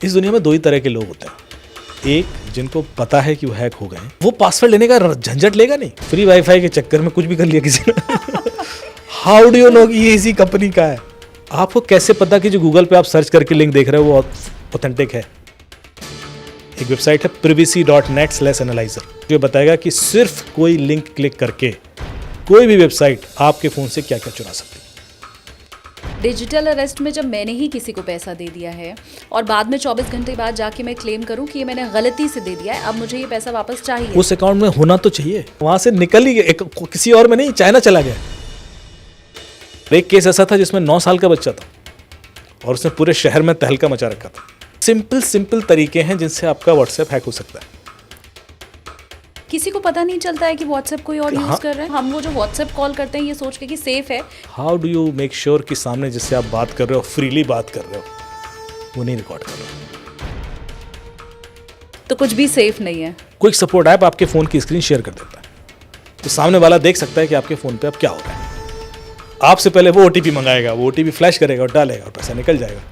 इस दुनिया में दो ही तरह के लोग होते हैं। एक जिनको पता है कि वो हैक हो गए हैं, वो पासवर्ड लेने का झंझट लेगा नहीं। फ्री वाईफाई के चक्कर में कुछ भी कर लिया किसी ने। हाउ डू यू नो कि ये इसी कंपनी का है? आपको कैसे पता कि जो गूगल पे आप सर्च करके लिंक देख रहे हो वो ऑथेंटिक है? एक वेबसाइट है privacy.net/analyzer जो बताएगा कि सिर्फ कोई लिंक क्लिक करके कोई भी वेबसाइट आपके फोन से क्या क्या चुरा सकती है। डिजिटल अरेस्ट में जब मैंने ही किसी को पैसा दे दिया है और बाद में 24 घंटे बाद जाके मैं क्लेम करूं कि ये मैंने गलती से दे दिया है, अब मुझे ये पैसा वापस चाहिए, उस अकाउंट में होना तो चाहिए, वहां से निकल ही किसी और में नहीं, चाइना चला गया। एक केस ऐसा था जिसमें 9 साल का बच्चा था और उसने पूरे शहर में तहलका मचा रखा था। सिंपल तरीके हैं जिनसे आपका व्हाट्सएप हैक हो सकता है। किसी को पता नहीं चलता है कि व्हाट्सएप कोई और यूज कर रहा है। हम वो जो व्हाट्सएप कॉल करते हैं ये सोच के कि सेफ है। How do you make sure कि सामने जिससे आप बात कर रहे हो, फ्रीली बात कर रहे हो, वो नहीं रिकॉर्ड कर रहे हो? तो कुछ भी सेफ नहीं है। क्विक सपोर्ट ऐप आपके फोन की स्क्रीन शेयर कर देता है, तो सामने वाला देख सकता है कि आपके फोन पे अब क्या हो रहा है। आपसे पहले वो ओटीपी मंगाएगा, वो ओटीपी फ्लैश करेगा और डालेगा और पैसा निकल जाएगा।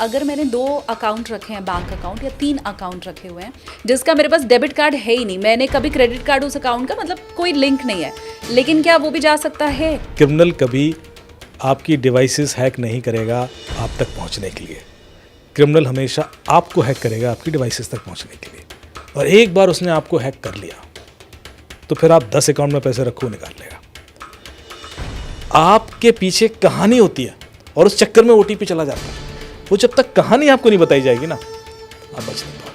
अगर मैंने 2 अकाउंट रखे हैं, बैंक अकाउंट या 3 अकाउंट रखे हुए हैं, जिसका मेरे पास डेबिट कार्ड है ही नहीं, मैंने कभी क्रेडिट कार्ड उस अकाउंट का मतलब कोई लिंक नहीं है, लेकिन क्या वो भी जा सकता है? क्रिमिनल कभी आपकी डिवाइसेस हैक नहीं करेगा आप तक पहुंचने के लिए। क्रिमिनल हमेशा आपको हैक करेगा आपकी डिवाइसेस तक पहुंचने के लिए। और एक बार उसने आपको हैक कर लिया तो फिर आप 10 अकाउंट में पैसे रखो, निकाल लेगा। आपके पीछे कहानी होती है और उस चक्कर में ओटीपी चला जाता है। वो जब तक कहानी आपको नहीं बताई जाएगी ना, आप बच नहीं पाओगे।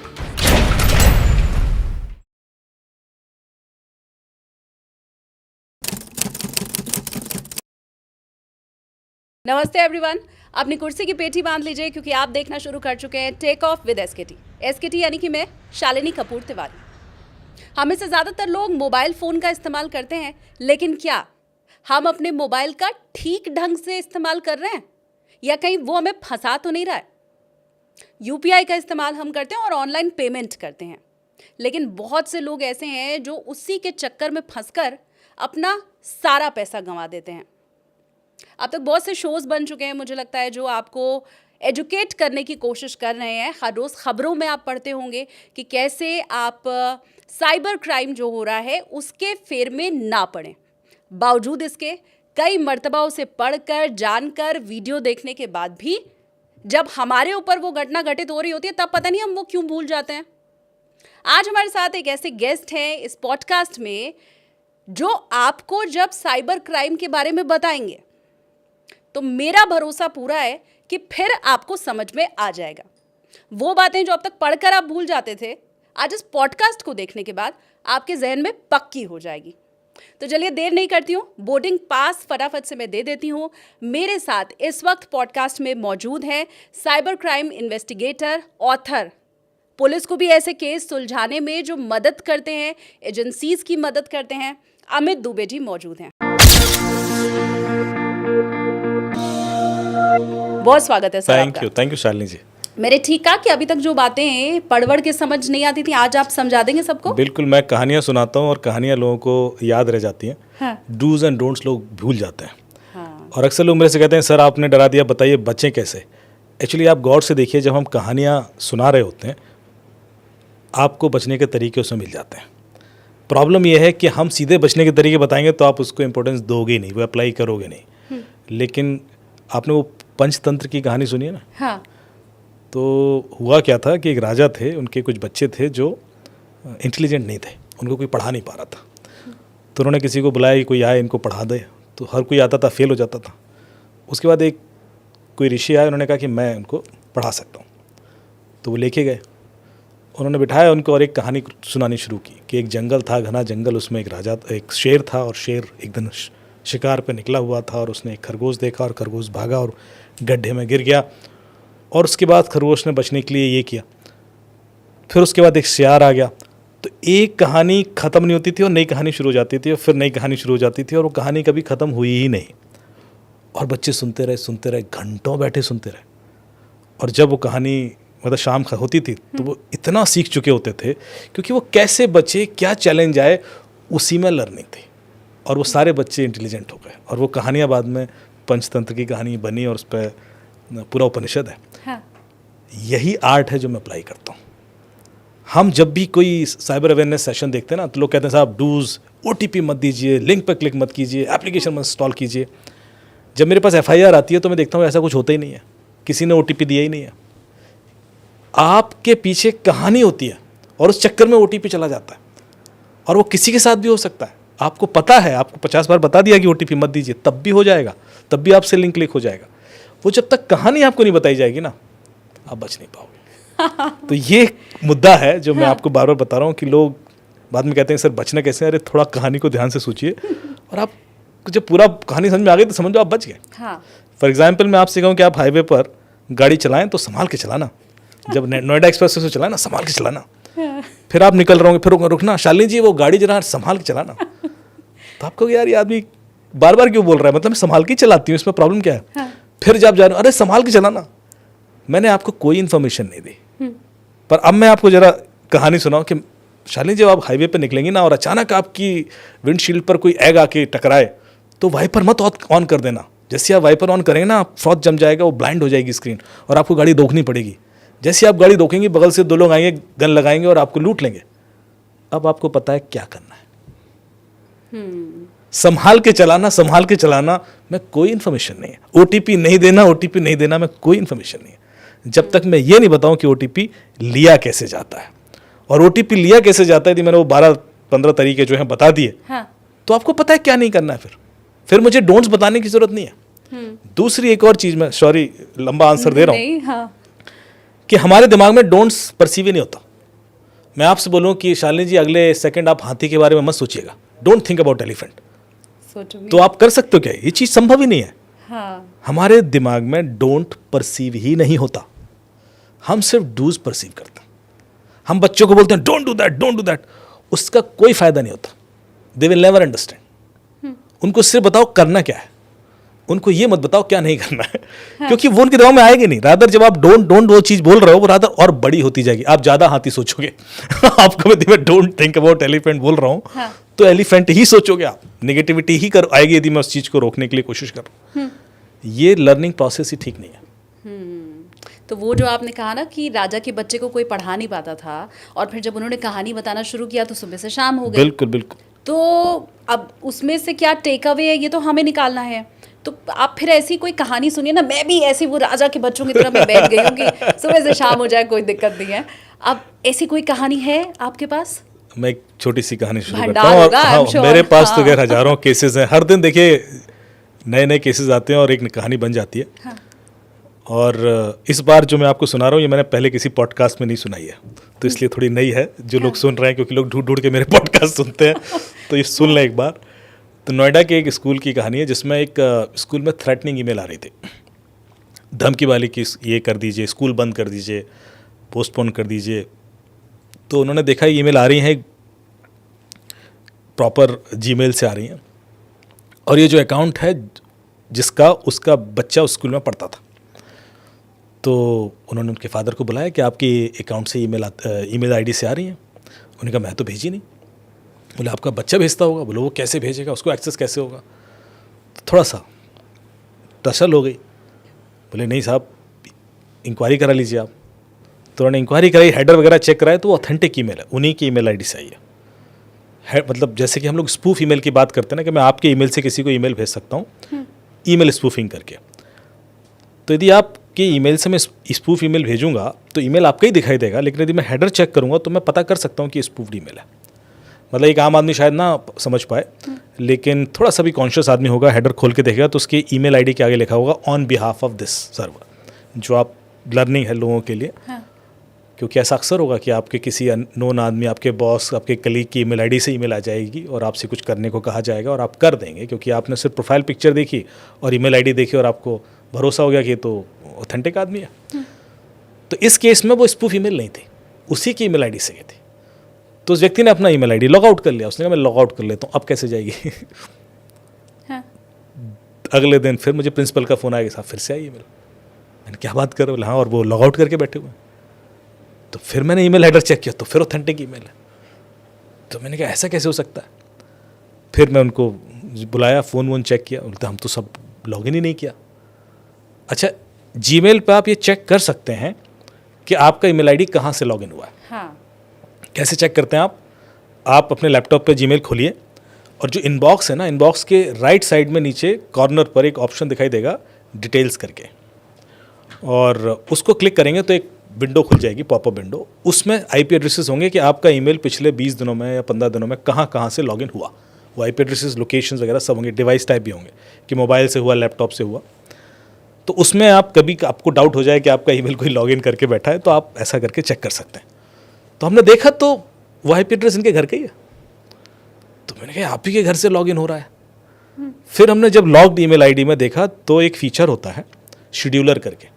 नमस्ते एवरीवन, अपनी कुर्सी की पेटी बांध लीजिए क्योंकि आप देखना शुरू कर चुके हैं take off with SKT. SKT यानी कि मैं शालिनी कपूर तिवारी। हम में से ज़्यादातर लोग मोबाइल फ़ोन का इस्तेमाल करते हैं, लेकिन क्या हम अपने मोबाइल का ठीक ढंग से इस्तेमाल कर रहे हैं या कहीं वो हमें फंसा तो नहीं रहा है? यूपीआई का इस्तेमाल हम करते हैं और ऑनलाइन पेमेंट करते हैं, लेकिन बहुत से लोग ऐसे हैं जो उसी के चक्कर में फंसकर अपना सारा पैसा गंवा देते हैं। अब तक बहुत से शोज़ बन चुके हैं, मुझे लगता है, जो आपको एजुकेट करने की कोशिश कर रहे हैं। हर रोज़ खबरों में आप पढ़ते होंगे कि कैसे आप साइबर क्राइम जो हो रहा है उसके फेर में ना पड़ें। बावजूद इसके कई मर्तबा उसे पढ़कर, जानकर, वीडियो देखने के बाद भी जब हमारे ऊपर वो घटना घटित हो रही होती है तब पता नहीं हम वो क्यों भूल जाते हैं। आज हमारे साथ एक ऐसे गेस्ट हैं इस पॉडकास्ट में जो आपको जब साइबर क्राइम के बारे में बताएंगे तो मेरा भरोसा पूरा है कि फिर आपको समझ में आ जाएगा। वो बातें जो अब तक पढ़कर आप भूल जाते थे, आज इस पॉडकास्ट को देखने के बाद आपके जहन में पक्की हो जाएगी। तो चलिए देर नहीं करती हूँ, बोर्डिंग पास फटाफट से मैं दे देती हूँ। मेरे साथ इस वक्त पॉडकास्ट में मौजूद है cyber crime investigator, author, police को भी ऐसे केस सुलझाने में जो मदद करते हैं, एजेंसीज की मदद करते हैं, अमित दुबे जी मौजूद हैं। बहुत स्वागत है सर। थैंक यू शालिनी जी। मेरे ठीक कहा कि अभी तक जो बातें पढ़ के समझ नहीं आती थी, आज आप समझा देंगे सबको? बिल्कुल, मैं कहानियां सुनाता हूँ और कहानियां लोगों को याद रह जाती हैं। हाँ। डूज एंड डोंट्स लोग भूल जाते हैं। हाँ। और अक्सर लोग मेरे से कहते हैं सर आपने डरा दिया, बताइए बचें कैसे। एक्चुअली आप गौर से देखिए, जब हम कहानियां सुना रहे होते हैं आपको बचने के तरीके उसमें मिल जाते हैं। प्रॉब्लम यह है कि हम सीधे बचने के तरीके बताएंगे तो आप उसको इंपॉर्टेंस दोगे नहीं, वो अप्लाई करोगे नहीं। लेकिन आपने वो पंचतंत्र की कहानी सुनी है ना? हाँ। तो हुआ क्या था कि एक राजा थे, उनके कुछ बच्चे थे जो इंटेलिजेंट नहीं थे, उनको कोई पढ़ा नहीं पा रहा था। तो उन्होंने किसी को बुलाया कि कोई आए इनको पढ़ा दे, तो हर कोई आता था, फेल हो जाता था। उसके बाद एक कोई ऋषि आए, उन्होंने कहा कि मैं उनको पढ़ा सकता हूँ। तो वो लेके गए, उन्होंने बिठाया उनको और एक कहानी सुनानी शुरू की कि एक जंगल था, घना जंगल, उसमें एक शेर था और शेर एक दिन शिकार पे निकला हुआ था और उसने एक खरगोश देखा और खरगोश भागा और गड्ढे में गिर गया। और उसके बाद खरगोश ने बचने के लिए ये किया। फिर उसके बाद एक सियार आ गया। तो एक कहानी ख़त्म नहीं होती थी और नई कहानी शुरू हो जाती थी और फिर नई कहानी शुरू हो जाती थी और वो कहानी कभी ख़त्म हुई ही नहीं। और बच्चे सुनते रहे, घंटों बैठे सुनते रहे। और जब वो कहानी मतलब शाम होती थी तो वो इतना सीख चुके होते थे, क्योंकि वो कैसे बचे, क्या चैलेंज आए, उसी में लर्निंग थी। और वो सारे बच्चे इंटेलिजेंट हो गए और वो कहानियाँ बाद में पंचतंत्र की कहानी बनी और उस पर पूरा उपनिषद है। हाँ। यही आर्ट है जो मैं अप्लाई करता हूँ। हम जब भी कोई साइबर अवेयरनेस सेशन देखते हैं ना, तो लोग कहते हैं साहब डूज, OTP मत दीजिए, लिंक पर क्लिक मत कीजिए, एप्लीकेशन मत इंस्टॉल कीजिए। जब मेरे पास FIR आती है तो मैं देखता हूँ ऐसा कुछ होता ही नहीं है, किसी ने OTP दिया ही नहीं है। आपके पीछे कहानी होती है और उस चक्कर में OTP चला जाता है, और वो किसी के साथ भी हो सकता है। आपको पता है, आपको 50 बार बता दिया कि OTP मत दीजिए, तब भी हो जाएगा, तब भी आपसे लिंक क्लिक हो जाएगा। वो जब तक कहानी आपको नहीं बताई जाएगी ना, आप बच नहीं पाओगे। तो ये मुद्दा है जो मैं आपको बार बार बता रहा हूँ कि लोग बाद में कहते हैं सर बचना कैसे। अरे थोड़ा कहानी को ध्यान से सोचिए, और आप जब पूरा कहानी समझ में आ गई तो समझो आप बच गए। फॉर एग्जाम्पल मैं आपसे कहूँ कि आप हाईवे पर गाड़ी चलाएं तो संभाल के चलाना। जब नोएडा एक्सप्रेस से चलाना, संभाल के चलाना। फिर आप निकल रहे होंगे, फिर रुकना, शालिनी जी वो गाड़ी जरा संभाल के चलाना। तो आप कहोगे यार ये आदमी बार बार क्यों बोल रहा है, मतलब मैं संभाल के ही चलाती हूँ, इसमें प्रॉब्लम क्या है। फिर जब जा रहे हो, अरे संभाल के चलाना। मैंने आपको कोई इन्फॉर्मेशन नहीं दी, पर अब मैं आपको जरा कहानी सुनाऊं कि शालिनी जब आप हाईवे पे निकलेंगी ना और अचानक आपकी विंडशील्ड पर कोई एग आके टकराए, तो वाइपर मत ऑन कर देना। जैसे आप वाइपर ऑन करेंगे ना, फ्रॉथ जम जाएगा, वो ब्लाइंड हो जाएगी स्क्रीन, और आपको गाड़ी रोकनी पड़ेगी। जैसे आप गाड़ी रोकेंगे, बगल से 2 लोग आएंगे, गन लगाएंगे और आपको लूट लेंगे। अब आपको पता है क्या करना है। संभाल के चलाना, संभाल के चलाना में कोई इन्फॉर्मेशन नहीं है। OTP नहीं देना, OTP नहीं देना में कोई इन्फॉर्मेशन नहीं है, जब तक मैं ये नहीं बताऊं कि OTP लिया कैसे जाता है। और OTP लिया कैसे जाता है, यदि मैंने वो 12-15 तरीके जो हैं बता दिए, तो आपको पता है क्या नहीं करना है। फिर मुझे डोंट्स बताने की जरूरत नहीं है। दूसरी एक और चीज, मैं सॉरी लंबा आंसर दे रहा हूं, कि हमारे दिमाग में डोंट्स परसीव ही नहीं होता। मैं आपसे बोलूं कि शालिनी जी अगले सेकंड आप हाथी के बारे में मत सोचिएगा, डोंट थिंक अबाउट एलिफेंट, तो आप कर सकते हो क्या? ये चीज संभव ही नहीं है। हमारे दिमाग में डोंट परसीव ही नहीं होता, हम सिर्फ डूज परसीव करते हैं। हम बच्चों को बोलते हैं don't do that, don't do that, उसका कोई फायदा नहीं होता। They will never understand. उनको सिर्फ बताओ करना क्या है, उनको ये मत बताओ क्या नहीं करना है, क्योंकि वो उनके दिमाग में आएगी नहीं। रादर जब आप डोंट वो चीज बोल रहे हो, वो रादर और बड़ी होती जाएगी, आप ज्यादा हाथी सोचोगे। आपको मैं डोंट थिंक अबाउट एलिफेंट बोल रहा हूँ, तो एलिफेंट ही सोचोगे आप, नेगेटिविटी ही कर आएगी यदि मैं उस चीज को रोकने के लिए कोशिश कर रहा हूँ। ये लर्निंग प्रोसेस ही ठीक नहीं है। तो वो जो आपने कहा ना कि राजा के बच्चे को कोई पढ़ा नहीं पाता था, और फिर जब उन्होंने कहानी बताना शुरू किया तो सुबह से शाम हो गई। बिल्कुल बिल्कुल। तो अब उसमें से क्या टेक अवे है, ये तो हमें निकालना है। तो आप फिर ऐसी कोई कहानी सुनिए ना, मैं भी ऐसी वो राजा के बच्चों की तरह मैं बैठ गई हूँ कि सुबह से शाम हो जाए कोई दिक्कत नहीं है। अब ऐसी कोई कहानी है आपके पास? मैं एक छोटी सी कहानी शुरू करता हूँ। और हाँ, मेरे पास तो खैर हजारों केसेस हैं, हर दिन देखिए नए नए केसेस आते हैं और एक कहानी बन जाती है। और इस बार जो मैं आपको सुना रहा हूँ, ये मैंने पहले किसी पॉडकास्ट में नहीं सुनाई है, तो इसलिए थोड़ी नई है। जो लोग सुन रहे हैं, क्योंकि लोग ढूंढ ढूंढ के मेरे पॉडकास्ट सुनते हैं, तो ये सुन लें एक बार। तो नोएडा के एक स्कूल की कहानी है, जिसमें एक स्कूल में थ्रेटनिंग ईमेल आ रही थी, धमकी वाली कि ये कर दीजिए, स्कूल बंद कर दीजिए, पोस्टपोन कर दीजिए। तो उन्होंने देखा ईमेल आ रही हैं प्रॉपर जीमेल से आ रही हैं, और ये जो अकाउंट है जिसका उसका बच्चा उस स्कूल में पढ़ता था। तो उन्होंने उनके फादर को बुलाया कि आपकी अकाउंट से ईमेल आईडी से आ रही हैं। उन्होंने कहा मैं तो भेजी नहीं। बोले आपका बच्चा भेजता होगा। बोले वो कैसे भेजेगा, उसको एक्सेस कैसे होगा? तो थोड़ा सा टसल हो गई। बोले नहीं साहब, इंक्वायरी करा लीजिए आप। तो उन्होंने इंक्वायरी कराई, हेडर वगैरह चेक कराए, तो वो ऑथेंटिक ईमेल है, उन्हीं की ईमेल आईडी से आई है। मतलब जैसे कि हम लोग स्पूफ ईमेल की बात करते हैं ना, कि मैं आपके ईमेल से किसी को ईमेल भेज सकता हूँ, ईमेल स्पूफिंग करके। तो यदि आपके ईमेल से मैं स्पूफ ईमेल भेजूंगा तो ईमेल आपका ही दिखाई देगा, लेकिन यदि मैं हेडर चेक करूंगा तो मैं पता कर सकता हूँ कि स्पूफ्ड ईमेल है। मतलब एक आम आदमी शायद ना समझ पाए, लेकिन थोड़ा सा भी कॉन्शियस आदमी होगा, हेडर खोल के देखेगा तो उसके ईमेल आईडी के आगे लिखा होगा on behalf of this server, जो आप लर्निंग है लोगों के लिए। क्योंकि ऐसा अक्सर होगा कि आपके किसी अननोन आदमी, आपके बॉस, आपके कलीग की ईमेल आईडी से ईमेल आ जाएगी और आपसे कुछ करने को कहा जाएगा और आप कर देंगे, क्योंकि आपने सिर्फ प्रोफाइल पिक्चर देखी और ईमेल आईडी देखी और आपको भरोसा हो गया कि ये तो ऑथेंटिक आदमी है। तो इस केस में वो स्पूफ ईमेल नहीं थी, उसी की ईमेल आईडी से गई थी। तो उस व्यक्ति ने अपना ईमेल आईडी लॉग आउट कर लिया। उसने कहा मैं लॉग आउट कर लेता हूँ, अब कैसे जाएगी? अगले दिन फिर मुझे प्रिंसिपल का फ़ोन आएगा, साहब फिर से आई ईमेल। मैंने क्या बात कर रहे हो? हाँ, और वो लॉग आउट करके बैठे हुए। तो फिर मैंने ईमेल हेडर चेक किया तो फिर ऑथेंटिक ईमेल है। तो मैंने कहा ऐसा कैसे हो सकता है? फिर मैं उनको बुलाया, फ़ोन वोन चेक किया, बोलते हम तो सब लॉगिन ही नहीं किया। अच्छा, जीमेल पे आप ये चेक कर सकते हैं कि आपका ईमेल आईडी कहाँ से लॉगिन हुआ है। हाँ, कैसे चेक करते हैं आप अपने लैपटॉप पे जीमेल खोलिए और जो इनबॉक्स है ना, इनबॉक्स के राइट साइड में नीचे कॉर्नर पर एक ऑप्शन दिखाई देगा डिटेल्स करके, और उसको क्लिक करेंगे तो एक विंडो खुल जाएगी, पॉपअप विंडो। उसमें आईपी एड्रेसेस होंगे कि आपका ईमेल पिछले 20 दिनों में या 15 दिनों में कहाँ से लॉगिन हुआ। वो आईपी एड्रेसेस, लोकेशंस वगैरह सब होंगे, डिवाइस टाइप भी होंगे कि मोबाइल से हुआ, लैपटॉप से हुआ। तो उसमें आप कभी आपको डाउट हो जाए कि आपका ईमेल कोई लॉगिन करके बैठा है, तो आप ऐसा करके चेक कर सकते हैं। तो हमने देखा तो वो आईपी एड्रेस इनके घर का ही है, तो मैंने कहा आप ही के घर से लॉगिन हो रहा है। फिर हमने जब लॉग्ड ईमेल आईडी में देखा तो एक फीचर होता है शेड्यूलर करके।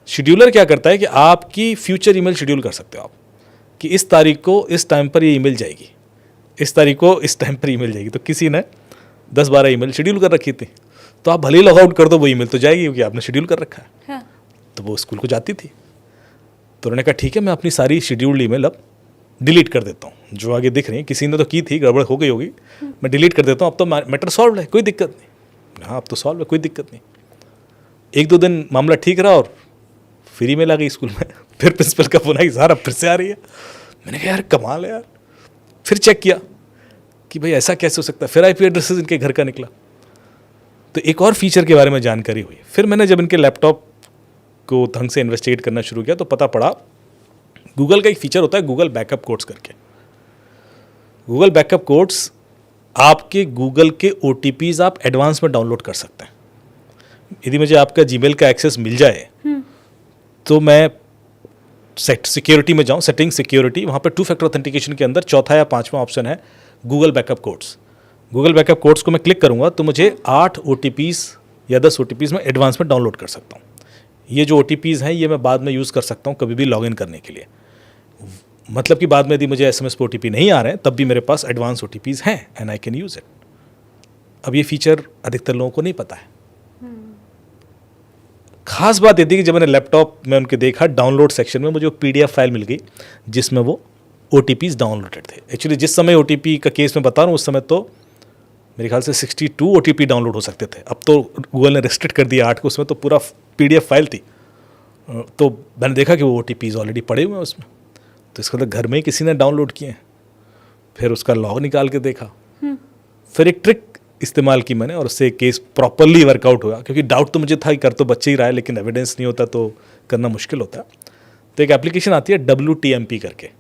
शेड्यूलर क्या करता है कि आपकी फ्यूचर ईमेल शेड्यूल कर सकते हो आप, कि इस तारीख को इस टाइम पर ये ईमेल जाएगी, इस तारीख को इस टाइम पर ईमेल जाएगी। तो किसी ने 10-12 ईमेल शेड्यूल कर रखी थी, तो आप भले ही लॉग आउट कर दो, वो ईमेल तो जाएगी क्योंकि आपने शेड्यूल कर रखा है। हाँ, तो वो स्कूल को जाती थी। तो उन्होंने कहा ठीक है, मैं अपनी सारी शेड्यूल्ड ईमेल अब डिलीट कर देता हूँ, जो आगे दिख रही है। किसी ने तो की थी, गड़बड़ हो गई होगी, मैं डिलीट कर देता हूँ, अब तो मैटर सॉल्व है, कोई दिक्कत नहीं। हाँ, अब तो सॉल्व है, कोई दिक्कत नहीं। 1-2 दिन मामला ठीक रहा और फिर ईमेल आ गई स्कूल में। फिर प्रिंसिपल का फोन आई, सर अब फिर से आ रही है। मैंने कहा यार कमाल है यार। फिर चेक किया कि भाई ऐसा कैसे हो सकता है। फिर आईपी एड्रेसेस इनके घर का निकला, तो एक और फीचर के बारे में जानकारी हुई। फिर मैंने जब इनके लैपटॉप को ढंग से इन्वेस्टिगेट करना शुरू किया तो पता पड़ा गूगल का एक फीचर होता है गूगल बैकअप कोड्स करके। गूगल बैकअप कोड्स आपके गूगल के OTPs आप एडवांस में डाउनलोड कर सकते हैं। यदि मुझे आपका जीमेल का एक्सेस मिल जाए तो मैं सिक्योरिटी में जाऊं, सेटिंग सिक्योरिटी, वहाँ पे 2 फैक्टर ऑथेंटिकेशन के अंदर चौथा या 5वां ऑप्शन है Google backup codes. Google backup codes को मैं क्लिक करूँगा तो मुझे 8 OTPs या 10 OTPs में एडवांस में डाउनलोड कर सकता हूँ। ये जो OTPs हैं ये मैं बाद में यूज़ कर सकता हूँ कभी भी लॉगिन करने के लिए। मतलब कि बाद में यदि मुझे SMS पे OTP नहीं आ रहे हैं तब भी मेरे पास एडवांस OTPs हैं and I can use it. अब ये फीचर अधिकतर लोगों को नहीं पता है। खास बात ये थी कि जब मैंने लैपटॉप में उनके देखा डाउनलोड सेक्शन में मुझे वो PDF फाइल मिल गई जिसमें वो OTPs डाउनलोडेड थे। एक्चुअली जिस समय OTP का केस मैं बता रहा हूँ उस समय तो मेरे ख्याल से 62 OTP डाउनलोड हो सकते थे। अब तो गूगल ने रिस्ट्रिक्ट कर दिया 8 को, उसमें तो पूरा PDF फाइल थी। तो मैंने देखा कि वो OTPs ऑलरेडी पड़े हुए हैं उसमें, तो इसका मतलब घर में ही किसी ने डाउनलोड किए हैं। फिर उसका लॉग निकाल के देखा, फिर एक ट्रिक इस्तेमाल की मैंने और उससे केस प्रॉपरली वर्कआउट हुआ। क्योंकि डाउट तो मुझे था कि कर तो बच्चे ही रहा है लेकिन एविडेंस नहीं होता तो करना मुश्किल होता है। तो एक एप्लीकेशन आती है WTMP करके,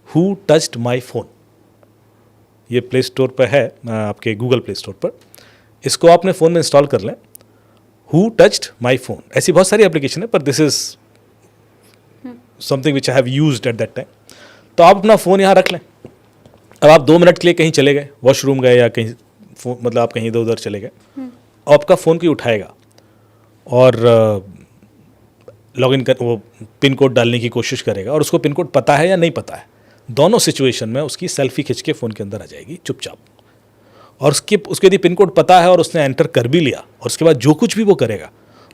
हु टच्ड माई फोन। ये प्ले स्टोर पर है, आपके गूगल प्ले स्टोर पर। इसको आपने फ़ोन में इंस्टॉल कर लें, हु टच्ड माई फोन। ऐसी बहुत सारी एप्लीकेशन है पर this is something which I have used at that time. तो आप अपना फ़ोन यहाँ रख लें। अब आप 2 मिनट के लिए कहीं चले गए, वॉशरूम गए या कहीं फोन, मतलब आप कहीं इधर उधर चले गए, आपका फ़ोन कोई उठाएगा और लॉगिन कर, वो पिन कोड डालने की कोशिश करेगा और उसको पिन कोड पता है या नहीं पता है, दोनों सिचुएशन में उसकी सेल्फी खिंच के फ़ोन के अंदर आ जाएगी चुपचाप। और उसके यदि पिन कोड पता है और उसने एंटर कर भी लिया और उसके बाद जो कुछ भी वो करेगा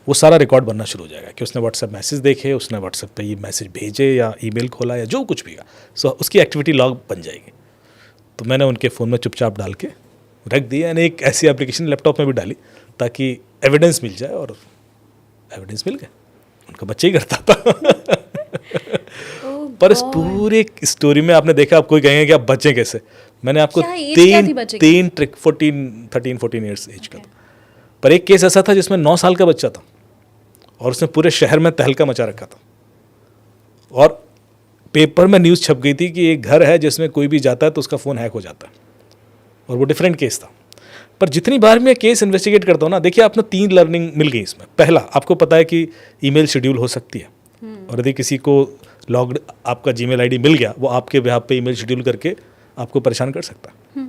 वो सारा रिकॉर्ड बनना शुरू हो जाएगा कि उसने व्हाट्सएप मैसेज देखे, उसने व्हाट्सएप पे ये मैसेज भेजे या ईमेल खोला या जो कुछ भी का, सो उसकी एक्टिविटी लॉग बन जाएगी। तो मैंने उनके फ़ोन में चुपचाप डाल के रख दी, यानी एक ऐसी एप्लीकेशन लैपटॉप में भी डाली ताकि एविडेंस मिल जाए, और एविडेंस मिल गया। उनका बच्चा ही करता था। पर इस पूरे स्टोरी में आपने देखा, आप कोई कहेंगे कि आप बचे कैसे। मैंने आपको तीन ट्रिक 13-14 ईयर्स एज का था। पर एक केस ऐसा था जिसमें 9 साल का बच्चा था और उसने पूरे शहर में तहलका मचा रखा था और पेपर में न्यूज़ छप गई थी कि एक घर है जिसमें कोई भी जाता है तो उसका फ़ोन हैक हो जाता है, और वो डिफरेंट केस था। पर जितनी बार मैं केस इन्वेस्टिगेट करता हूँ ना, देखिए आपने 3 लर्निंग मिल गई इसमें। पहला, आपको पता है कि ईमेल शेड्यूल हो सकती है, और यदि किसी को लॉग्ड आपका जीमेल आईडी मिल गया, वो आपके बिहाफ पे ईमेल शेड्यूल करके आपको परेशान कर सकता है।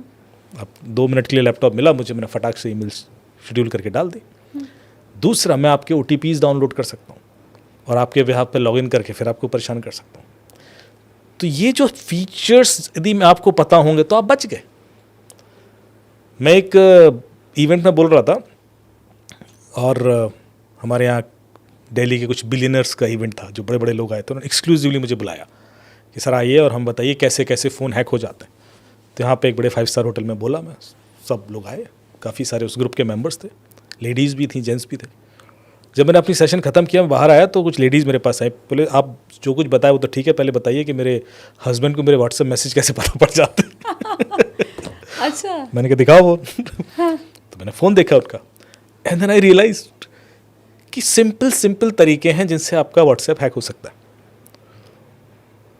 आप 2 मिनट के लिए लैपटॉप मिला मुझे, मैंने फटाक से ईमेल शेड्यूल करके डाल दी। दूसरा, मैं आपके OTPs डाउनलोड कर सकता हूँ और आपके बिहाफ पे लॉगिन करके फिर आपको परेशान कर सकता हूँ। तो ये जो फीचर्स यदि मैं आपको पता होंगे तो आप बच गए। मैं एक इवेंट में बोल रहा था और हमारे यहाँ दिल्ली के कुछ बिलियनर्स का इवेंट था, जो बड़े बड़े लोग आए थे। उन्होंने एक्सक्लूसिवली मुझे बुलाया कि सर आइए और हम बताइए कैसे कैसे फ़ोन हैक हो जाते हैं। तो यहाँ पे एक बड़े 5 स्टार होटल में बोला मैं, सब लोग आए, काफ़ी सारे उस ग्रुप के मेंबर्स थे, लेडीज़ भी थी, जेंट्स भी थे। जब मैंने अपनी सेशन ख़त्म किया, मैं बाहर आया तो कुछ लेडीज़ मेरे पास आई, बोले आप जो कुछ बताया वो तो ठीक है, पहले बताइए कि मेरे हस्बैंड को मेरे व्हाट्सएप मैसेज कैसे पता पड़ जाते हैं। अच्छा। मैंने कहा दिखाओ वो। तो मैंने फ़ोन देखा उनका, एंड देन आई रियलाइज कि सिंपल तरीके हैं जिनसे आपका व्हाट्सएप हैक हो सकता है,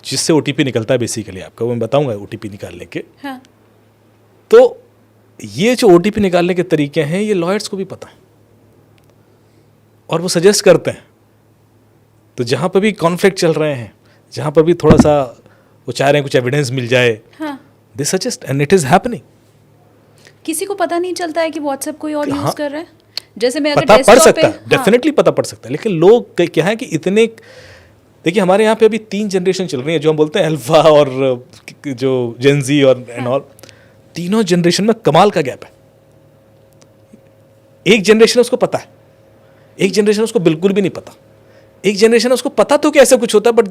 जिससे OTP निकलता है बेसिकली आपका, वो मैं बताऊंगा OTP निकालने के। हाँ। तो ये जो OTP निकालने के तरीके हैं ये लॉयर्स को भी पता है और वो सजेस्ट करते हैं। तो जहाँ पर भी कॉन्फ्लिक्ट चल रहे हैं, जहाँ पर भी थोड़ा सा वो चाह रहे हैं कुछ एविडेंस मिल जाए, they suggest and it is happening. किसी को पता नहीं चलता है कि व्हाट्सएप कोई और हाँ, यूज कर रहा है। जैसे मैं अगर पता पड़ desktop सकता है, पे- डेफिनेटली पता पड़ सकता है, लेकिन लोग क्या है कि इतने, देखिए हमारे यहाँ पे अभी 3 जनरेशन चल रही है जो हम बोलते हैं अल्फा और जो जेनजी और एंड ऑल, तीनों जनरेशन में कमाल का गैप है। एक जनरेशन उसको पता है, एक जनरेशन उसको बिल्कुल भी नहीं पता, एक जनरेशन उसको पता तो कि ऐसा कुछ होता है बट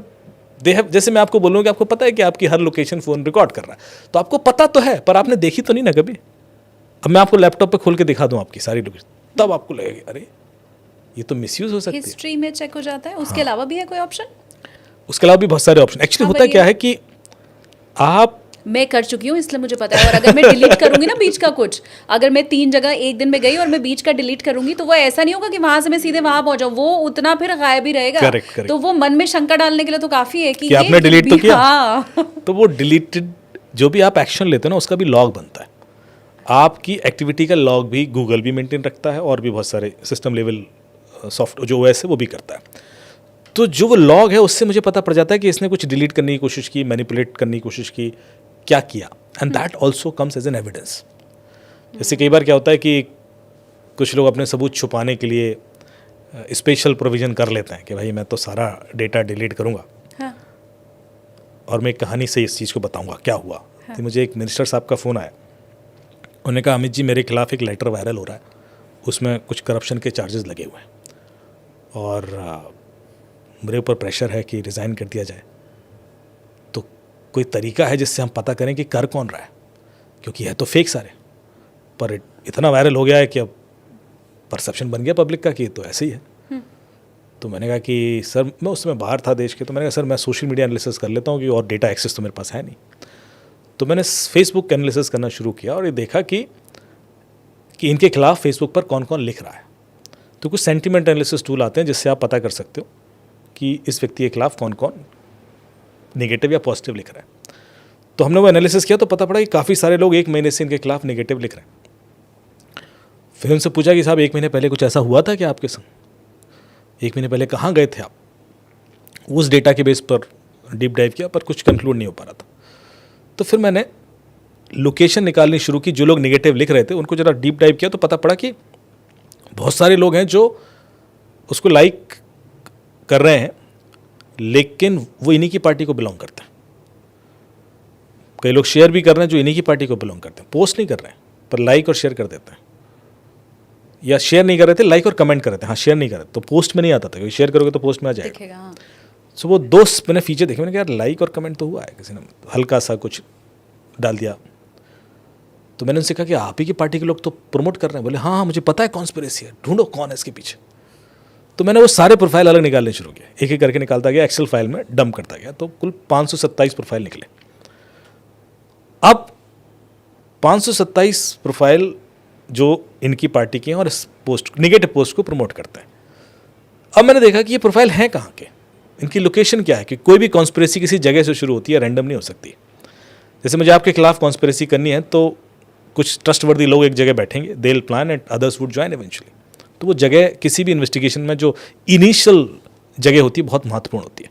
दे हैव, जैसे मैं आपको बोलूँ कि आपको पता है कि आपकी हर लोकेशन फ़ोन रिकॉर्ड कर रहा है, तो आपको पता तो है पर आपने देखी तो नहीं ना कभी। अब मैं आपको लैपटॉप पे खोल के दिखा दूँ आपकी सारी लोकेशन, तब आपको लगेगा अरे ये तो मिसयूज हो सकती है। हिस्ट्री में चेक हो जाता है। उसके अलावा भी है कोई ऑप्शन? उसके अलावा भी बहुत सारे ऑप्शन एक्चुअली हाँ, होता क्या है कि आप, मैं कर चुकी हूँ इसलिए मुझे पता है। और अगर मैं डिलीट करूंगी ना बीच का कुछ, अगर मैं 3 जगह एक दिन में गई और मैं बीच का डिलीट करूंगी तो वो ऐसा नहीं होगा कि वहां से मैं सीधे वहां पहुंच जाऊं, वो उतना फिर गायब ही रहेगा। Correct, correct. तो वो मन में शंका डालने के लिए तो काफी है कि आपने डिलीट तो किया। हाँ। तो वो डिलीटेड जो भी आप एक्शन लेते हो ना उसका भी लॉग बनता है। आपकी एक्टिविटी का लॉग भी गूगल भी मेंटेन रखता है और भी बहुत सारे सिस्टम लेवल सॉफ्ट जो OS है वो भी करता है। तो जो वो लॉग है उससे मुझे पता पड़ जाता है कि इसने कुछ डिलीट करने की कोशिश की, मैनिपुलेट करने की कोशिश की, क्या किया, and that also comes as an evidence. जैसे कई बार क्या होता है कि कुछ लोग अपने सबूत छुपाने के लिए स्पेशल प्रोविज़न कर लेते हैं कि भाई मैं तो सारा डेटा डिलीट करूँगा हाँ। और मैं एक कहानी से इस चीज़ को बताऊँगा क्या हुआ। तो मुझे एक मिनिस्टर साहब का फ़ोन आया, उन्होंने कहा अमित जी मेरे खिलाफ़ एक लेटर वायरल हो रहा है, उसमें कुछ करप्शन के चार्जेस लगे हुए हैं और मेरे ऊपर प्रेशर है कि रिज़ाइन कर दिया जाए। तो कोई तरीका है जिससे हम पता करें कि कर कौन रहा है, क्योंकि है तो फेक सारे, पर इतना वायरल हो गया है कि अब परसेप्शन बन गया पब्लिक का कि ये तो ऐसे ही है। तो मैंने कहा कि सर, मैं उस समय बाहर था देश के, तो मैंने कहा सर मैं सोशल मीडिया एनालिसिस कर लेता हूँ कि और डेटा एक्सेस तो मेरे पास है नहीं। तो मैंने फेसबुक एनालिसिस करना शुरू किया और ये देखा कि इनके खिलाफ फेसबुक पर कौन कौन लिख रहा है। तो कुछ सेंटीमेंट एनालिसिस टूल आते हैं जिससे आप पता कर सकते हो कि इस व्यक्ति के खिलाफ कौन कौन नेगेटिव या पॉजिटिव लिख रहा है। तो हमने वो एनालिसिस किया तो पता पड़ा कि काफ़ी सारे लोग 1 महीने से इनके खिलाफ नेगेटिव लिख रहे हैं। फिर उनसे पूछा कि साहब 1 महीने पहले कुछ ऐसा हुआ था क्या आपके संग, 1 महीने पहले कहाँ गए थे आप। उस डेटा के बेस पर डीप डाइव किया पर कुछ कंक्लूड नहीं हो पा रहा था। तो फिर मैंने लोकेशन निकालनी शुरू की, जो लोग नेगेटिव लिख रहे थे उनको ज़रा डीप डाइव किया तो पता पड़ा कि बहुत सारे लोग हैं जो उसको लाइक कर रहे हैं लेकिन वो इन्हीं की पार्टी को बिलोंग करते हैं। कई लोग शेयर भी कर रहे हैं जो इन्हीं की पार्टी को बिलोंग करते हैं, पोस्ट नहीं कर रहे हैं पर लाइक और शेयर कर देते हैं, या शेयर नहीं कर रहे थे लाइक और कमेंट कर रहे थे, हाँ शेयर नहीं कर रहे तो पोस्ट में नहीं आता था, क्योंकि शेयर करोगे तो पोस्ट में आ जाएगा। हाँ। सो वो दोस्त मैंने फीचर देखे, मैंने कहा यार लाइक और कमेंट तो हुआ है, किसी ने हल्का सा कुछ डाल दिया। तो मैंने उनसे कहा कि आप ही की पार्टी के लोग तो प्रमोट कर रहे हैं। बोले हाँ हाँ मुझे पता है कॉन्स्पिरेसी है, ढूंढो कौन है इसके पीछे। तो मैंने वो सारे प्रोफाइल अलग निकालने शुरू किए, एक एक करके निकालता गया, एक्सेल फाइल में डंप करता गया, तो कुल 527 प्रोफाइल निकले। अब 527 प्रोफाइल जो इनकी पार्टी के हैं और इस पोस्ट नेगेटिव पोस्ट को प्रमोट करते हैं। अब मैंने देखा कि ये प्रोफाइल हैं कहाँ के, इनकी लोकेशन क्या है, कि कोई भी कॉन्स्पिरेसी किसी जगह से शुरू होती है, रैंडम नहीं हो सकती। जैसे मुझे आपके खिलाफ कॉन्स्पिरेसी करनी है तो कुछ ट्रस्टवर्दी लोग एक जगह बैठेंगे, they will plan and others would join eventually. तो वो जगह किसी भी इन्वेस्टिगेशन में जो इनिशियल जगह होती है बहुत महत्वपूर्ण होती है।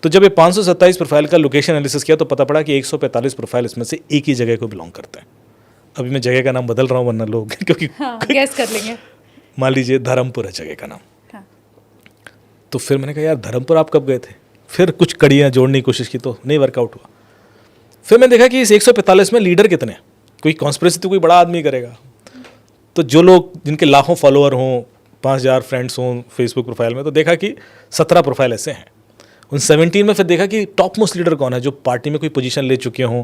तो जब ये 527 प्रोफाइल का लोकेशन एनालिसिस किया तो पता पड़ा कि 145 प्रोफाइल इसमें से एक ही जगह को बिलोंग करते हैं। अभी मैं जगह का नाम बदल रहा हूँ वरना लोग क्योंकि गैस कर लेंगे। मान लीजिए धर्मपुर है जगह का नाम। हाँ। तो फिर मैंने कहा यार धर्मपुर आप कब गए थे, फिर कुछ कड़ियाँ जोड़ने की कोशिश की तो नहीं वर्कआउट हुआ। फिर मैंने देखा कि इस 145 में लीडर कितने हैं, कोई कॉन्स्पिरेसी तो कोई बड़ा आदमी करेगा। तो जो लोग जिनके लाखों फॉलोअर हों, 5000 फ्रेंड्स हों फेसबुक प्रोफाइल में, तो देखा कि 17 प्रोफाइल ऐसे हैं। उन 17 में फिर देखा कि टॉप मोस्ट लीडर कौन है जो पार्टी में कोई पोजीशन ले चुके हों,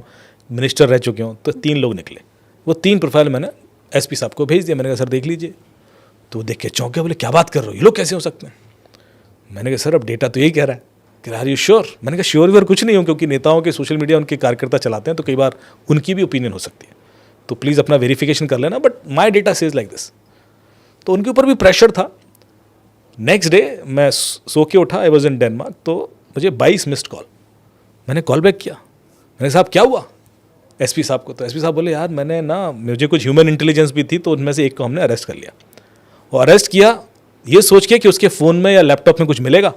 मिनिस्टर रह चुके हों, तो 3 लोग निकले। वो 3 प्रोफाइल मैंने एसपी साहब को भेज दिया। मैंने कहा सर देख लीजिए। तो वो देख के चौंक गए, बोले क्या बात कर रहे हो, ये लोग कैसे हो सकते हैं। मैंने कहा सर अब डेटा तो यही कह रहा है कि आर यू श्योर। मैंने कहा श्योर व्योर कुछ नहीं हूँ, क्योंकि नेताओं के सोशल मीडिया उनके कार्यकर्ता चलाते हैं तो कई बार उनकी भी ओपिनियन हो सकती है, तो प्लीज़ अपना वेरिफिकेशन कर लेना, but my data says like this. तो उनके ऊपर भी प्रेशर था। नेक्स्ट डे मैं सो के उठा, आई वॉज इन डेनमार्क, तो मुझे 22 मिस्ड कॉल। मैंने कॉल बैक किया, मैंने साहब क्या हुआ एसपी साहब को। तो एसपी साहब बोले यार मैंने ना, मुझे कुछ ह्यूमन इंटेलिजेंस भी थी, तो उनमें से एक को हमने अरेस्ट कर लिया। और अरेस्ट किया ये सोच के कि उसके फ़ोन में या लैपटॉप में कुछ मिलेगा।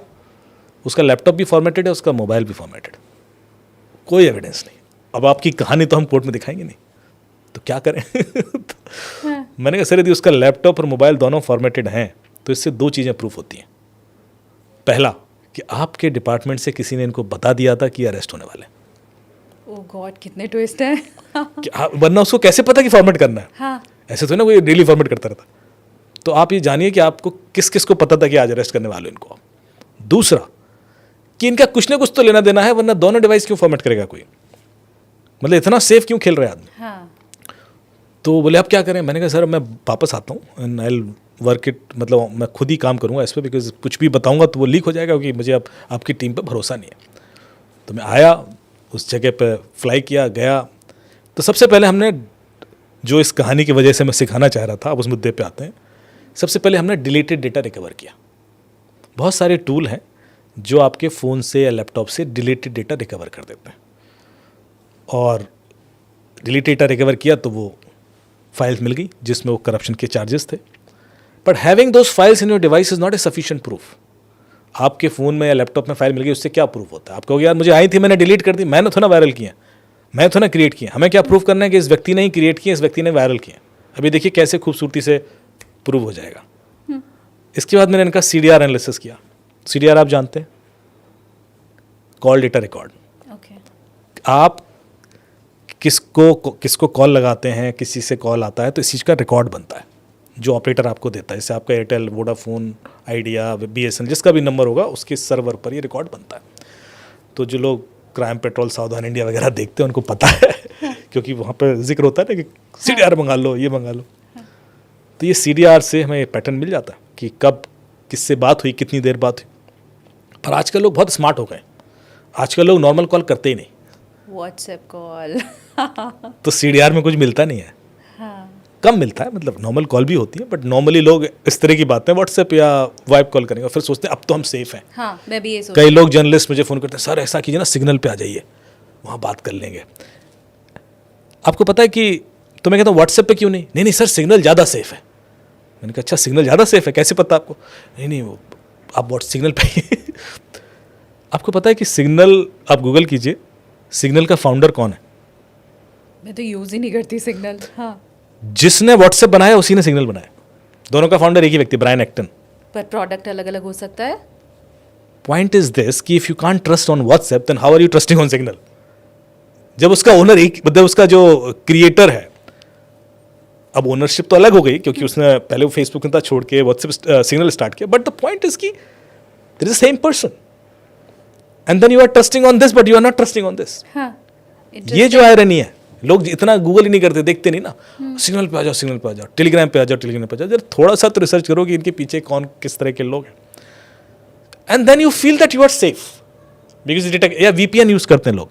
उसका लैपटॉप भी फॉर्मेटेड है, उसका मोबाइल भी फॉर्मेटेड, कोई एविडेंस नहीं। अब आपकी कहानी तो हम कोर्ट में दिखाएंगे नहीं, तो क्या करें। तो मैंने कहा सर यदि उसका लैपटॉप और मोबाइल दोनों फॉर्मेटेड हैं तो इससे 2 चीज़ें प्रूफ होती हैं। पहला कि आपके डिपार्टमेंट से किसी ने इनको बता दिया था कि अरेस्ट होने वाले हैं। ओह गॉड, कितने ट्विस्ट हैं। वरना उसको कैसे पता कि फॉर्मेट करना है। हाँ। ऐसे तो ना कोई डेली फॉर्मेट करता रहता। तो आप ये जानिए कि आपको किस किस को पता था कि आज अरेस्ट करने वाले इनको। दूसरा कि इनका कुछ ना कुछ तो लेना देना है, वरना दोनों डिवाइस क्यों फॉर्मेट करेगा कोई, मतलब इतना सेफ क्यों खेल रहे हैं आदमी। हाँ। तो बोले अब क्या करें। मैंने कहा सर मैं वापस आता हूँ एंड आई वर्क इट, मतलब मैं खुद ही काम करूँगा इस पर, बिकॉज कुछ भी बताऊँगा तो वो लीक हो जाएगा, क्योंकि मुझे अब आपकी टीम पर भरोसा नहीं है। तो मैं आया, उस जगह पर फ्लाई किया, गया। तो सबसे पहले हमने, जो इस कहानी की वजह से मैं सिखाना चाह रहा था, अब उस मुद्दे पे आते हैं। सबसे पहले हमने डिलीटेड डेटा रिकवर किया। बहुत सारे टूल हैं जो आपके फ़ोन से या लैपटॉप से डिलीटेड डेटा रिकवर कर देते हैं, और डिलीटेड डेटा रिकवर किया तो वो फाइल्स मिल गई जिसमें वो करप्शन के चार्जेस थे। But having those files in your device is not a sufficient proof. आपके फ़ोन में या लैपटॉप में फाइल मिल गई, उससे क्या प्रूफ होता है। आप कहोगे यार मुझे आई थी, मैंने डिलीट कर दी, मैंने तो ना वायरल किया, मैं तो ना क्रिएट किया। हमें क्या प्रूफ करना है कि इस व्यक्ति ने ही क्रिएट किया, इस व्यक्ति ने वायरल किया। अभी देखिए कैसे खूबसूरती से प्रूव हो जाएगा। इसके बाद मैंने इनका CDR एनालिसिस किया। CDR आप जानते हैं, कॉल डेटा रिकॉर्ड। ओके। आप किसको कॉल लगाते हैं, किसी से कॉल आता है तो इस चीज़ का रिकॉर्ड बनता है जो ऑपरेटर आपको देता है। जैसे आपका एयरटेल, वोडाफोन, आइडिया, BSNL, जिसका भी नंबर होगा उसके सर्वर पर ये रिकॉर्ड बनता है। तो जो लोग क्राइम पेट्रोल, सावधान इंडिया वगैरह देखते हैं उनको पता है क्योंकि वहाँ पर जिक्र होता है ना कि CDR मंगा लो, ये मंगा लो। तो ये CDR से हमें पैटर्न मिल जाता है कि कब किससे बात हुई, कितनी देर बात हुई। पर आजकल लोग बहुत स्मार्ट हो गए। आजकल लोग नॉर्मल कॉल करते ही नहीं, व्हाट्सएप कॉल। तो CDR में कुछ मिलता नहीं है। हाँ। कम मिलता है, मतलब नॉर्मल कॉल भी होती है, बट नॉर्मली लोग इस तरह की बातें व्हाट्सएप या वाइब कॉल करेंगे और फिर सोचते हैं अब तो हम सेफ हैं। हाँ, मैं भी ये सोच। कई लोग जर्नलिस्ट मुझे फ़ोन करते हैं, सर ऐसा कीजिए ना, सिग्नल पे आ जाइए, वहाँ बात कर लेंगे। आपको पता है कि, तो मैं कहता हूँ व्हाट्सएप पे क्यों नहीं। नहीं सर सिग्नल ज़्यादा सेफ है। मैंने कहा अच्छा सिग्नल ज़्यादा सेफ है, कैसे पता आपको। नहीं वो आप सिग्नल पे आपको पता है कि सिग्नल, आप गूगल कीजिए सिग्नल का फाउंडर कौन है। मैं तो यूज़ ही नहीं करती सिग्नल। हाँ। जिसने व्हाट्सएप बनाया उसी ने सिग्नल बनाया। दोनों का फाउंडर एक ही व्यक्ति, ब्रायन एक्टन। पर प्रोडक्ट अलग अलग हो सकता है। पॉइंट इज दिस कि if you can't trust on WhatsApp then how are you trusting on Signal. जब उसका ओनर एक, मतलब उसका जो क्रिएटर है, अब ओनरशिप तो अलग हो गई क्योंकि उसने पहले वो फेसबुक था छोड़ के व्हाट्सएप सिग्नल स्टार्ट किया, बट द पॉइंट इज कि there is the same person and then you are trusting on this but you are not trusting on this. ये जो आयरनी है, लोग इतना गूगल ही नहीं करते, देखते नहीं ना। सिग्नल पे आ जाओ, सिग्नल पे आ जाओ, टेलीग्राम पे आ जाओ, टेलीग्राम पे आ जाओ। जरा थोड़ा सा तो रिसर्च करो कि इनके पीछे कौन किस तरह के लोग हैं, and then you feel that you are safe because data. या VPN यूज़ करते हैं लोग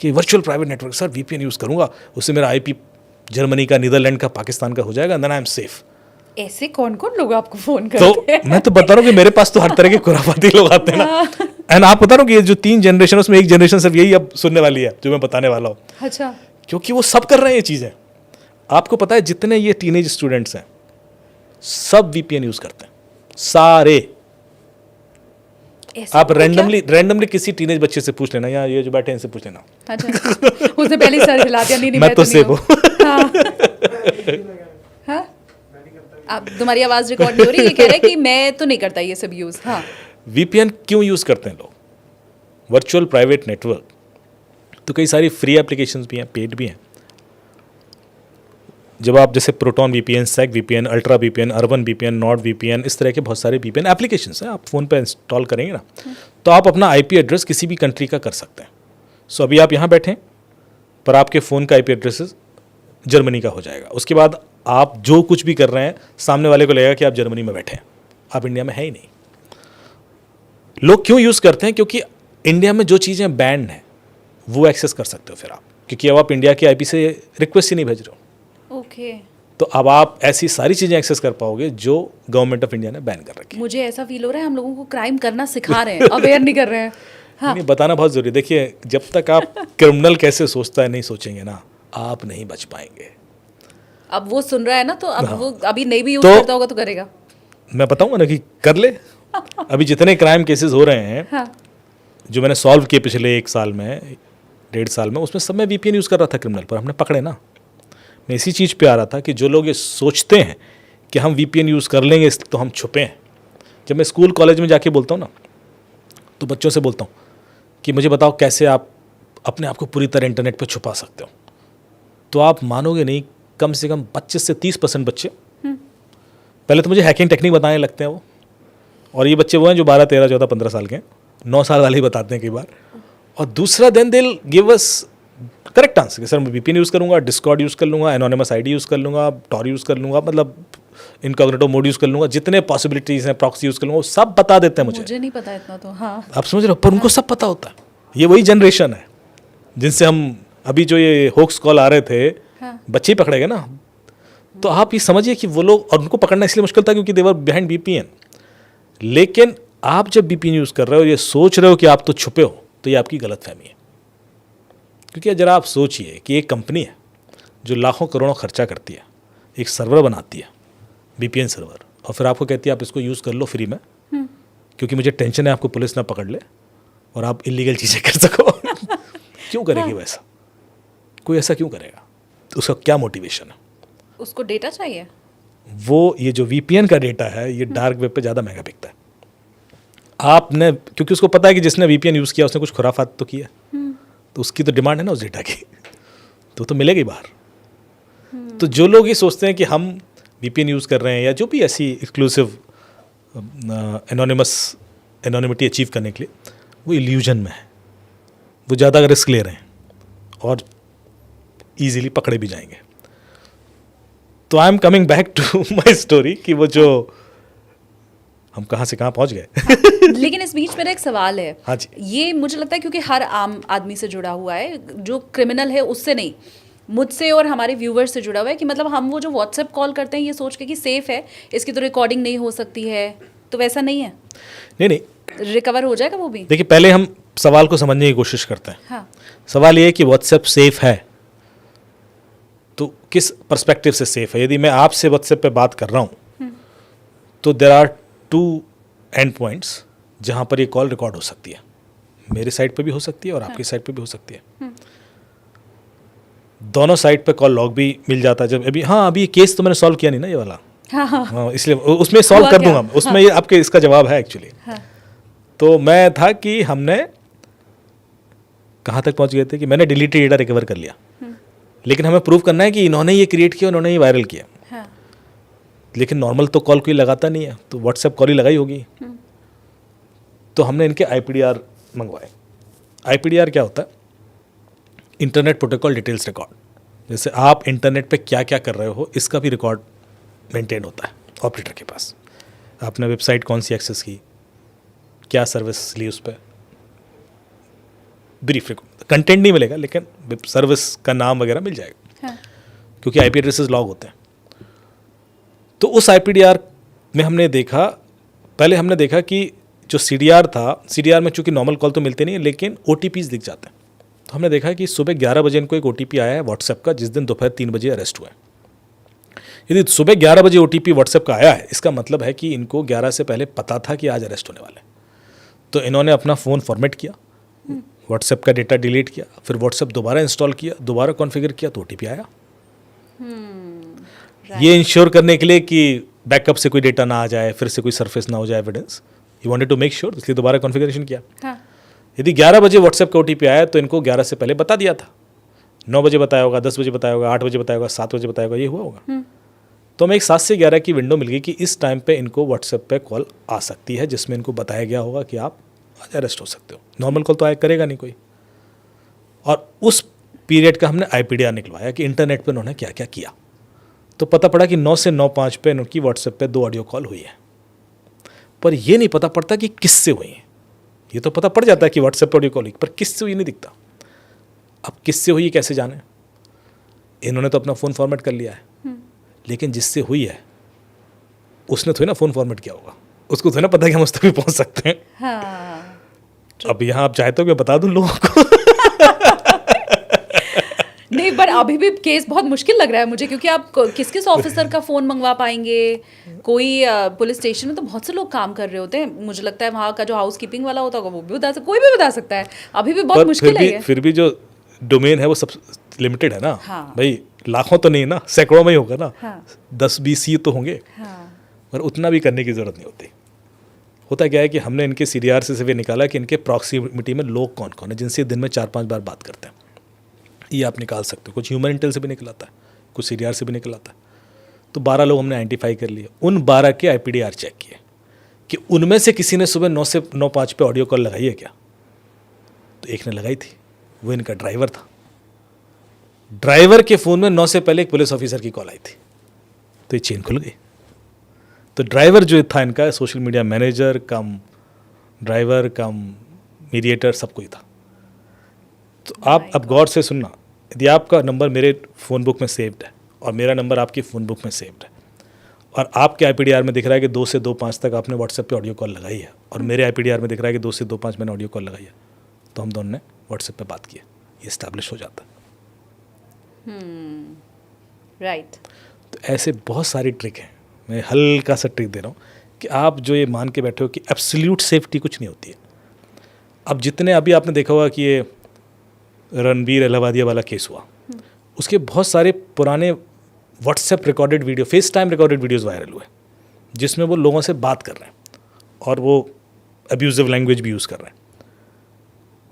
कि virtual private network, sir VPN use करूँगा उससे मेरा IP जर्मनी का, नीदरलैंड का, पाकिस्तान का हो जाएगा, देन आई एम सेफ। ऐसे कौन कौन लोग आपको फोन करते हैं? तो मैं तो बता रहा हूँ कि मेरे पास तो हर तरह के खुराफाती लोग आते हैं ना। एंड आप बता रहा हूँ कि ये जो 3 जनरेशन, उसमें एक जनरेशन सिर्फ यही अब सुनने वाली है जो मैं बताने वाला हूँ। अच्छा। क्योंकि वो सब कर रहे हैं ये चीज़ें। आपको पता है जितने ये टीनेज स्टूडेंट्स हैं सब VPN यूज़ करते हैं, सारे। आप रैंडमली किसी टीनेज बच्चे से पूछ लेना, या ये जो बैठे हैं इनसे पूछ लेना। अच्छा। उसने पहले सर हिला दिया, नहीं मैं तो सेफ हूँ। हाँ। आप, तुम्हारी आवाज़ रिकॉर्ड नहीं हो रही, ये कह रहे हैं कि मैं तो नहीं करता ये सब यूज़। हाँ। VPN क्यों यूज़ करते हैं लोग? वर्चुअल प्राइवेट नेटवर्क तो कई सारी फ्री एप्लीकेशंस भी हैं, पेड भी हैं। जब आप जैसे प्रोटॉन VPN, सेक VPN, ultra VPN, urban VPN, Nord VPN, इस तरह के बहुत सारे VPN एप्लीकेशंस हैं, आप फ़ोन पे इंस्टॉल करेंगे ना तो आप अपना IP एड्रेस किसी भी कंट्री का कर सकते हैं। सो अभी आप यहाँ बैठे हैं पर आपके फ़ोन का IP एड्रेस जर्मनी का हो जाएगा। उसके बाद आप जो कुछ भी कर रहे हैं सामने वाले को लगेगा कि आप जर्मनी में बैठे हैं, आप इंडिया में है ही नहीं। लोग क्यों यूज़ करते हैं? क्योंकि इंडिया में जो चीज़ें बैंड हैं वो एक्सेस कर सकते हो फिर आप, क्योंकि अब आप इंडिया के आईपी से रिक्वेस्ट ही नहीं भेज रहे हो। ओके। तो अब आप ऐसी सारी चीज़ें एक्सेस कर पाओगे जो गवर्नमेंट ऑफ इंडिया ने बैन कर रखी है। मुझे ऐसा फील हो रहा है हम लोगों को क्राइम करना सिखा रहे हैं, अवेयर नहीं कर रहे हैं। हाँ। नहीं, बताना बहुत ज़रूरी है। देखिए, जब तक आप क्रिमिनल कैसे सोचता है नहीं सोचेंगे ना, आप नहीं बच पाएंगे। अब वो सुन रहा है ना, तो अब वो अभी नहीं भी यूज तो करता होगा तो करेगा। मैं बताऊंगा ना कि कर ले। अभी जितने क्राइम केसेस हो रहे हैं हाँ। जो मैंने सॉल्व किए पिछले 1 साल में, 1.5 साल में, उसमें सब मैं VPN यूज़ कर रहा था क्रिमिनल पर, हमने पकड़े ना। मैं इसी चीज़ पे आ रहा था कि जो लोग ये सोचते हैं कि हम VPN यूज़ कर लेंगे तो हम छुपे हैं। जब मैं स्कूल कॉलेज में जाके बोलता हूँ ना, तो बच्चों से बोलता हूँ कि मुझे बताओ कैसे आप अपने आप को पूरी तरह इंटरनेट पे छुपा सकते हो, तो आप मानोगे नहीं, कम से कम 25 से 30% बच्चे पहले तो मुझे हैकिंग टेक्निक बताने लगते हैं वो। और ये बच्चे वो हैं जो 12, 13, 14, 15 साल के हैं, 9 साल वाले ही बताते हैं कई बार। और दूसरा then they give us correct answer कि सर मैं VPN यूज़ करूँगा, डिस्कॉर्ड यूज़ कर लूँगा, एनोनिमस ID यूज़ कर लूँगा, टॉर यूज़ कर लूँगा, मतलब इनकॉग्निटो मोड यूज़ कर लूँगा, जितने पॉसिबिलिटीज़ हैं, प्रॉक्सी यूज़ कर लूँगा, वो सब बता देते हैं मुझे नहीं पता इतना तो। हाँ। आप समझ रहे हो, पर उनको सब पता होता है। ये वही जनरेशन है जिनसे हम अभी जो ये होक्स कॉल आ रहे थे, हाँ। बच्चे ही पकड़े गए ना। तो आप ये समझिए कि वो लोग, और उनको पकड़ना इसलिए मुश्किल था क्योंकि देवर बिहाइंड VPN। लेकिन आप जब VPN यूज़ कर रहे हो, ये सोच रहे हो कि आप तो छुपे हो, तो ये आपकी गलतफहमी है। क्योंकि जरा आप सोचिए कि एक कंपनी है जो लाखों करोड़ों खर्चा करती है, एक सर्वर बनाती है, VPN सर्वर, और फिर आपको कहती है आप इसको यूज़ कर लो फ्री में, क्योंकि मुझे टेंशन है आपको पुलिस ना पकड़ ले और आप इलीगल चीज़ें कर सको। क्यों करेगी वैसा? कोई ऐसा क्यों करेगा? तो उसका क्या मोटिवेशन है? उसको डेटा चाहिए। वो ये जो VPN का डेटा है, ये डार्क वेब पे ज़्यादा महंगा बिकता है। आपने, क्योंकि उसको पता है कि जिसने VPN यूज़ किया उसने कुछ खुराफात तो किया, तो उसकी तो डिमांड है ना उस डेटा की, तो मिलेगी बाहर। तो जो लोग ये सोचते हैं कि हम VPN यूज़ कर रहे हैं या जो भी ऐसी एक्सक्लूसिव एनोनिमिटी अचीव करने के लिए, वो इल्यूजन में है, वो ज़्यादा रिस्क ले रहे हैं और ईजिली पकड़े भी जाएंगे। तो I am coming back to my story कि वो जो हम कहाँ से कहाँ पहुँच गए। लेकिन इस बीच मेरा एक सवाल है। हाँ जी। ये मुझे लगता है क्योंकि हर आम आदमी से जुड़ा हुआ है, जो क्रिमिनल है उससे नहीं, मुझसे और हमारे व्यूवर्स से जुड़ा हुआ है, कि मतलब हम वो जो व्हाट्सएप कॉल करते हैं ये सोच के कि सेफ है, इसकी तो रिकॉर्डिंग नहीं हो सकती है, तो वैसा नहीं है? नहीं, रिकवर हो जाएगा वो भी? देखिए, पहले हम सवाल को समझने की कोशिश करते हैं। हाँ। सवाल ये है कि व्हाट्सएप सेफ है, तो किस पर्सपेक्टिव से सेफ है? यदि मैं आपसे व्हाट्सएप पे बात कर रहा हूँ तो देयर आर 2 एंड पॉइंट्स जहाँ पर ये कॉल रिकॉर्ड हो सकती है। मेरे साइड पे भी हो सकती है और आपकी साइड पे भी हो सकती है। दोनों साइड पे कॉल लॉग भी मिल जाता है। जब अभी केस तो मैंने सॉल्व किया नहीं ना ये वाला, हाँ, इसलिए उसमें सॉल्व कर दूंगा। उसमें ये आपके इसका जवाब है एक्चुअली। तो मैं था कि हमने कहाँ तक पहुँच गए थे कि मैंने डिलीटेड डेटा रिकवर कर लिया, लेकिन हमें प्रूव करना है कि इन्होंने ये क्रिएट किया, उन्होंने ये वायरल किया। हाँ। लेकिन नॉर्मल तो कॉल कोई लगाता नहीं है, तो व्हाट्सएप कॉल ही लगाई होगी। तो हमने इनके IPDR मंगवाए। IPDR क्या होता है? Internet protocol details record. जैसे आप इंटरनेट पे क्या क्या कर रहे हो, इसका भी रिकॉर्ड मेंटेन होता है ऑपरेटर के पास। आपने वेबसाइट कौन सी एक्सेस की, क्या सर्विस ली उस पर, ब्रीफ कंटेंट नहीं मिलेगा लेकिन सर्विस का नाम वगैरह मिल जाएगा। हाँ। क्योंकि IP एड्रेसेस लॉग होते हैं। तो उस IPDR में हमने देखा, पहले हमने देखा कि जो CDR था, CDR में चूंकि नॉर्मल कॉल तो मिलते नहीं है लेकिन OTPs दिख जाते हैं। तो हमने देखा कि सुबह 11 बजे इनको एक OTP आया है व्हाट्सएप का, जिस दिन दोपहर 3 बजे अरेस्ट हुआ है। यदि सुबह 11 बजे OTP व्हाट्सएप का आया है, इसका मतलब है कि इनको 11 से पहले पता था कि आज अरेस्ट होने वाला है। तो इन्होंने अपना फ़ोन फॉर्मेट किया, व्हाट्सएप का डेटा डिलीट किया, फिर व्हाट्सएप दोबारा इंस्टॉल किया, दोबारा कॉन्फ़िगर किया, तो OTP आया। ये इंश्योर करने के लिए कि बैकअप से कोई डेटा ना आ जाए, फिर से कोई सरफेस ना हो जाए evidence, he wanted to make sure, इसलिए दोबारा कॉन्फ़िगरेशन किया। हाँ। यदि 11 बजे व्हाट्सएप का OTP आया तो इनको 11 से पहले बता दिया था। 9 बजे बताया होगा, 10 बजे बताया होगा, 8 बजे बताया होगा, 7 बजे बताया होगा, ये हुआ होगा। तो हमें एक 7 से 11 की विंडो मिल गई कि इस टाइम पे इनको व्हाट्सएप पे कॉल आ सकती है, जिसमें इनको बताया गया होगा कि आप आज अरेस्ट हो सकते हो। नॉर्मल कॉल तो आया करेगा नहीं कोई। और उस पीरियड का हमने IPDR निकलवाया कि इंटरनेट पर उन्होंने क्या क्या किया। तो पता पड़ा कि 9 से 9:05 पे उनकी व्हाट्सएप पे 2 ऑडियो कॉल हुई है, पर ये नहीं पता पड़ता कि किससे हुई है। ये तो पता पड़ जाता है कि व्हाट्सएप पे ऑडियो कॉल हुई, पर किससे हुई नहीं दिखता। अब किससे हुई कैसे जाने? इन्होंने तो अपना फ़ोन फॉर्मेट कर लिया है, लेकिन जिससे हुई है उसने थोड़ी ना फ़ोन फॉर्मेट किया होगा, उसको थोड़ी ना पता है कि हम उस तक भी पहुँच सकते हैं। हाँ। अब यहाँ आप चाहते हो कि मैं बता दूं लोगों को? नहीं, पर अभी भी केस बहुत मुश्किल लग रहा है मुझे, क्योंकि आप किस किस ऑफिसर का फ़ोन मंगवा पाएंगे? कोई पुलिस स्टेशन में तो बहुत से लोग काम कर रहे होते हैं, मुझे लगता है वहाँ का जो हाउस कीपिंग वाला होता होगा वो भी बता सकता, कोई भी बता सकता है। अभी भी बहुत मुश्किल है ये। फिर भी जो डोमेन है वो सब लिमिटेड है ना। हाँ। भाई लाखों तो नहीं ना, सैकड़ों में ही होगा ना। हाँ। 10-20 तो होंगे। हाँ। पर उतना भी करने की ज़रूरत नहीं होती। होता क्या है कि हमने इनके CDR से भी निकाला कि इनके प्रॉक्सिमिटी में लोग कौन कौन है जिनसे दिन में 4-5 बार बात करते हैं। ये आप निकाल सकते हो, कुछ ह्यूमन इंटेल से भी निकल आता है, कुछ CDR से भी निकल आता है। तो 12 लोग हमने आइडेंटिफाई कर लिए। उन 12 के IPDR चेक किए कि उनमें से किसी ने सुबह 9 से 9:05 पे ऑडियो कॉल लगाई है क्या? तो एक ने लगाई थी, वो इनका ड्राइवर था। ड्राइवर के फ़ोन में 9 से पहले एक पुलिस ऑफिसर की कॉल आई थी, तो ये चेन खुल गई। तो ड्राइवर जो था इनका social media manager cum driver cum mediator सब कोई था। तो आप अब गौर से सुनना, यदि आपका नंबर मेरे फ़ोन बुक में सेव्ड है और मेरा नंबर आपकी फ़ोन बुक में सेव्ड है और आपके IPDR में दिख रहा है कि 2 से 2:05 तक आपने व्हाट्सएप पे ऑडियो कॉल लगाई है और मेरे IPDR में दिख रहा है कि 2 से 2:05 मैंने ऑडियो कॉल लगाई है, तो हम दोनों ने व्हाट्सएप पे बात की है, ये इस्टेब्लिश हो जाता है। राइट। तो ऐसे बहुत सारी ट्रिक हैं, मैं हल्का सा ट्रिक दे रहा हूँ कि आप जो ये मान के बैठे हो कि एब्सोल्यूट सेफ्टी कुछ नहीं होती है। अब जितने अभी आपने देखा होगा कि ये रणबीर अहलावालिया वाला केस हुआ, उसके बहुत सारे पुराने WhatsApp recorded video, face time recorded videos viral हुए जिसमें वो लोगों से बात कर रहे हैं और वो अब्यूजिव लैंग्वेज भी यूज़ कर रहे हैं।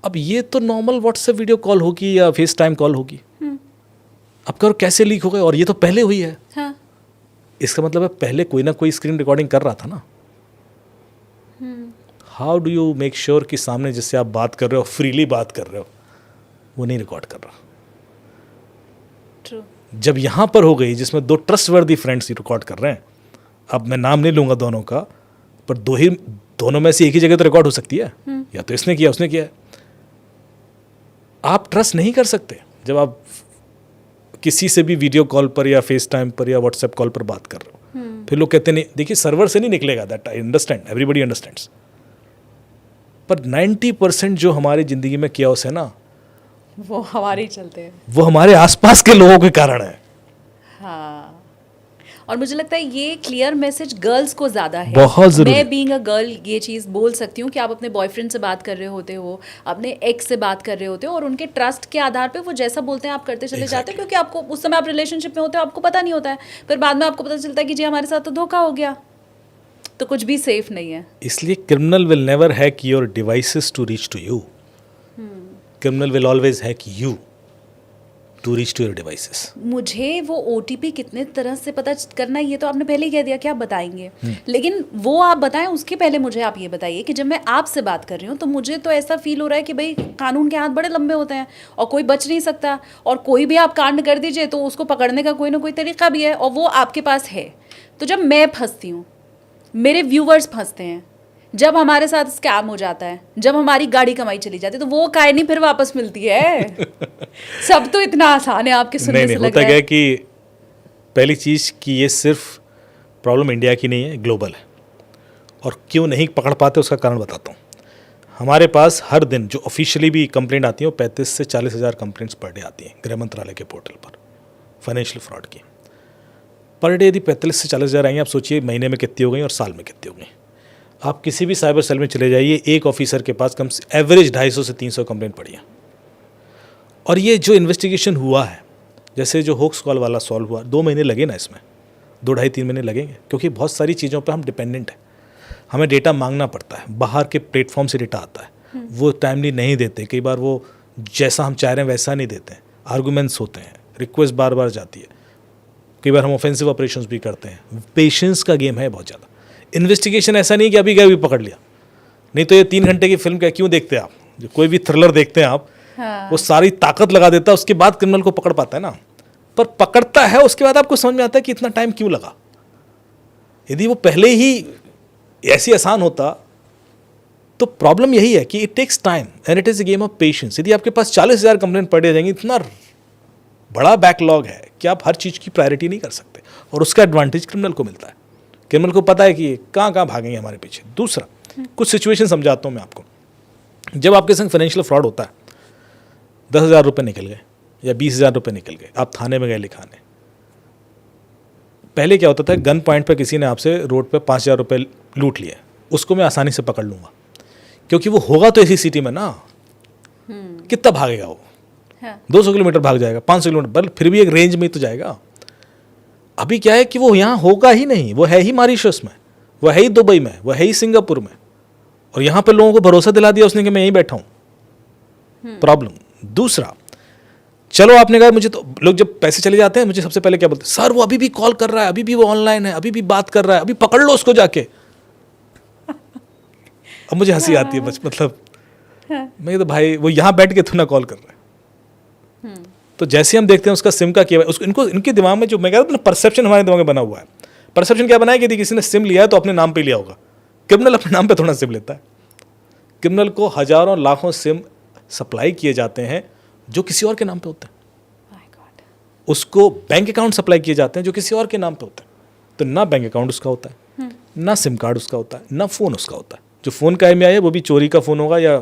अब ये तो नॉर्मल व्हाट्सएप वीडियो कॉल होगी या फेस टाइम कॉल होगी, अब करो कैसे लीक हो गए? और ये तो पहले हुई है। हाँ। इसका मतलब है पहले कोई ना कोई स्क्रीन रिकॉर्डिंग कर रहा था ना। How do you make sure कि सामने जिससे आप बात कर रहे हो, फ्रीली बात कर रहे हो, वो नहीं रिकॉर्ड कर रहा? ट्रू। जब यहाँ पर हो गई जिसमें 2 ट्रस्टवर्दी फ्रेंड्स रिकॉर्ड कर रहे हैं, अब मैं नाम नहीं लूँगा दोनों का, पर दोनों में से एक ही जगह तो रिकॉर्ड हो सकती है, या तो इसने किया उसने किया है। आप ट्रस्ट नहीं कर सकते जब आप किसी से भी वीडियो कॉल पर या फेस टाइम पर या व्हाट्सएप कॉल पर बात कर रहे हो। फिर लोग कहते नहीं, देखिए सर्वर से नहीं निकलेगा, that I understand, everybody understands, पर 90% जो हमारी ज़िंदगी में किया है ना, वो हमारे ही चलते हैं। वो हमारे आसपास के लोगों के कारण है। हाँ। और मुझे लगता है ये क्लियर मैसेज गर्ल्स को ज़्यादा है। बहुत ज़रूरी। मैं बीइंग अ गर्ल ये चीज़ बोल सकती हूँ कि आप अपने बॉयफ्रेंड से बात कर रहे होते हो, अपने एक्स से बात कर रहे होते हो, और उनके ट्रस्ट के आधार पे वो जैसा बोलते हैं आप करते चले जाते हो, क्योंकि आपको उस समय आप रिलेशनशिप में होते हो, आपको पता नहीं होता है, फिर बाद में आपको पता चलता है कि जी हमारे साथ तो धोखा हो गया, तो कुछ भी सेफ नहीं है। इसलिए criminal will never hack your devices to reach to you, criminal will always hack you to reach to your devices. मुझे वो OTP कितने तरह से पता करना है ये तो आपने पहले ही कह दिया कि आप बताएंगे, लेकिन वो आप बताएं उसके पहले मुझे आप ये बताइए कि जब मैं आपसे बात कर रही हूँ तो मुझे तो ऐसा फील हो रहा है कि भाई कानून के हाथ बड़े लंबे होते हैं और कोई बच नहीं सकता, और कोई भी आप कांड कर दीजिए तो उसको पकड़ने का कोई ना कोई तरीका भी है, और वो आपके पास है। तो जब मैं फंसती हूँ, मेरे व्यूवर्स फंसते हैं, जब हमारे साथ स्कैम हो जाता है, जब हमारी गाड़ी कमाई चली जाती है, तो वो काहे नहीं फिर वापस मिलती है? सब तो इतना आसान है आपके सुनने से लग रहा है। होता क्या है कि पहली चीज़ कि ये सिर्फ प्रॉब्लम इंडिया की नहीं है, ग्लोबल है। और क्यों नहीं पकड़ पाते उसका कारण बताता हूँ। हमारे पास हर दिन जो ऑफिशियली भी कंप्लेंट आती है वो 35 से 40 हज़ार कंप्लेंट्स पर डे आती हैं गृह मंत्रालय के पोर्टल पर फाइनेंशियल फ्रॉड की। पर डे यदि 45 से 40 हज़ार आएंगे, आप सोचिए महीने में कितनी हो गई और साल में कितनी हो गई। आप किसी भी साइबर सेल में चले जाइए, एक ऑफिसर के पास कम से एवरेज 250 से 300 कंप्लेंट पड़ी है। और ये जो इन्वेस्टिगेशन हुआ है, जैसे जो होक्स कॉल वाला सॉल्व हुआ, 2 महीने लगे ना इसमें, 2-2.5-3 महीने लगेंगे, क्योंकि बहुत सारी चीज़ों पर हम डिपेंडेंट हैं। हमें डेटा मांगना पड़ता है, बाहर के प्लेटफॉर्म से डेटा आता है, वो टाइमली नहीं देते, कई बार वो जैसा हम चाह रहे हैं वैसा नहीं देते हैं, आर्गूमेंट्स होते हैं, रिक्वेस्ट बार बार जाती है, कई बार हम ऑफेंसिव ऑपरेशंस भी करते हैं। पेशेंस का गेम है बहुत ज़्यादा। इन्वेस्टिगेशन ऐसा नहीं कि अभी गए अभी पकड़ लिया, नहीं तो ये 3 घंटे की फिल्म क्या क्यों देखते हैं आप? जो कोई भी थ्रिलर देखते हैं आप, हाँ। वो सारी ताकत लगा देता है, उसके बाद क्रिमिनल को पकड़ पाता है ना। पर पकड़ता है, उसके बाद आपको समझ में आता है कि इतना टाइम क्यों लगा। यदि वो पहले ही ऐसी आसान होता तो प्रॉब्लम यही है कि it takes time and it is a game of patience. यदि आपके पास 40,000 कंप्लेंट पढ़े जाएंगे, इतना बड़ा बैकलॉग है कि आप हर चीज़ की प्रायोरिटी नहीं कर सकते, और उसका एडवांटेज क्रिमिनल को मिलता है। क्रिमिनल को पता है कि कहाँ कहाँ भागेंगे हमारे पीछे। दूसरा, कुछ सिचुएशन समझाता हूँ मैं आपको। जब आपके संग फाइनेंशियल फ्रॉड होता है, 10,000 रुपये निकल गए या 20,000 रुपये निकल गए, आप थाने में गए लिखाने। पहले क्या होता था, गन पॉइंट पर किसी ने आपसे रोड पे 5,000 रुपये लूट लिए, उसको मैं आसानी से पकड़ लूँगा, क्योंकि वो होगा तो इसी सिटी में ना। कितना भागेगा वो? 200 किलोमीटर भाग जाएगा, 500 किलोमीटर, बल फिर भी एक रेंज में ही तो जाएगा। अभी क्या है कि वो यहाँ होगा ही नहीं, वो है ही मॉरिशस में, वो है ही दुबई में, वो है ही सिंगापुर में, और यहाँ पे लोगों को भरोसा दिला दिया उसने कि मैं यहीं बैठा हूँ। प्रॉब्लम। दूसरा, चलो आपने कहा, मुझे तो लोग जब पैसे चले जाते हैं मुझे सबसे पहले क्या बोलते हैं, सर वो अभी भी कॉल कर रहा है, अभी भी वो ऑनलाइन है, अभी भी बात कर रहा है, अभी पकड़ लो उसको जाके। अब मुझे हंसी आती है, मतलब मैं तो भाई वो यहाँ बैठ के थोड़ा कॉल कर रहा है। तो जैसे हम देखते हैं उसका सिम का किया उसको, इनके दिमाग में जो मैं कह रहा हूँ परसेप्शन हमारे दिमाग में बना हुआ है। परसेप्शन क्या बना है कि यदि किसी ने सिम लिया है तो अपने नाम पे लिया होगा। क्रिमिनल अपने नाम पे थोड़ा सिम लेता है। क्रिमिनल को हजारों लाखों सिम सप्लाई किए जाते हैं जो किसी और के नाम पे होते हैं। उसको बैंक अकाउंट सप्लाई किए जाते हैं जो किसी और के नाम पे होते हैं। तो ना बैंक अकाउंट उसका होता है, ना सिम कार्ड उसका होता है, ना फ़ोन उसका होता है। जो फ़ोन का IMEI है वो भी चोरी का फ़ोन होगा या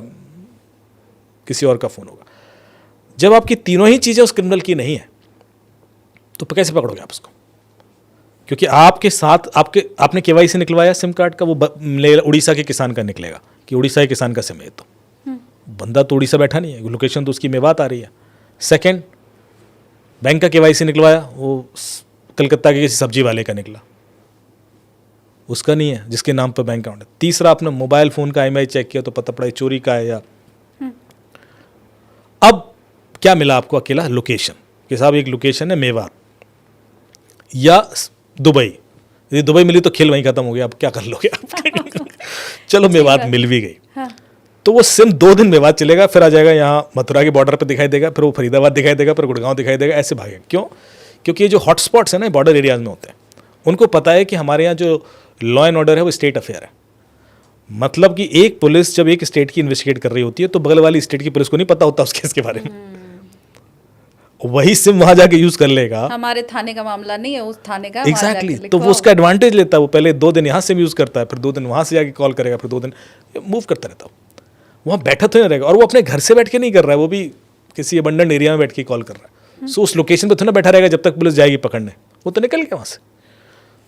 किसी और का फ़ोन होगा। जब आपकी तीनों ही चीज़ें उस क्रिमिनल की नहीं है तो कैसे पकड़ोगे आप उसको? क्योंकि आपके साथ आपने KYC निकलवाया सिम कार्ड का, वो उड़ीसा के किसान का निकलेगा कि उड़ीसा के किसान का सिम है। तो बंदा तो उड़ीसा बैठा नहीं है, लोकेशन तो उसकी मेवात आ रही है। सेकंड, बैंक का KYC निकलवाया, वो कलकत्ता के किसी सब्जी वाले का निकला, उसका नहीं है जिसके नाम पर बैंक अकाउंट है। तीसरा, आपने मोबाइल फ़ोन का IMEI चेक किया तो पता पड़ा चोरी का है। या अब क्या मिला आपको? अकेला लोकेशन कि साहब एक लोकेशन है मेवात या दुबई। यदि दुबई मिली तो खेल वहीं खत्म हो गया, अब क्या कर लोगे आप? चलो मेवात मिल भी गई। हाँ। तो वो सिम 2 दिन मेवात चलेगा, फिर आ जाएगा यहाँ मथुरा के बॉर्डर पे दिखाई देगा, फिर वो फरीदाबाद दिखाई देगा, फिर गुड़गांव दिखाई देगा, ऐसे भागेगा। क्यों? क्योंकि ये जो हॉटस्पॉट्स हैं ना बॉर्डर एरियाज में होते हैं, उनको पता है कि हमारे यहाँ जो लॉ एंड ऑर्डर है वो स्टेट अफेयर है। मतलब कि एक पुलिस जब एक स्टेट की इन्वेस्टिगेट कर रही होती है तो बगल वाली स्टेट की पुलिस को नहीं पता होता उस केस के बारे में। वही सिम वहां जाके यूज कर लेगा। हमारे थाने का मामला नहीं है, उस थाने का। एग्जैक्टली। तो वो उसका एडवांटेज लेता है। वो पहले 2 दिन यहाँ सिम यूज करता है, फिर 2 दिन वहां से जाके कॉल करेगा, फिर 2 दिन मूव करता रहता है। वहाँ बैठा तो नहीं रहेगा, और वो अपने घर से बैठ के नहीं कर रहा है, वो भी किसी अबंडन एरिया में बैठ के कॉल कर रहा है। सो उस लोकेशन पे तो ना बैठा रहेगा जब तक पुलिस जाएगी पकड़ने, वो तो निकल गया वहाँ से।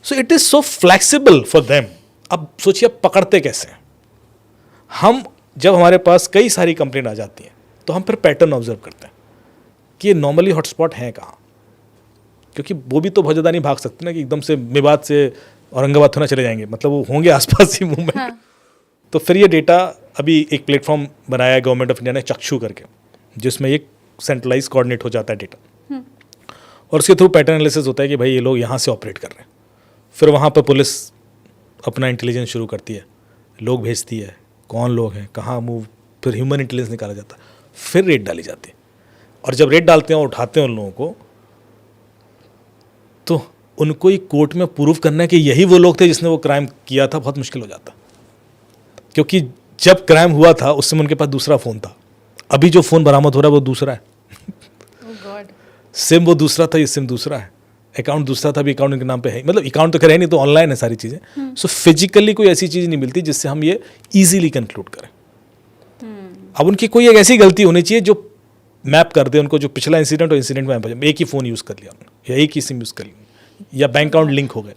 So it is so flexible for them. अब सोचिए पकड़ते कैसे हैं हम? जब हमारे पास कई सारी कंप्लेंट आ जाती हैं तो हम फिर पैटर्न ऑब्जर्व करते हैं कि ये नॉर्मली हॉटस्पॉट हैं कहाँ, क्योंकि वो भी तो बहुत ज़्यादा नहीं भाग सकते ना कि एकदम से मेवात से औरंगाबाद थोड़ा चले जाएंगे, मतलब वो होंगे आसपास ही मूवमेंट। हाँ। तो फिर ये डेटा अभी एक प्लेटफॉर्म बनाया है गवर्नमेंट ऑफ इंडिया ने, चक्षु करके, जिसमें एक सेंट्रलाइज कोऑर्डिनेट हो जाता है डेटा, और उसके थ्रू पैटर्न एनालिसिस होता है कि भाई ये लोग यहाँ से ऑपरेट कर रहे हैं। फिर वहाँ पर पुलिस अपना इंटेलिजेंस शुरू करती है, लोग भेजती है, कौन लोग हैं, कहाँ मूव, फिर ह्यूमन इंटेलिजेंस निकाला जाता है, फिर रेड डाली जाती है। और जब रेड डालते हैं और उठाते हैं उन लोगों को, तो उनको ही कोर्ट में प्रूव करना है कि यही वो लोग थे जिसने वो क्राइम किया था, बहुत मुश्किल हो जाता। क्योंकि जब क्राइम हुआ था उस समय उनके पास दूसरा फ़ोन था, अभी जो फ़ोन बरामद हो रहा है वो दूसरा है। सिम वो दूसरा था, ये सिम दूसरा है। अकाउंट दूसरा था, अभी अकाउंट उनके नाम पे है, मतलब अकाउंट तो करे नहीं, तो ऑनलाइन है सारी चीज़ें। सो फिजिकली कोई ऐसी चीज़ नहीं मिलती जिससे हम ये ईजिली कंक्लूड करें। अब उनकी कोई एक ऐसी गलती होनी चाहिए जो मैप कर दे उनको, जो पिछला इंसिडेंट और इंसिडेंट में एक ही फ़ोन यूज़ कर लिया उन्होंने, या एक ही सिम यूज़ कर लिया, या बैंक अकाउंट लिंक हो गए,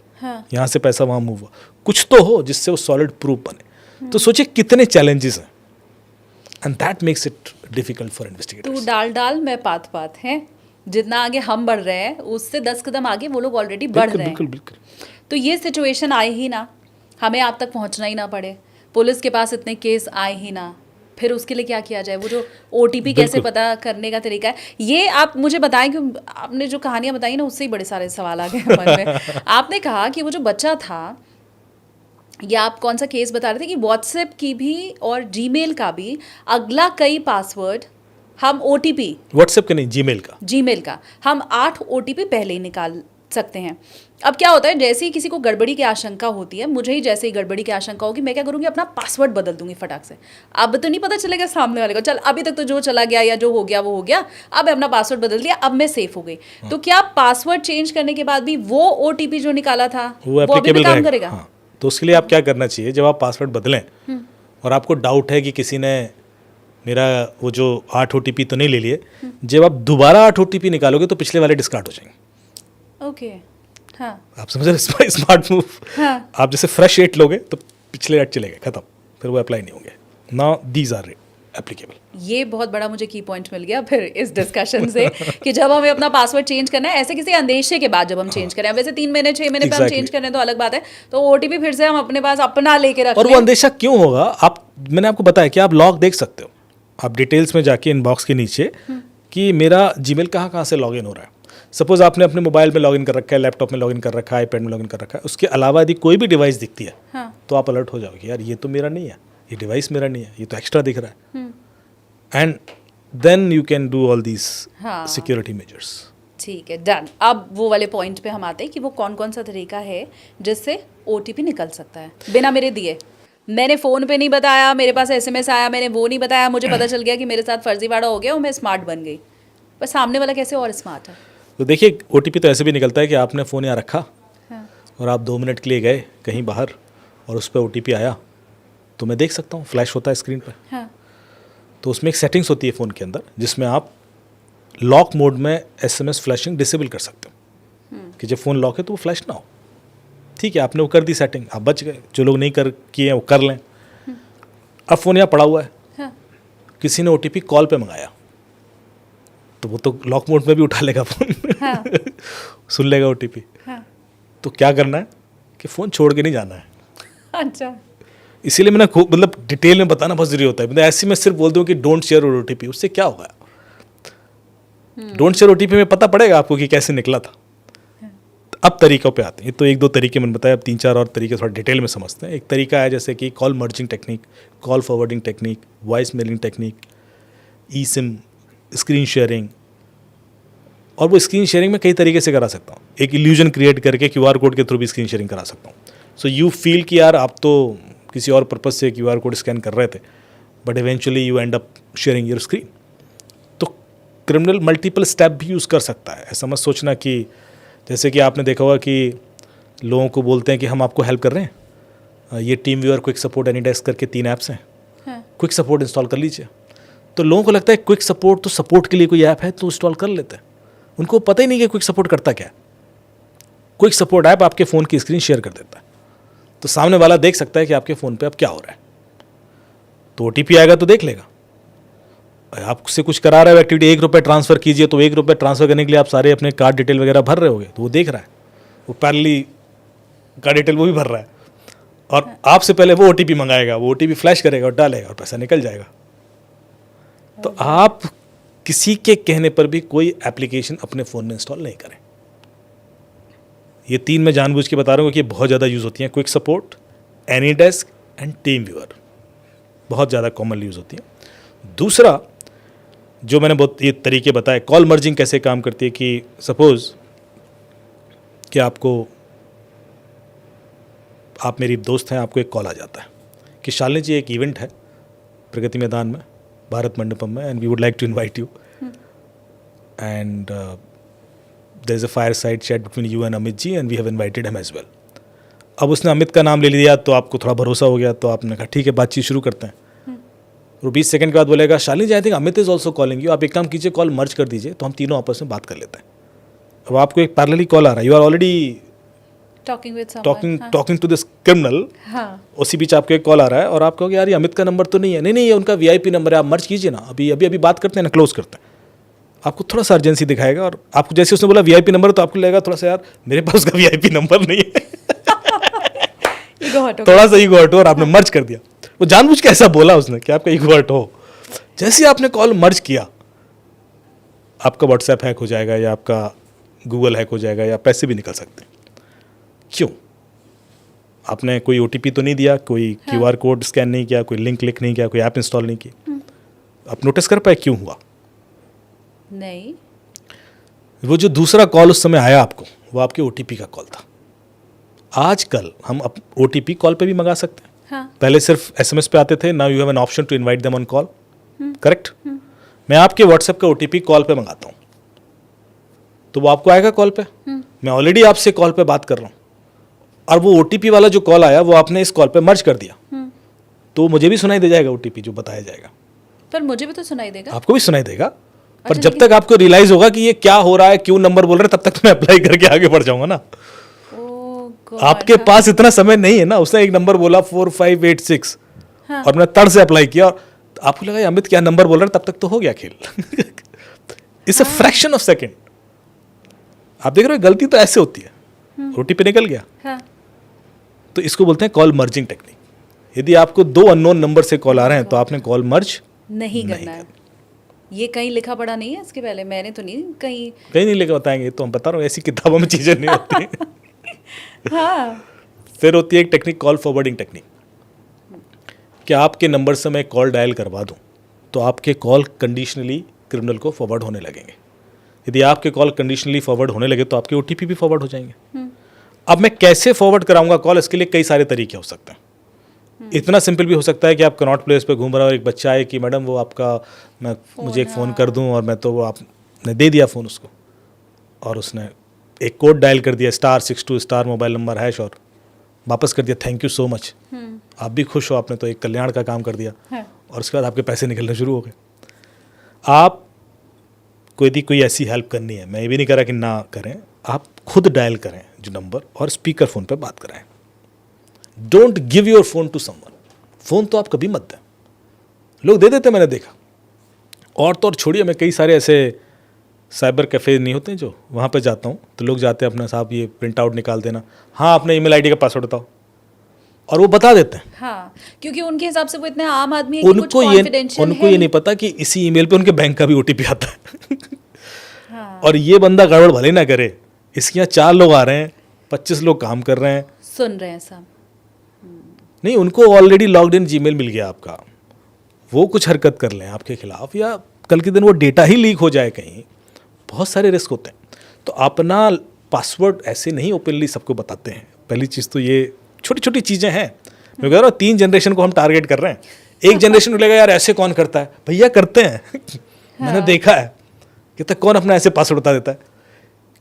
यहाँ से पैसा वहाँ मूव हुआ, कुछ तो हो जिससे वो सॉलिड प्रूफ बने। तो सोचिए कितने चैलेंजेस हैं, and that makes it difficult for investigators. तू डाल मैं पात है, जितना आगे हम बढ़ रहे हैं उससे 10 कदम आगे वो लोग ऑलरेडी बढ़ रहे हैं। बिल्कुल बिल्कुल। तो ये सिचुएशन आए ही ना, हमें आप तक पहुंचना ही ना पड़े, पुलिस के पास इतने केस आए ही ना, फिर उसके लिए क्या किया जाए? वो जो OTP कैसे पता करने का तरीका है, ये आप मुझे बताएं। कि आपने जो कहानियां बताई ना उससे ही बड़े सारे सवाल आ गए मन में। आपने कहा कि वो जो बच्चा था, या आप कौन सा केस बता रहे थे कि व्हाट्सएप की भी और जीमेल का भी अगला कई पासवर्ड हम OTP व्हाट्सएप का नहीं, जीमेल का। जीमेल का हम 8 OTP पहले ही निकाल सकते हैं। अब क्या होता है, जैसे ही किसी को गड़बड़ी की आशंका होती है, मुझे ही जैसे ही गड़बड़ी की आशंका होगी, मैं क्या करूँगी, अपना पासवर्ड बदल दूंगी फटाक से। अब तो नहीं पता चलेगा सामने वाले को, चल अभी तक तो जो चला गया या जो हो गया वो हो गया, अब मैं अपना पासवर्ड बदल दिया, अब मैं सेफ हो गई। तो क्या पासवर्ड चेंज करने के बाद भी वो OTP जो निकाला था वो अभी भी एप्लीकेबल काम रहेगा। करेगा? हाँ, तो उसके लिए आप क्या करना चाहिए, जब आप पासवर्ड बदलें और आपको डाउट है कि किसी ने मेरा वो जो 8 OTP तो नहीं ले लिए, जब आप दोबारा 8 OTP निकालोगे तो पिछले वाले डिस्कार्ड हो जाएंगे। ओके, हाँ आप समझ रहे हैं स्मार्ट मूव। हाँ। आप जैसे फ्रेश 8 लोगे तो पिछले 8 चले गए, खत्म, फिर वो अप्लाई नहीं होंगे। Now these are applicable. ये बहुत बड़ा मुझे की पॉइंट मिल गया फिर इस डिस्कशन से कि जब हमें अपना पासवर्ड चेंज करना है, ऐसे किसी अंदेशे के बाद जब हम चेंज करें, वैसे 3 महीने 6 महीने पे हम Exactly. चेंज करें तो अलग बात है, तो OTP फिर से हम अपने पास अपना लेके रख और लें। वो अंदेशा क्यों होगा, आप, मैंने आपको बताया कि आप लॉग देख सकते हो, आप डिटेल्स में जाके इनबॉक्स के नीचे कि मेरा जीमेल कहाँ से लॉगिन हो रहा है। सपोज आपने अपने मोबाइल में लॉगिन कर रखा है, लैपटॉप में लॉगिन कर रखा है, आईपैड में लॉगिन कर रखा है, उसके अलावा यदि कोई भी डिवाइस दिखती है हाँ। तो आप अलर्ट हो जाओगे, यार ये तो मेरा नहीं है, ये डिवाइस मेरा नहीं है, ये तो एक्स्ट्रा दिख रहा है। And then you can do all these हाँ। Security measures. ठीक है, डन। अब वो वाले पॉइंट पे हम आते हैं कि वो कौन कौन सा तरीका है जिससे OTP निकल सकता है बिना मेरे दिए। मैंने फ़ोन पे नहीं बताया, मेरे पास SMS आया, मैंने वो नहीं बताया, मुझे पता चल गया कि मेरे साथ फर्जीवाड़ा हो गया और मैं स्मार्ट बन गई, पर सामने वाला कैसे और स्मार्ट है? तो देखिए, OTP तो ऐसे भी निकलता है कि आपने फ़ोन यहाँ रखा हाँ। और आप 2 मिनट के लिए गए कहीं बाहर और उस पर OTP आया तो मैं देख सकता हूँ, फ्लैश होता है स्क्रीन पर। हाँ। तो उसमें एक सेटिंग्स होती है फ़ोन के अंदर जिसमें आप लॉक मोड में SMS फ्लैशिंग डिसेबल कर सकते हो कि जब फ़ोन लॉक है तो वो फ्लैश ना हो। ठीक है, आपने वो कर दी सेटिंग, आप बच गए। जो लोग नहीं कर किए हैं वो कर लें। अब फ़ोन यहाँ पड़ा हुआ है, हाँ। किसी ने OTP कॉल पे मंगाया तो वो तो लॉक मोड में भी उठा लेगा फ़ोन। हाँ। सुन लेगा OTP। हाँ। तो क्या करना है कि फ़ोन छोड़ के नहीं जाना है। अच्छा। इसीलिए मैंने खूब, मतलब डिटेल में बताना बहुत जरूरी होता है। मतलब ऐसे मैं सिर्फ बोल दूं कि डोंट शेयर OTP, उससे क्या होगा? डोंट शेयर OTP में पता पड़ेगा आपको कि कैसे निकला था। अब तरीकों पे आते हैं। ये तो 1-2 तरीके मैंने बताया, अब 3-4 और तरीके थोड़ा डिटेल में समझते हैं। एक तरीका है जैसे कि call merging technique, call forwarding technique, voice mailing technique, eSIM, screen sharing. और वो स्क्रीन शेयरिंग में कई तरीके से करा सकता हूँ। एक इल्यूजन क्रिएट करके QR कोड के थ्रू भी स्क्रीन शेयरिंग करा सकता हूँ। सो यू फील कि यार आप तो किसी और पर्पज से QR कोड स्कैन कर रहे थे, but eventually you and up sharing your screen. तो क्रिमिनल मल्टीपल स्टेप भी यूज़ कर सकता है। ऐसा मत सोचना कि जैसे कि आपने देखा होगा कि लोगों को बोलते हैं कि हम आपको हेल्प कर रहे हैं, ये team viewer, quick support, AnyDesk करके 3 ऐप्स हैं, क्विक सपोर्ट इंस्टॉल कर लीजिए। तो लोगों को लगता है क्विक सपोर्ट तो सपोर्ट के लिए कोई ऐप है तो इंस्टॉल कर लेते हैं। उनको पता ही नहीं कि क्विक सपोर्ट करता क्या है। क्विक सपोर्ट ऐप आपके फ़ोन की स्क्रीन शेयर कर देता है, तो सामने वाला देख सकता है कि आपके फ़ोन पे अब क्या हो रहा है। तो OTP आएगा तो देख लेगा। आपसे कुछ करा रहा है एक्टिविटी, 1 रुपये ट्रांसफ़र कीजिए, तो 1 रुपये ट्रांसफ़र करने के लिए आप सारे अपने कार्ड डिटेल वगैरह भर रहे होगे, तो वो देख रहा है, वो पैरेलली कार्ड डिटेल वो भी भर रहा है। और आपसे पहले वो OTP मंगाएगा, वो OTP फ्लैश करेगा और डालेगा और पैसा निकल जाएगा। तो आप किसी के कहने पर भी कोई एप्लीकेशन अपने फ़ोन में इंस्टॉल नहीं करें। ये 3 मैं जानबूझ के बता रहा हूँ कि बहुत ज़्यादा यूज़ होती हैं। Quick support, AnyDesk and team viewer बहुत ज़्यादा कॉमनली यूज़ होती है। दूसरा जो मैंने बहुत ये तरीके बताए, कॉल मर्जिंग कैसे काम करती है कि सपोज़ कि आप मेरी दोस्त हैं, आपको एक कॉल आ जाता है कि शालिनी जी एक इवेंट है प्रगति मैदान में, भारत मंडपम में, and we would like to invite you and there is a fireside chat between you and Amit ji and we have invited him as well. अब उसने अमित का नाम ले लिया तो आपको थोड़ा भरोसा हो गया, तो आपने कहा ठीक है बातचीत शुरू करते हैं। और 20 सेकंड के बाद बोलेगा Shalini ji I think Amit is also calling you, आप एक काम कीजिए कॉल मर्ज कर दीजिए तो हम तीनों आपस में बात कर लेते हैं। अब आपको एक पैरेलली कॉल आ रहा है, you are already talking to this criminal. उसी बीच आपको एक कॉल आ रहा है और आप कहोगे यार ये अमित का नंबर तो नहीं है, नहीं ये उनका VIP नंबर है, आप मर्ज कीजिए ना, अभी बात करते हैं ना, क्लोज करते हैं। आपको थोड़ा सा अर्जेंसी दिखाएगा और आपको जैसे उसने बोला VIP नंबर तो आपको लगेगा थोड़ा सा यार मेरे पास उसका VIP नंबर नहीं है। थोड़ा सा ईगो हर्ट हो और आपने मर्ज कर दिया। वो जानबूझ के ऐसा बोला उसने कि आपका ईगो हर्ट हो। जैसे ही आपने कॉल मर्ज किया, आपका व्हाट्सएप हैक हो जाएगा या आपका गूगल हैक हो जाएगा या पैसे भी निकल सकते हैं। क्यों? आपने कोई OTP तो नहीं दिया, कोई QR कोड स्कैन नहीं किया, कोई लिंक क्लिक नहीं किया, कोई ऐप इंस्टॉल नहीं की। आप नोटिस कर पाए क्यों हुआ? नहीं। वो जो दूसरा कॉल उस समय आया आपको, वो आपके OTP का कॉल था। आजकल हम OTP कॉल पे भी मंगा सकते हैं। हाँ। पहले सिर्फ SMS पे आते थे, now you have an option to invite them on call, correct? मैं आपके WhatsApp का OTP कॉल पे मंगाता हूँ, तो वो आपको आएगा कॉल पे। मैं ऑलरेडी आपसे कॉल पे बात कर रहा हूँ, और वो OTP वाला जो कॉल आया वो आपने इस कॉल पे मर्ज कर दिया, तो मुझे भी सुनाई दे जाएगा OTP जो बताया जाएगा। पर मुझे भी तो सुनाई देगा। आपको भी सुनाई देगा, पर अच्छा, जब तक आपको रियलाइज होगा कि ये क्या हो रहा है, क्यों नंबर बोल रहे हैं, तब तक तो मैं अप्लाई करके आगे बढ़ जाऊंगा ना। आपके पास इतना समय नहीं है ना। उसने एक नंबर बोला 4586, हाँ। और मैंने तड़ से अप्लाई किया, और आपको लगा अमित क्या नंबर बोल रहा है, तब तक तो हो गया खेल। It's a fraction of second. आप देख रहे हो, गलती तो ऐसे होती है, OTP निकल गया। हाँ। तो इसको बोलते हैं कॉल मर्जिंग टेक्निक। यदि आपको 2 अननोन नंबर से कॉल आ रहे हैं, तो आपने कॉल मर्ज नहीं करना है। ये कहीं लिखा पड़ा नहीं है इसके पहले, मैंने तो नहीं कहीं नहीं लेकर बताएंगे, तो हम बता रहे हो ऐसी किताबों में चीजें नहीं होती। हाँ। फिर होती है एक टेक्निक, कॉल फॉरवर्डिंग टेक्निक। कि आपके नंबर से मैं कॉल डायल करवा दूं, तो आपके कॉल कंडीशनली क्रिमिनल को फॉरवर्ड होने लगेंगे। यदि आपके कॉल कंडीशनली फॉरवर्ड होने लगे, तो आपके OTP भी फॉरवर्ड हो जाएंगे। अब मैं कैसे फॉरवर्ड कराऊंगा कॉल, इसके लिए कई सारे तरीके हो सकते हैं। इतना सिंपल भी हो सकता है कि आप कनॉट प्लेस पे घूम रहे हो और एक बच्चा आए कि मैडम वो आपका, मैं मुझे एक फ़ोन कर दूं, और मैं तो वो आपने दे दिया फ़ोन उसको, और उसने एक कोड डायल कर दिया *62* मोबाइल नंबर हैश, और वापस कर दिया थैंक यू सो मच। आप भी खुश हो, आपने तो एक कल्याण का काम कर दिया। हाँ। और उसके बाद आपके पैसे निकलने शुरू हो गए। आप कोई ऐसी हेल्प करनी है, मैं ये भी नहीं कह रहा कि ना करें, आप खुद डायल करें जो नंबर, और स्पीकर फ़ोन पे बात कराएं। Don't give your phone to someone. Phone तो आप कभी मत दें। लोग दे देते, मैंने देखा। और तो और छोड़िए, मैं कई सारे ऐसे साइबर कैफ़े नहीं होते हैं जो, वहाँ पे जाता हूँ, तो लोग जाते हैं अपना, साहब ये प्रिंट आउट निकाल देना, हाँ अपने ईमेल आईडी का पासवर्ड बताओ, और वो बता देते हैं। हाँ, क्योंकि उनके हिसाब से वो इतने आम आदमी है कि कुछ उनको ये नहीं पता कि इसी ईमेल पे उनके बैंक का भी OTP आता है। हाँ। और ये बंदा गड़बड़ भले ना करे, इसके यहाँ 4 लोग आ रहे हैं, 25 लोग काम कर रहे हैं, सुन रहे हैं सब। नहीं उनको ऑलरेडी लॉग्ड इन जीमेल मिल गया आपका, वो कुछ हरकत कर लें आपके खिलाफ, या कल के दिन वो डेटा ही लीक हो जाए कहीं, बहुत सारे रिस्क होते हैं। तो अपना पासवर्ड ऐसे नहीं ओपनली सबको बताते हैं। पहली चीज़ तो ये छोटी छोटी चीज़ें हैं। मैं कह रहा हूँ 3 जनरेशन को हम टारगेट कर रहे हैं। एक जनरेशन बोलेगा यार ऐसे कौन करता है, भैया करते हैं। मैंने देखा है कि तक कौन अपना ऐसे पासवर्ड बता देता है,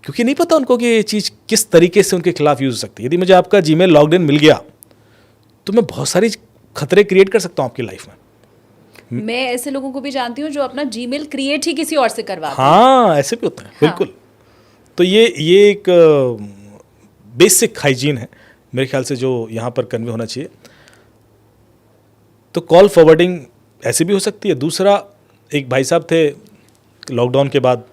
क्योंकि नहीं पता उनको कि ये चीज़ किस तरीके से उनके खिलाफ यूज़ हो सकती है। यदि मुझे आपका जीमेल लॉग्ड इन मिल गया, तो मैं बहुत सारी खतरे क्रिएट कर सकता हूँ आपकी लाइफ में। मैं ऐसे लोगों को भी जानती हूँ जो अपना जीमेल क्रिएट ही किसी और से करवाते हैं। हाँ, ऐसे भी होते हैं। बिल्कुल। तो ये एक बेसिक हाइजीन है मेरे ख्याल से जो यहाँ पर कन्वे होना चाहिए। तो कॉल फॉरवर्डिंग ऐसे भी हो सकती है। दूसरा, एक भाई साहब थे लॉकडाउन के बाद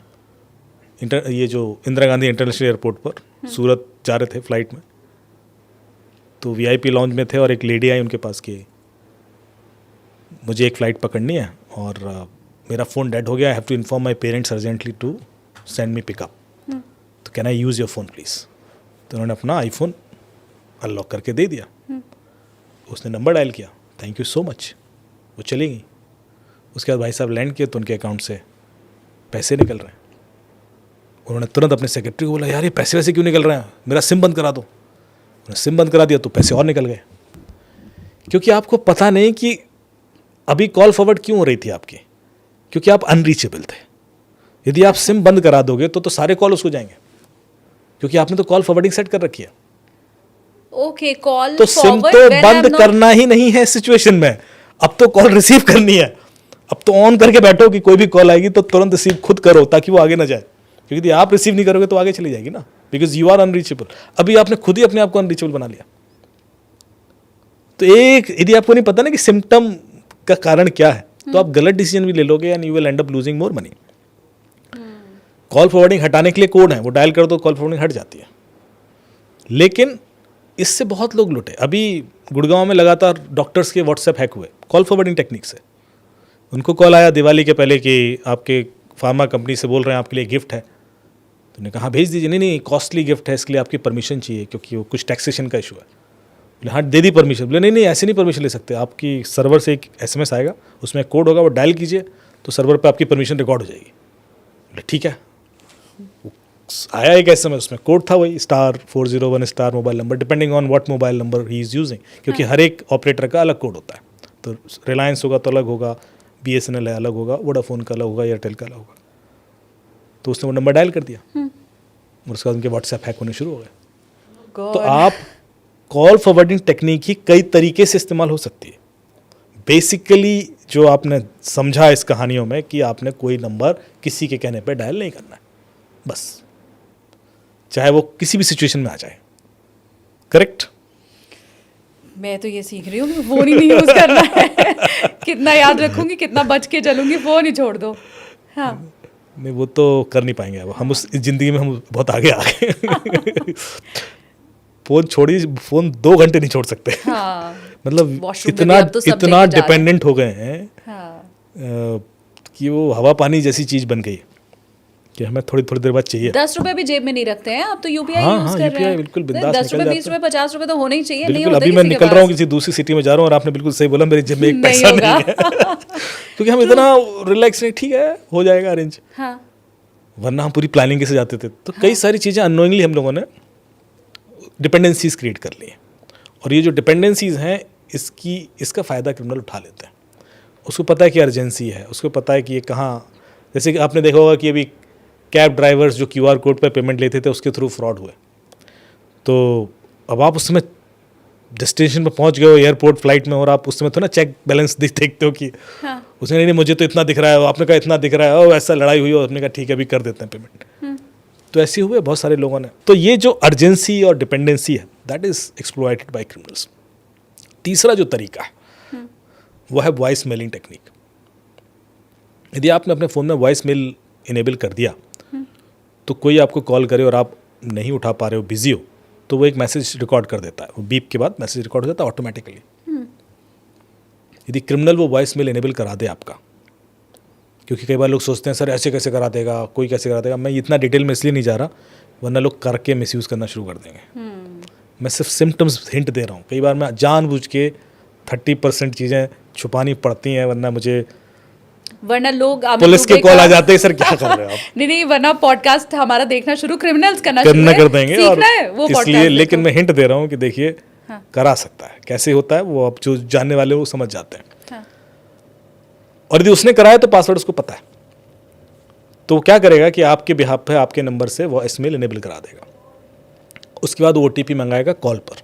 ये जो इंदिरा गांधी इंटरनेशनल एयरपोर्ट पर सूरत जा रहे थे फ्लाइट में, तो VIP लॉन्च में थे और एक लेडी आई उनके पास कि मुझे एक फ़्लाइट पकड़नी है और मेरा फ़ोन डेड हो गया, I have to inform my parents urgently to send me pickup, तो can I use your phone please. तो उन्होंने अपना आईफोन अनलॉक करके दे दिया। उसने नंबर डायल किया, थैंक यू सो मच, वो चली गई। उसके बाद भाई साहब लैंड किए तो उनके अकाउंट से पैसे निकल रहे हैं। उन्होंने तुरंत अपने सेक्रेटरी को बोला यार ये पैसे वैसे क्यों निकल रहे हैं, मेरा सिम बंद करा दो। उन्होंने सिम बंद करा दिया तो पैसे और निकल गए। क्योंकि आपको पता नहीं कि अभी कॉल फॉरवर्ड क्यों हो रही थी आपकी, क्योंकि आप अनरीचेबल थे। यदि आप सिम बंद करा दोगे तो सारे कॉल उसको जाएंगे, क्योंकि आपने तो कॉल फॉरवर्डिंग सेट कर रखी है। ओके, कॉल तो सिम तो बंद करना ही नहीं है सिचुएशन में, अब तो कॉल रिसीव करनी है। अब तो ऑन करके बैठो कि कोई भी कॉल आएगी तो तुरंत रिसीव खुद करो ताकि वो आगे ना जाए, क्योंकि यदि आप रिसीव नहीं करोगे तो आगे चली जाएगी ना, बिकॉज यू आर अनरीचेबल। अभी आपने खुद ही अपने आप को अनरीचेबल बना लिया। तो एक यदि आपको नहीं पता ना कि सिम्टम का कारण क्या है, तो आप गलत डिसीजन भी ले लोगे and you will and up losing more money. Call forwarding हटाने के लिए कोड है, वो डायल कर दो, कॉल फॉरवर्डिंग हट जाती है। लेकिन इससे बहुत लोग लुटे। अभी गुड़गांव में लगातार डॉक्टर्स के व्हाट्सएप हैक हुए कॉल फॉरवर्डिंग टेक्निक से। उनको कॉल आया दिवाली के पहले कि आपके फार्मा कंपनी से बोल रहे हैं आपके लिए गिफ्ट है। तो उन्होंने कहा भेज दीजिए। नहीं कॉस्टली गिफ्ट है, इसके लिए आपकी परमिशन चाहिए क्योंकि वो कुछ टैक्सेशन का इशू है। बोले हाँ दे दी परमिशन। बोले नहीं ऐसे नहीं परमिशन ले सकते, आपकी सर्वर से एक SMS आएगा, उसमें कोड होगा, वो डायल कीजिए तो सर्वर पे आपकी परमिशन रिकॉर्ड हो जाएगी। बोले ठीक है। आया एक SMS, उसमें कोड था वही *401* mobile number, depending on what mobile number he is using, क्योंकि हर एक ऑपरेटर का अलग कोड होता है। तो रिलायंस होगा तो अलग होगा, BSNL अलग होगा, वोडाफोन का अलग होगा, एयरटेल का अलग होगा। तो उसने वो नंबर डायल कर दिया और उसके बाद उनके व्हाट्सएप हैक होने शुरू हो गए। तो आप कॉल फॉरवर्डिंग टेक्निक ही कई तरीके से इस्तेमाल हो सकती है। बेसिकली जो आपने समझा इस कहानियों में कि आपने कोई नंबर किसी के कहने पे डायल नहीं करना है, बस, चाहे वो किसी भी सिचुएशन में आ जाए। करेक्ट? मैं तो ये सीख रही हूँ कि फोन ही नहीं यूज करना है। कितना याद रखूंगी, कितना बच के चलूंगी, फोन ही छोड़ दो। हाँ, नहीं, वो तो कर नहीं पाएंगे अब हम, उस जिंदगी में हम बहुत आगे आ गए। फोन छोड़िए, फोन 2 घंटे नहीं छोड़ सकते। हाँ, मतलब washroom में इतना भी अब तो सब इतना लेके जा रहे हैं। डिपेंडेंट हो गए हैं हाँ, कि वो हवा पानी जैसी चीज बन गई कि हमें थोड़ी थोड़ी देर बाद चाहिए। 10 रुपए भी जेब में नहीं रखते हैं आप तो, यूपीआई हाँ, यूज हाँ, कर रहे UPI हैं। बिल्कुल बिंदास 10 रुपए, निकल 20 जाता रुपए, 50 रुपए तो होने ही चाहिए। नहीं बिल्कुल। होते अभी मैं किसी के निकल रहा हूँ, पास। किसी दूसरी सिटी में जा रहा हूँ और आपने बिल्कुल सही बोला, मेरी जेब में एक नहीं पैसा होगा। नहीं है। क्योंकि हम इतना रिलैक्स नहीं, ठीक है हो जाएगा अरेंज, हाँ, वरना हम पूरी प्लानिंग के से जाते थे। तो कई सारी चीज़ें अननोइंगली हम लोगों ने डिपेंडेंसीज क्रिएट कर ली हैं, और ये जो डिपेंडेंसीज हैं इसका फ़ायदा क्रिमिनल उठा लेते हैं। उसको पता है कि अर्जेंसी है, उसको पता है कि ये कहाँ, जैसे कि आपने देखा होगा कि अभी कैब ड्राइवर्स जो QR कोड पर पेमेंट लेते थे उसके थ्रू फ्रॉड हुए। तो अब आप उस समय डेस्टिनेशन पर पहुंच गए हो, एयरपोर्ट फ्लाइट में, और आप उस समय तो ना चेक बैलेंस देखते हो कि हाँ, उसने नहीं मुझे तो इतना दिख रहा है, आपने कहा इतना दिख रहा है, और ऐसा लड़ाई हुई, और आपने कहा ठीक है अभी कर देते हैं पेमेंट। तो ऐसे हुए बहुत सारे लोगों ने। तो ये जो अर्जेंसी और डिपेंडेंसी है, that is exploited bye criminals. तीसरा जो तरीका है वो है वॉइस मेलिंग टेक्निक। यदि आपने अपने फ़ोन में वॉइस मेल इनेबल कर दिया तो कोई आपको कॉल करे और आप नहीं उठा पा रहे हो, बिजी हो, तो वो एक मैसेज रिकॉर्ड कर देता है। वो बीप के बाद मैसेज रिकॉर्ड हो जाता है ऑटोमेटिकली। यदि क्रिमिनल वो वॉइस मेल इनेबल करा दे आपका, क्योंकि कई बार लोग सोचते हैं सर ऐसे कैसे करा देगा, कोई कैसे करा देगा। मैं इतना डिटेल में इसलिए नहीं जा रहा, वरना लोग करके मिसयूज़ करना शुरू कर देंगे। मैं सिर्फ सिम्टम्स हिंट दे रहा हूँ। कई बार मैं जानबूझ के 30% चीज़ें छुपानी पड़ती हैं, वरना मुझे वरना लोग पुलिस के कॉल आ जाते हैं, सर क्या कर रहे हो आप। नहीं, वरना पॉडकास्ट हमारा देखना शुरू क्रिमिनल्स करना कर शुरू देंगे। और सीखना है वो इसलिए, podcast लेकिन देखो। मैं हिंट दे रहा हूँ कि देखिए हाँ। करा सकता है, कैसे होता है वो अब जो जानने वाले वो समझ जाते हैं। हाँ। और यदि उसने कराया तो पासवर्ड उसको पता है, तो वो क्या करेगा कि आपके बिहाफ पे आपके नंबर से वॉइस मेल इनेबल करा देगा। उसके बाद वो OTP मंगाएगा कॉल पर।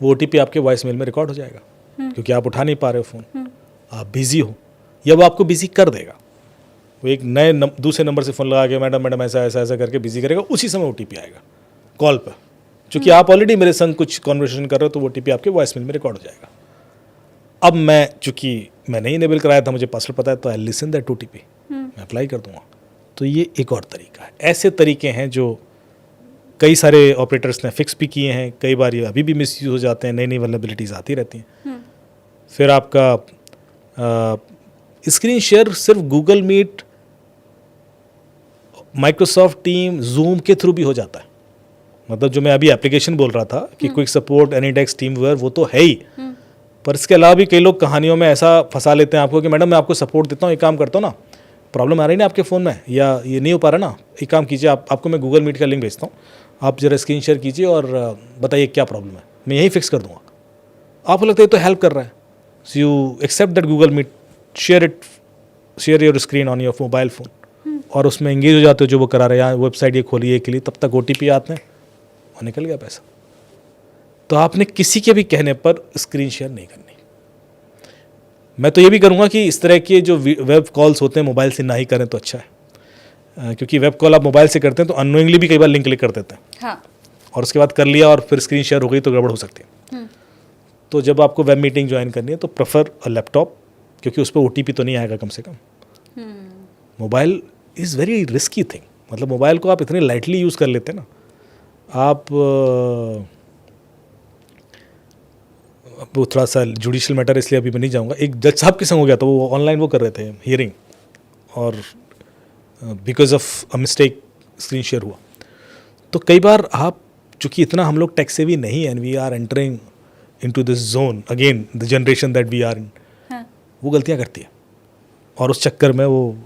वो OTP आपके वॉइस मेल में रिकॉर्ड हो जाएगा, क्योंकि आप उठा नहीं पा रहे हो फ़ोन, आप बिजी हो, या वो आपको बिजी कर देगा। वो एक नए दूसरे नंबर से फ़ोन लगा के मैडम ऐसा ऐसा ऐसा करके बिजी करेगा, उसी समय OTP आएगा कॉल पर। चूँकि आप ऑलरेडी मेरे संग कुछ कॉन्वर्सेशन कर रहे हो, तो वो OTP आपके वॉइस मेल में रिकॉर्ड हो जाएगा। अब मैं चूँकि मैं नहीं इनेबल कराया था, मुझे पासवर्ड पता है, तो आई लिसन दैट OTP, मैं अप्लाई कर दूंगा। तो ये एक और तरीका है। ऐसे तरीके हैं जो कई सारे ऑपरेटर्स ने फिक्स भी किए हैं। कई बार ये अभी भी मिसयूज हो जाते हैं, नई नई वल्नरेबिलिटीज़ आती रहती हैं। फिर आपका स्क्रीन शेयर सिर्फ Google Meet, Microsoft Team, Zoom के थ्रू भी हो जाता है। मतलब जो मैं अभी एप्लीकेशन बोल रहा था कि क्विक सपोर्ट, एनीडेस्क, टीमवेयर, वो तो है ही, पर इसके अलावा भी कई लोग कहानियों में ऐसा फंसा लेते हैं आपको कि मैडम मैं आपको सपोर्ट देता हूँ, एक काम करता हूँ ना, प्रॉब्लम आ रही है ना आपके फ़ोन में, या ये नहीं हो पा रहा ना, एक काम कीजिए, आपको मैं गूगल मीट का लिंक भेजता हूँ, आप जरा स्क्रीन शेयर कीजिए और बताइए क्या प्रॉब्लम है, मैं यही फिक्स कर दूंगा। आपको लगता है तो हेल्प कर रहा है, so you accept that Google Meet, share your screen on your mobile phone, और उसमें एंगेज हो जाते हो जो वो करा रहे हैं। वेबसाइट ये खोलिए के लिए, तब तक OTP आते हैं और निकल गया पैसा। तो आपने किसी के भी कहने पर स्क्रीन शेयर नहीं करनी। मैं तो ये भी करूँगा कि इस तरह के जो वेब कॉल्स होते हैं मोबाइल से ना ही करें तो अच्छा है, क्योंकि वेब कॉल आप मोबाइल से करते हैं तो अननोइंगली भी कई बार लिंक क्लिक कर देते हैं। हाँ। और उसके बाद कर लिया और फिर स्क्रीन शेयर हो गई तो गड़बड़ हो सकती है। तो जब आपको वेब मीटिंग ज्वाइन करनी है तो प्रेफर अ लैपटॉप, क्योंकि उस पर OTP तो नहीं आएगा कम से कम। Mobile is very risky thing. मतलब मोबाइल को आप इतने लाइटली यूज़ कर लेते हैं ना, आप वो थोड़ा सा जुडिशियल मैटर इसलिए अभी मैं नहीं जाऊँगा। एक जज साहब के संग हो गया था, वो ऑनलाइन वो कर रहे थे हियरिंग, और because of a mistake screen share हुआ। तो कई बार आप चूँकि इतना हम लोग टेक सेवी नहीं है, and we are entering into this zone again, the generation that we are in, वो गलतियाँ करती है, और उस चक्कर में वो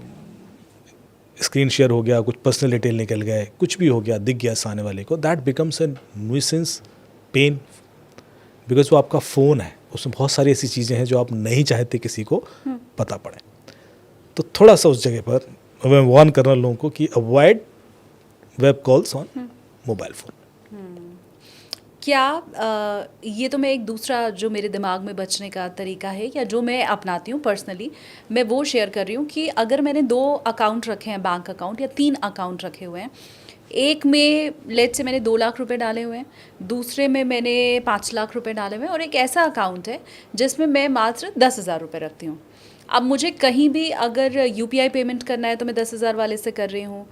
स्क्रीन शेयर हो गया, कुछ पर्सनल डिटेल निकल गए, कुछ भी हो गया, दिख गया सामने वाले को, that becomes a nuisance pain, because वो आपका फ़ोन है, उसमें बहुत सारी ऐसी चीज़ें हैं जो आप नहीं चाहते किसी को पता पड़े। तो थोड़ा सा उस जगह पर मैं वार्न करना लोगों को कि avoid web calls on mobile phone. क्या ये तो मैं एक दूसरा जो मेरे दिमाग में बचने का तरीका है या जो मैं अपनाती हूँ पर्सनली, मैं वो शेयर कर रही हूँ कि अगर मैंने 2 अकाउंट रखे हैं, बैंक अकाउंट या 3 अकाउंट रखे हुए हैं, एक में लेट्स से मैंने 2 लाख रुपए डाले हुए हैं, दूसरे में मैंने 5 लाख रुपए डाले हुए हैं, और एक ऐसा अकाउंट है जिसमें मैं मात्र 10,000 रुपये रखती हूँ। अब मुझे कहीं भी अगर UPI पेमेंट करना है तो मैं 10,000 वाले से कर रही हूँ,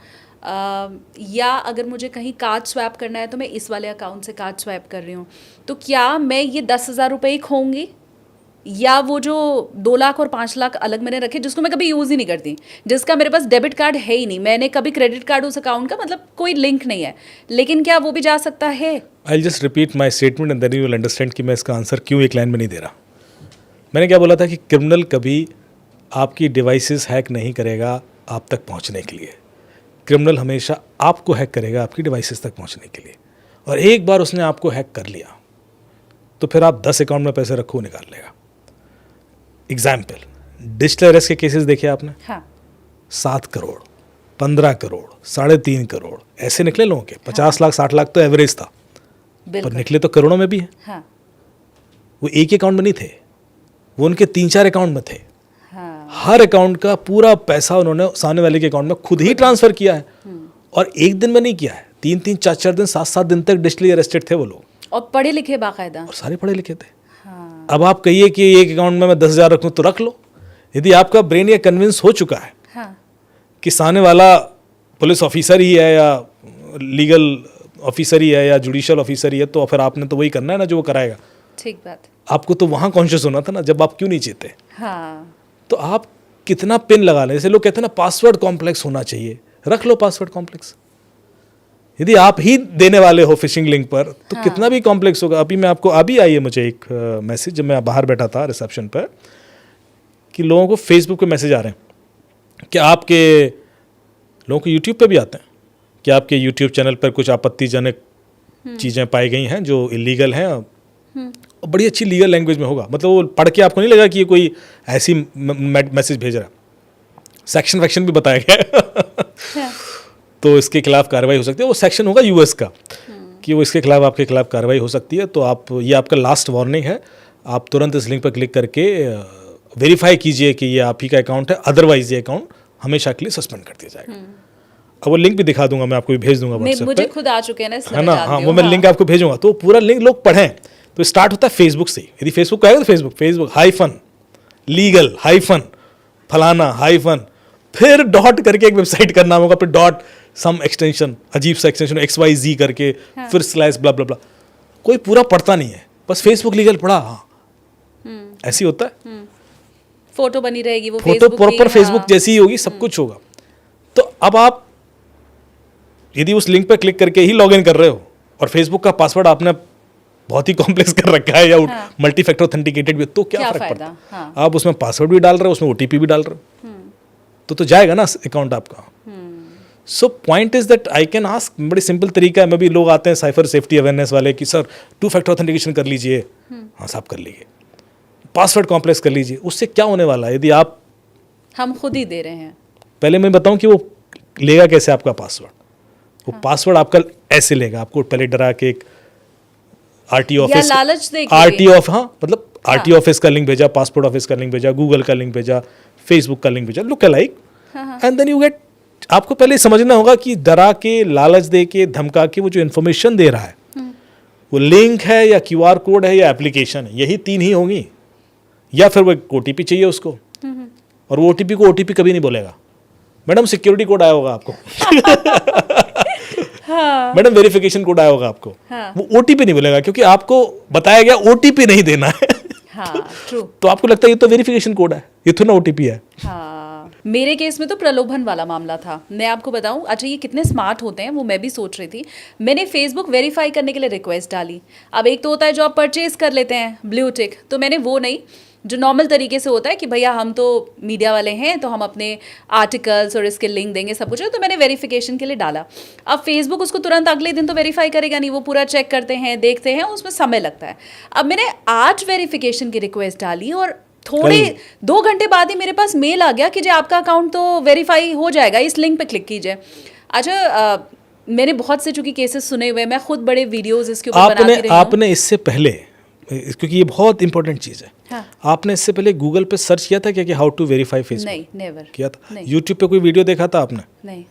या अगर मुझे कहीं कार्ड स्वैप करना है तो मैं इस वाले अकाउंट से कार्ड स्वैप कर रही हूँ। तो क्या मैं ये 10,000 रुपये ही खोऊंगी, या वो जो 2 लाख और 5 लाख अलग मैंने रखे जिसको मैं कभी यूज़ ही नहीं करती, जिसका मेरे पास डेबिट कार्ड है ही नहीं, मैंने कभी क्रेडिट कार्ड उस अकाउंट का मतलब कोई लिंक नहीं है, लेकिन क्या वो भी जा सकता है? I just repeat my statement and then you will understand कि मैं इसका आंसर क्यों एक लाइन में नहीं दे रहा। मैंने क्या बोला था कि क्रिमिनल कभी आपकी डिवाइसेस हैक नहीं करेगा आप तक पहुंचने के लिए, क्रिमिनल हमेशा आपको हैक करेगा आपकी डिवाइसेस तक पहुंचने के लिए। और एक बार उसने आपको हैक कर लिया तो फिर आप 10 अकाउंट में पैसे रखो, निकाल लेगा। एग्जाम्पल, डिजिटल अरेस्ट के केसेस देखे आपने? हाँ। 7 करोड़, 15 करोड़, 3.5 करोड़ ऐसे निकले लोगों के। 50 लाख 60 लाख तो एवरेज था, पर निकले तो करोड़ों में भी है। हाँ। वो एक अकाउंट में नहीं थे, वो उनके 3-4 अकाउंट में थे। हाँ। हर अकाउंट का पूरा पैसा उन्होंने सामने वाले के अकाउंट में खुद ही ट्रांसफर किया है, और एक दिन में नहीं किया है, 3-3, 4-4 दिन, 7-7 दिन तक डिजिटली अरेस्टेड थे वो लोग, और पढ़े लिखे बाकायदा, और सारे पढ़े लिखे थे। हाँ। अब आप कहिए कि एक अकाउंट में मैं 10,000 रखूं तो रख लो। यदि आपका ब्रेन ये कन्विंस हो चुका है हाँ। कि सामने वाला पुलिस ऑफिसर ही है या लीगल ऑफिसर ही है या जुडिशियल ऑफिसर ही है, तो फिर आपने तो वही करना है ना जो वो कराएगा। ठीक बात। आपको तो वहाँ कॉन्शियस होना था ना, जब आप क्यों नहीं जीते। हाँ। तो आप कितना पिन लगा लें, जैसे लोग कहते हैं ना पासवर्ड कॉम्प्लेक्स होना चाहिए, रख लो पासवर्ड कॉम्प्लेक्स। यदि आप ही देने वाले हो फिशिंग लिंक पर तो हाँ। कितना भी कॉम्प्लेक्स होगा। अभी मैं आपको अभी आई है मुझे एक मैसेज, जब मैं बाहर बैठा था रिसेप्शन पर, कि लोगों को फेसबुक पे मैसेज आ रहे हैं कि आपके, लोगों को यूट्यूब पे भी आते हैं कि आपके यूट्यूब चैनल पर कुछ आपत्तिजनक चीज़ें पाई गई हैं जो इलीगल हैं, और बड़ी अच्छी लीगल लैंग्वेज में होगा, मतलब वो पढ़ के आपको नहीं लगा कि ये कोई ऐसी मैसेज भेज रहा है, सेक्शन वैक्शन भी बताया गया है। तो इसके खिलाफ कार्रवाई हो सकती है। वो सेक्शन होगा यूएस का कि वो इसके खिलाफ, आपके खिलाफ कार्रवाई हो सकती है। तो आप, ये आपका लास्ट वार्निंग है, आप तुरंत इस लिंक पर क्लिक करके वेरीफाई कीजिए कि ये आप ही का अकाउंट है, अदरवाइज ये अकाउंट हमेशा के लिए सस्पेंड कर दिया जाएगा। अब वो लिंक भी दिखा दूंगा मैं आपको, भी भेज दूंगा व्हाट्सएप पे, मुझे खुद आ चुके हैं ना, इसलिए है ना। मैं जानती हाँ, हूँ। वो मैं लिंक आपको भेजूंगा, तो पूरा लिंक लोग पढ़ें। तो स्टार्ट होता है फेसबुक से, यदि फेसबुक का है तो फेसबुक हाइफन लीगल हाइफन फलाना हाइफन, फिर डॉट करके एक वेबसाइट का नाम होगा, फिर डॉट सम एक्सटेंशन, अजीब सा एक्सटेंशन XYZ करके, फिर स्लैश ब्ला ब्ला ब्ला। कोई पूरा पढ़ता नहीं है, बस फेसबुक लीगल पढ़ा, हाँ ऐसे होता है। फोटो बनी रहेगी, वो फोटो प्रॉपर फेसबुक जैसी ही होगी, सब कुछ होगा। तो अब आप यदि उस लिंक पर क्लिक करके ही लॉग इन कर रहे हो और फेसबुक का पासवर्ड आपने बहुत ही कॉम्प्लेक्स कर रखा है या मल्टी फैक्टर ऑथेंटिकेटेड भी, तो क्या फर्क पड़ता है? हाँ। आप उसमें पासवर्ड भी डाल रहे हो, उसमें OTP भी डाल रहे हो, तो जाएगा ना अकाउंट आपका। So point is that I can ask, बड़ी सिंपल तरीका है। मैं भी, लोग आते हैं साइफर सेफ्टी अवेयरनेस वाले कि सर 2 फैक्टर ऑथेंटिकेशन कर लीजिए, हाँ साहब कर लीजिए, पासवर्ड कॉम्प्लेक्स कर लीजिए, उससे क्या होने वाला है? यदि आप, हम खुद ही दे रहे हैं। पहले मैं बताऊं कि वो लेगा कैसे आपका पासवर्ड। वो पासवर्ड आपका ऐसे लेगा, आपको पहले डरा के एक RTO ऑफिस, लालच देके, RTO, हाँ मतलब RTO ऑफिस का लिंक भेजा, पासपोर्ट ऑफिस का लिंक भेजा, गूगल का लिंक भेजा, फेसबुक का लिंक भेजा, look alike, and then you get. आपको पहले समझना होगा कि डरा के, लालच दे के, धमका के वो जो इन्फॉर्मेशन दे रहा है, वो लिंक है या QR कोड है या एप्लीकेशन है, यही 3 ही होंगी, या फिर वो एक OTP चाहिए उसको, और वो OTP को OTP कभी नहीं बोलेगा। मैडम सिक्योरिटी कोड आया होगा आपको, हाँ। मैडम वेरिफिकेशन कोड आया होगा आपको, हाँ। वो OTP नहीं बोलेगा, क्योंकि आपको बताया गया OTP नहीं देना है। हाँ, ट्रू। तो आपको लगता है ये तो वेरिफिकेशन कोड है, ये तो ना OTP है। हाँ, मेरे केस में तो प्रलोभन वाला मामला था। मैं आपको बताऊं, अच्छा ये कितने स्मार्ट होते हैं वो मैं भी सोच रही थी। मैंने फेसबुक वेरीफाई करने के लिए रिक्वेस्ट डाली। अब एक तो होता है जो आप परचेज कर लेते हैं, ब्लू टिक, तो मैंने वो नहीं, जो नॉर्मल तरीके से होता है कि भैया हम तो मीडिया वाले हैं तो हम अपने आर्टिकल्स और इसके लिंक देंगे सब कुछ, तो मैंने वेरिफिकेशन के लिए डाला। अब फेसबुक उसको तुरंत अगले दिन तो वेरीफाई करेगा नहीं, वो पूरा चेक करते हैं, देखते हैं, उसमें समय लगता है। अब मैंने आज वेरिफिकेशन की रिक्वेस्ट डाली और थोड़े 2 घंटे बाद ही मेरे पास मेल आ गया कि जी आपका अकाउंट तो वेरीफाई हो जाएगा, इस लिंक पे क्लिक कीजिए। अच्छा, मैंने बहुत से चूंकि केसेस सुने हुए, मैं खुद बड़े वीडियोस इसके ऊपर बनाती रही हूं। आपने इससे पहले, क्योंकि ये बहुत इंपॉर्टेंट चीज़ है, हाँ। आपने आपने इससे पहले गूगल पे सर्च किया था क्या कि हाउ टू वेरीफाई फेसबुक? नहीं, नेवर किया था। नहीं। यूट्यूब पे कोई वीडियो देखा था आपने? नहीं।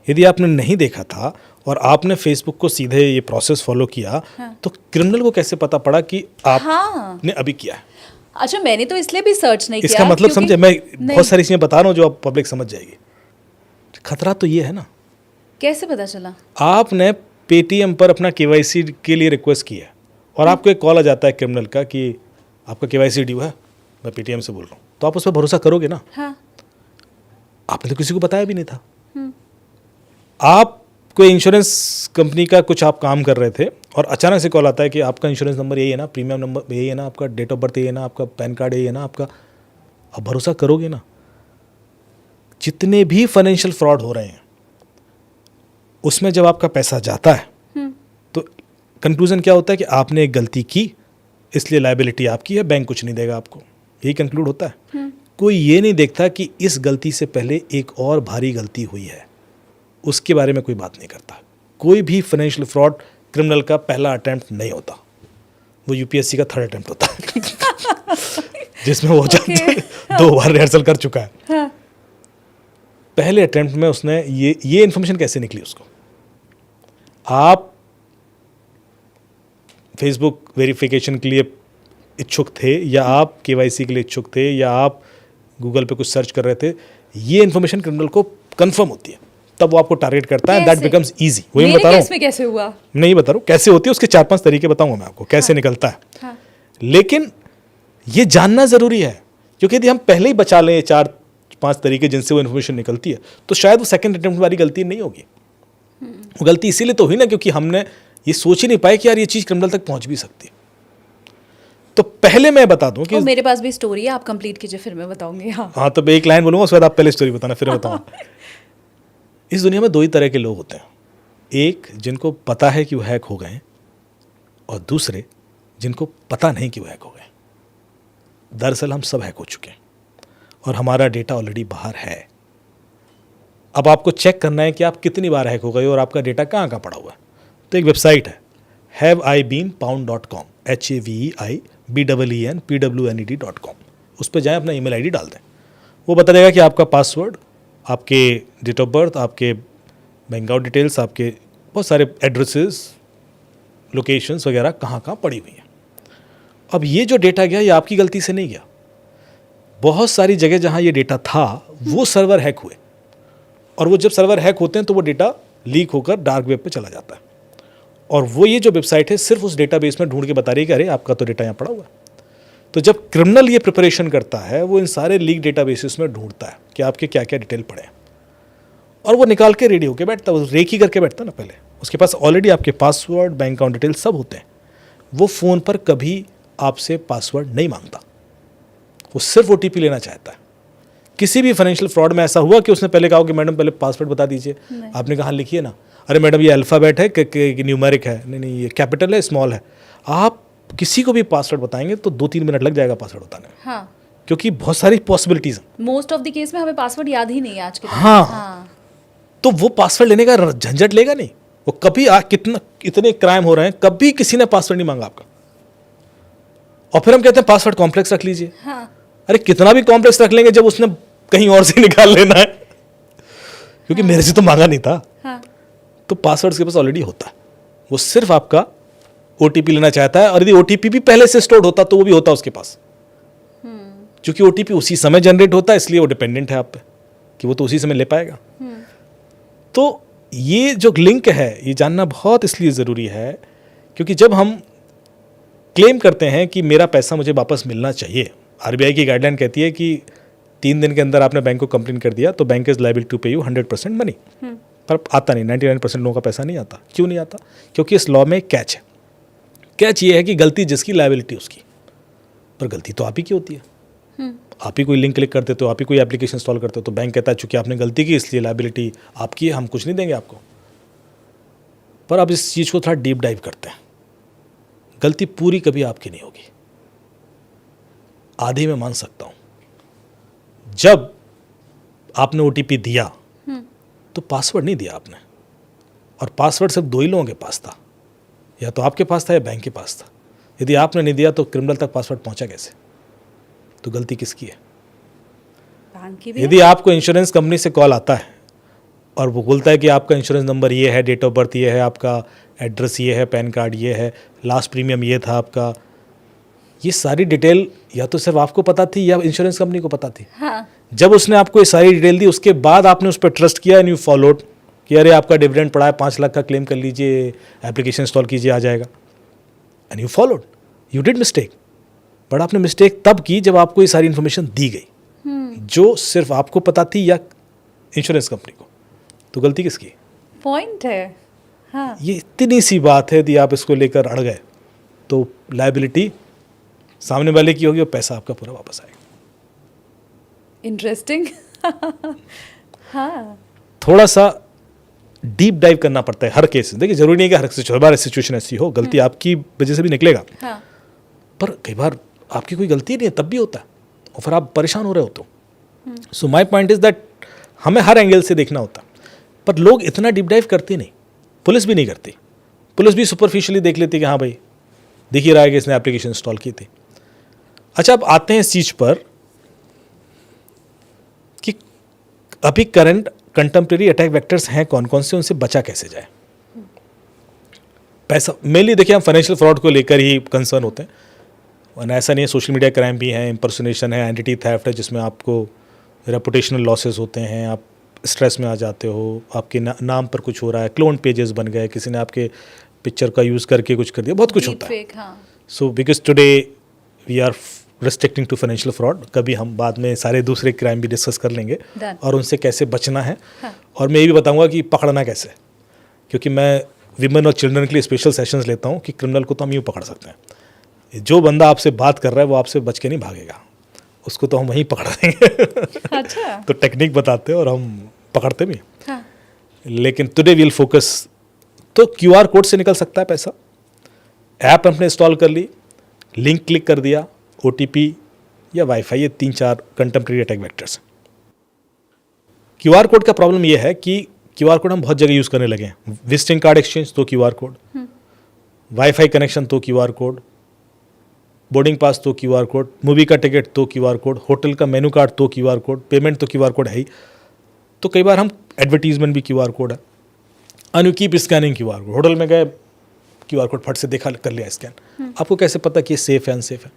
यदि आपने नहीं देखा था और आपने फेसबुक को सीधे ये प्रोसेस फॉलो किया, हाँ। तो क्रिमिनल को कैसे पता पड़ा कि आपने हाँ। अभी किया है? अच्छा, मैंने तो इसलिए भी सर्च नहीं इसका किया। मतलब क्योंकि- समझे, मैं नहीं। बहुत सारी चीज़ें बता रहा हूँ जो आप पब्लिक समझ जाएगी। खतरा तो ये है ना, कैसे पता चला? आपने पेटीएम पर अपना केवाईसी के लिए रिक्वेस्ट किया और आपको एक कॉल आ जाता है क्रिमिनल का कि आपका केवाईसी ड्यू है, मैं पेटीएम से बोल रहा हूँ, तो आप उस पर भरोसा करोगे ना? हाँ। आपने तो किसी को बताया भी नहीं था। आप कोई इंश्योरेंस कंपनी का कुछ आप काम कर रहे थे और अचानक से कॉल आता है कि आपका इंश्योरेंस नंबर यही है ना, प्रीमियम नंबर यही है ना, आपका डेट ऑफ बर्थ यही है ना, आपका पैन कार्ड यही है ना आपका, आप भरोसा करोगे ना? जितने भी फाइनेंशियल फ्रॉड हो रहे हैं उसमें जब आपका पैसा जाता है तो कंक्लूजन क्या होता है कि आपने एक गलती की, इसलिए लायबिलिटी आपकी है, बैंक कुछ नहीं देगा आपको, यही कंक्लूड होता है। कोई ये नहीं देखता कि इस गलती से पहले एक और भारी गलती हुई है, उसके बारे में कोई बात नहीं करता। कोई भी फाइनेंशियल फ्रॉड क्रिमिनल का पहला अटेम्प्ट नहीं होता, वो यूपीएससी का 3rd अटेम्प्ट होता है जिसमें वो Okay. 2 बार रिहर्सल कर चुका है। हाँ। पहले अटेम्प्ट में उसने ये इन्फॉर्मेशन कैसे निकली उसको? आप फेसबुक वेरिफिकेशन के लिए इच्छुक थे, या आप केवाईसी के लिए इच्छुक थे, या आप गूगल पे कुछ सर्च कर रहे थे, ये इन्फॉर्मेशन क्रिमिनल को कंफर्म होती है, तब वो आपको टारगेट करता है। That becomes easy. वही मैं बता रहा हूँ, कैसे हुआ नहीं बता रहा हूँ कैसे होती है, उसके 4-5 तरीके बताऊंगा मैं आपको कैसे निकलता है। हाँ। लेकिन ये जानना जरूरी है, क्योंकि यदि हम पहले ही बचा लें 4-5 तरीके जिनसे वो इन्फॉर्मेशन निकलती है, तो शायद वो सेकंड अटेम्प्ट वाली गलती नहीं होगी। वो गलती इसीलिए तो हुई ना क्योंकि हमने ये सोच ही नहीं पाए कि यार ये चीज़ क्रिमिनल तक पहुंच भी सकती है। तो पहले मैं बता दूं कि मेरे पास भी स्टोरी है, आप कंप्लीट कीजिए फिर मैं बताऊंगी। हाँ, तो एक लाइन बोलूंगा, उसके बाद आप पहले स्टोरी बताना, फिर बताऊंगा। इस दुनिया में 2 ही तरह के लोग होते हैं, एक जिनको पता है कि वो हैक हो गए, और दूसरे जिनको पता नहीं कि वो हैक हो गए। दरअसल हम सब हैक हो चुके हैं और हमारा डेटा ऑलरेडी बाहर है। अब आपको चेक करना है कि आप कितनी बार हैक हो गए और आपका डेटा कहाँ कहाँ पड़ा हुआ है। तो एक वेबसाइट है haveibeenpwned.com, HAVEIBEENPWNED.com। उस पर जाएं, अपना ईमेल आईडी डाल दें, वो बता देगा कि आपका पासवर्ड, आपके डेट ऑफ बर्थ, आपके बैंक अकाउंट डिटेल्स, आपके बहुत सारे एड्रेसेस, लोकेशंस वगैरह कहाँ कहाँ पड़ी हुई हैं। अब ये जो डेटा गया, ये आपकी गलती से नहीं गया। बहुत सारी जगह जहाँ ये डेटा था वो सर्वर हैक हुए, और वो जब सर्वर हैक होते हैं तो वो डेटा लीक होकर डार्क वेब पे चला जाता है, और वो ये जो वेबसाइट है सिर्फ उस डेटाबेस में ढूंढ के बता रही है कि अरे आपका तो डेटा यहाँ पड़ा हुआ है। तो जब क्रिमिनल ये प्रिपरेशन करता है, वो इन सारे लीक डेटाबेसेस में ढूंढता है कि आपके क्या क्या डिटेल पड़े हैं, और वो निकाल के रेडी होकर बैठता है, वो रेकी करके बैठता है ना। पहले उसके पास ऑलरेडी आपके पासवर्ड, बैंक अकाउंट डिटेल सब होते हैं। वो फ़ोन पर कभी आपसे पासवर्ड नहीं मांगता, वो सिर्फ OTP लेना चाहता है। किसी भी फाइनेंशियल फ्रॉड में ऐसा हुआ कि उसने पहले कहा कि मैडम पहले पासवर्ड बता दीजिए, आपने कहा लिखिए ना, अरे मैडम ये अल्फ़ाबेट है कि न्यूमेरिक है, नहीं ये कैपिटल है स्मॉल है। आप किसी को भी पासवर्ड बताएंगे तो 2-3 मिनट लग जाएगा पासवर्ड बताने में। हाँ। क्योंकि बहुत सारी पॉसिबिलिटीज़ हैं। मोस्ट ऑफ द केस में हमें पासवर्ड याद ही नहीं है आज के टाइम। हाँ। तो वो पासवर्ड लेने का झंझट लेगा नहीं। वो कभी इतने क्राइम हो रहे हैं, कभी किसी ने पासवर्ड नहीं मांगा आपका, और फिर हम कहते हैं पासवर्ड कॉम्प्लेक्स रख लीजिए। हाँ। अरे कितना भी कॉम्प्लेक्स रख लेंगे जब उसने कहीं और से निकाल लेना है, क्योंकि मेरे से तो मांगा नहीं था। हाँ। तो पासवर्ड उसके पास ऑलरेडी होता है, वो सिर्फ आपका OTP लेना चाहता है। और यदि OTP भी पहले से स्टोर्ड होता तो वो भी होता उसके पास, क्योंकि OTP उसी समय जनरेट होता है, इसलिए वो डिपेंडेंट है आप पे कि वो तो उसी समय ले पाएगा। तो ये जो लिंक है, ये जानना बहुत इसलिए ज़रूरी है क्योंकि जब हम क्लेम करते हैं कि मेरा पैसा मुझे वापस मिलना चाहिए, RBI की गाइडलाइन कहती है कि 3 दिन के अंदर आपने बैंक को कंप्लेन कर दिया तो बैंक इज लायबल टू पे यू 100% मनी। पर आता नहीं, 99% लोगों का पैसा नहीं आता। क्यों नहीं आता? क्योंकि इस लॉ में कैच है। कैच ये है कि गलती जिसकी, लायबिलिटी उसकी, पर गलती तो आप ही की होती है। आप ही कोई लिंक क्लिक करते हो, आप ही कोई एप्लीकेशन इंस्टॉल करते हो, तो बैंक कहता है चूंकि आपने गलती की इसलिए लायबिलिटी आपकी है, हम कुछ नहीं देंगे आपको। पर अब इस चीज़ को थोड़ा डीप डाइव करते हैं। गलती पूरी कभी आपकी नहीं होगी, आधी मैं मान सकता हूं। जब आपने OTP दिया तो पासवर्ड नहीं दिया आपने, और पासवर्ड सिर्फ 2 ही लोगों के पास था, या तो आपके पास था या बैंक के पास था। यदि आपने नहीं दिया तो क्रिमिनल तक पासवर्ड पहुंचा कैसे? तो गलती किसकी है? बैंक की भी यदि आपको इंश्योरेंस कंपनी से कॉल आता है और वो बोलता है कि आपका इंश्योरेंस नंबर ये है, डेट ऑफ बर्थ ये है, आपका एड्रेस ये है, पैन कार्ड ये है, लास्ट प्रीमियम ये था आपका, ये सारी डिटेल या तो सिर्फ आपको पता थी या इंश्योरेंस कंपनी को पता थी। हाँ, जब उसने आपको ये सारी डिटेल दी, उसके बाद आपने उस पर ट्रस्ट किया एंड यू फॉलोड कि अरे आपका डिविडेंड पड़ा है, 5 लाख का क्लेम कर लीजिए, एप्लीकेशन इंस्टॉल कीजिए, आ जाएगा, and you followed. You did mistake, but आपने मिस्टेक तब की जब आपको ये सारी इन्फॉर्मेशन दी गई जो सिर्फ आपको पता थी या इंश्योरेंस कंपनी को। तो गलती किसकी? पॉइंट है। हाँ, ये इतनी सी बात है, यदि आप इसको लेकर अड़ गए तो लायबिलिटी सामने वाले की होगी और पैसा आपका पूरा वापस आएगा। इंटरेस्टिंग। हाँ, थोड़ा सा डीप डाइव करना पड़ता है हर केस। देखिए जरूरी नहीं है कि हर बार सिचुएशन ऐसी हो, गलती आपकी वजह से भी निकलेगा, हाँ, पर कई बार आपकी कोई गलती नहीं है तब भी होता है और फिर आप परेशान हो रहे होते हो। सो माई पॉइंट इज दैट हमें हर एंगल से देखना होता है, पर लोग इतना डीप डाइव करते नहीं, पुलिस भी नहीं करती। पुलिस भी सुपरफिशियली देख लेती कि हाँ भाई दिख ही रहा है कि इसने एप्लीकेशन इंस्टॉल की थी। अच्छा, अब आते हैं इस चीज़ पर कि अभी करंट कंटेम्प्रेरी अटैक वेक्टर्स हैं कौन कौन से, उनसे बचा कैसे जाए। पैसा मेनली देखिए, हम फाइनेंशियल फ्रॉड को लेकर ही कंसर्न होते हैं, वरना ऐसा नहीं है। सोशल मीडिया क्राइम भी है, इम्पर्सोनेशन है, आइडेंटिटी थेफ्ट है, जिसमें आपको रेपुटेशनल लॉसेस होते हैं, आप स्ट्रेस में आ जाते हो, आपके नाम पर कुछ हो रहा है, क्लोन पेजेस बन गए, किसी ने आपके पिक्चर का यूज़ करके कुछ कर दिया, बहुत कुछ होता है। So because today we are restricting to financial fraud, कभी हम बाद में सारे दूसरे क्राइम भी डिस्कस कर लेंगे और उनसे कैसे बचना है। हाँ। और मैं ये भी बताऊंगा कि पकड़ना कैसे, क्योंकि मैं विमेन और चिल्ड्रन के लिए स्पेशल सेशंस लेता हूँ कि क्रिमिनल को तो हम यूँ पकड़ सकते हैं, जो बंदा आपसे बात कर रहा है वो आपसे बच के नहीं भागेगा, उसको तो हम वहीं पकड़ देंगे। अच्छा। तो टेक्निक बताते हैं और हम पकड़ते भी। हाँ, लेकिन टुडे वील फोकस, तो QR कोड से निकल सकता है पैसा। ऐप हमने इंस्टॉल कर ली, लिंक क्लिक कर दिया, OTP या वाईफाई, ये 3-4 कंटेम्प्रेरी अटैक वेक्टर्स हैं। QR कोड का प्रॉब्लम ये है कि QR कोड हम बहुत जगह यूज़ करने लगे हैं। विजिटिंग कार्ड एक्सचेंज तो QR कोड, वाईफाई कनेक्शन तो QR कोड, बोर्डिंग पास तो QR कोड, मूवी का टिकट तो QR कोड, होटल का मेनू कार्ड तो QR कोड, पेमेंट तो QR कोड है ही। तो कई बार हम एडवर्टीजमेंट भी QR कोड है, and you keep scanning QR code. Hotel में गए, QR कोड फट से देखा, कर लिया स्कैन। आपको कैसे पता कि ये सेफ है अनसेफ है?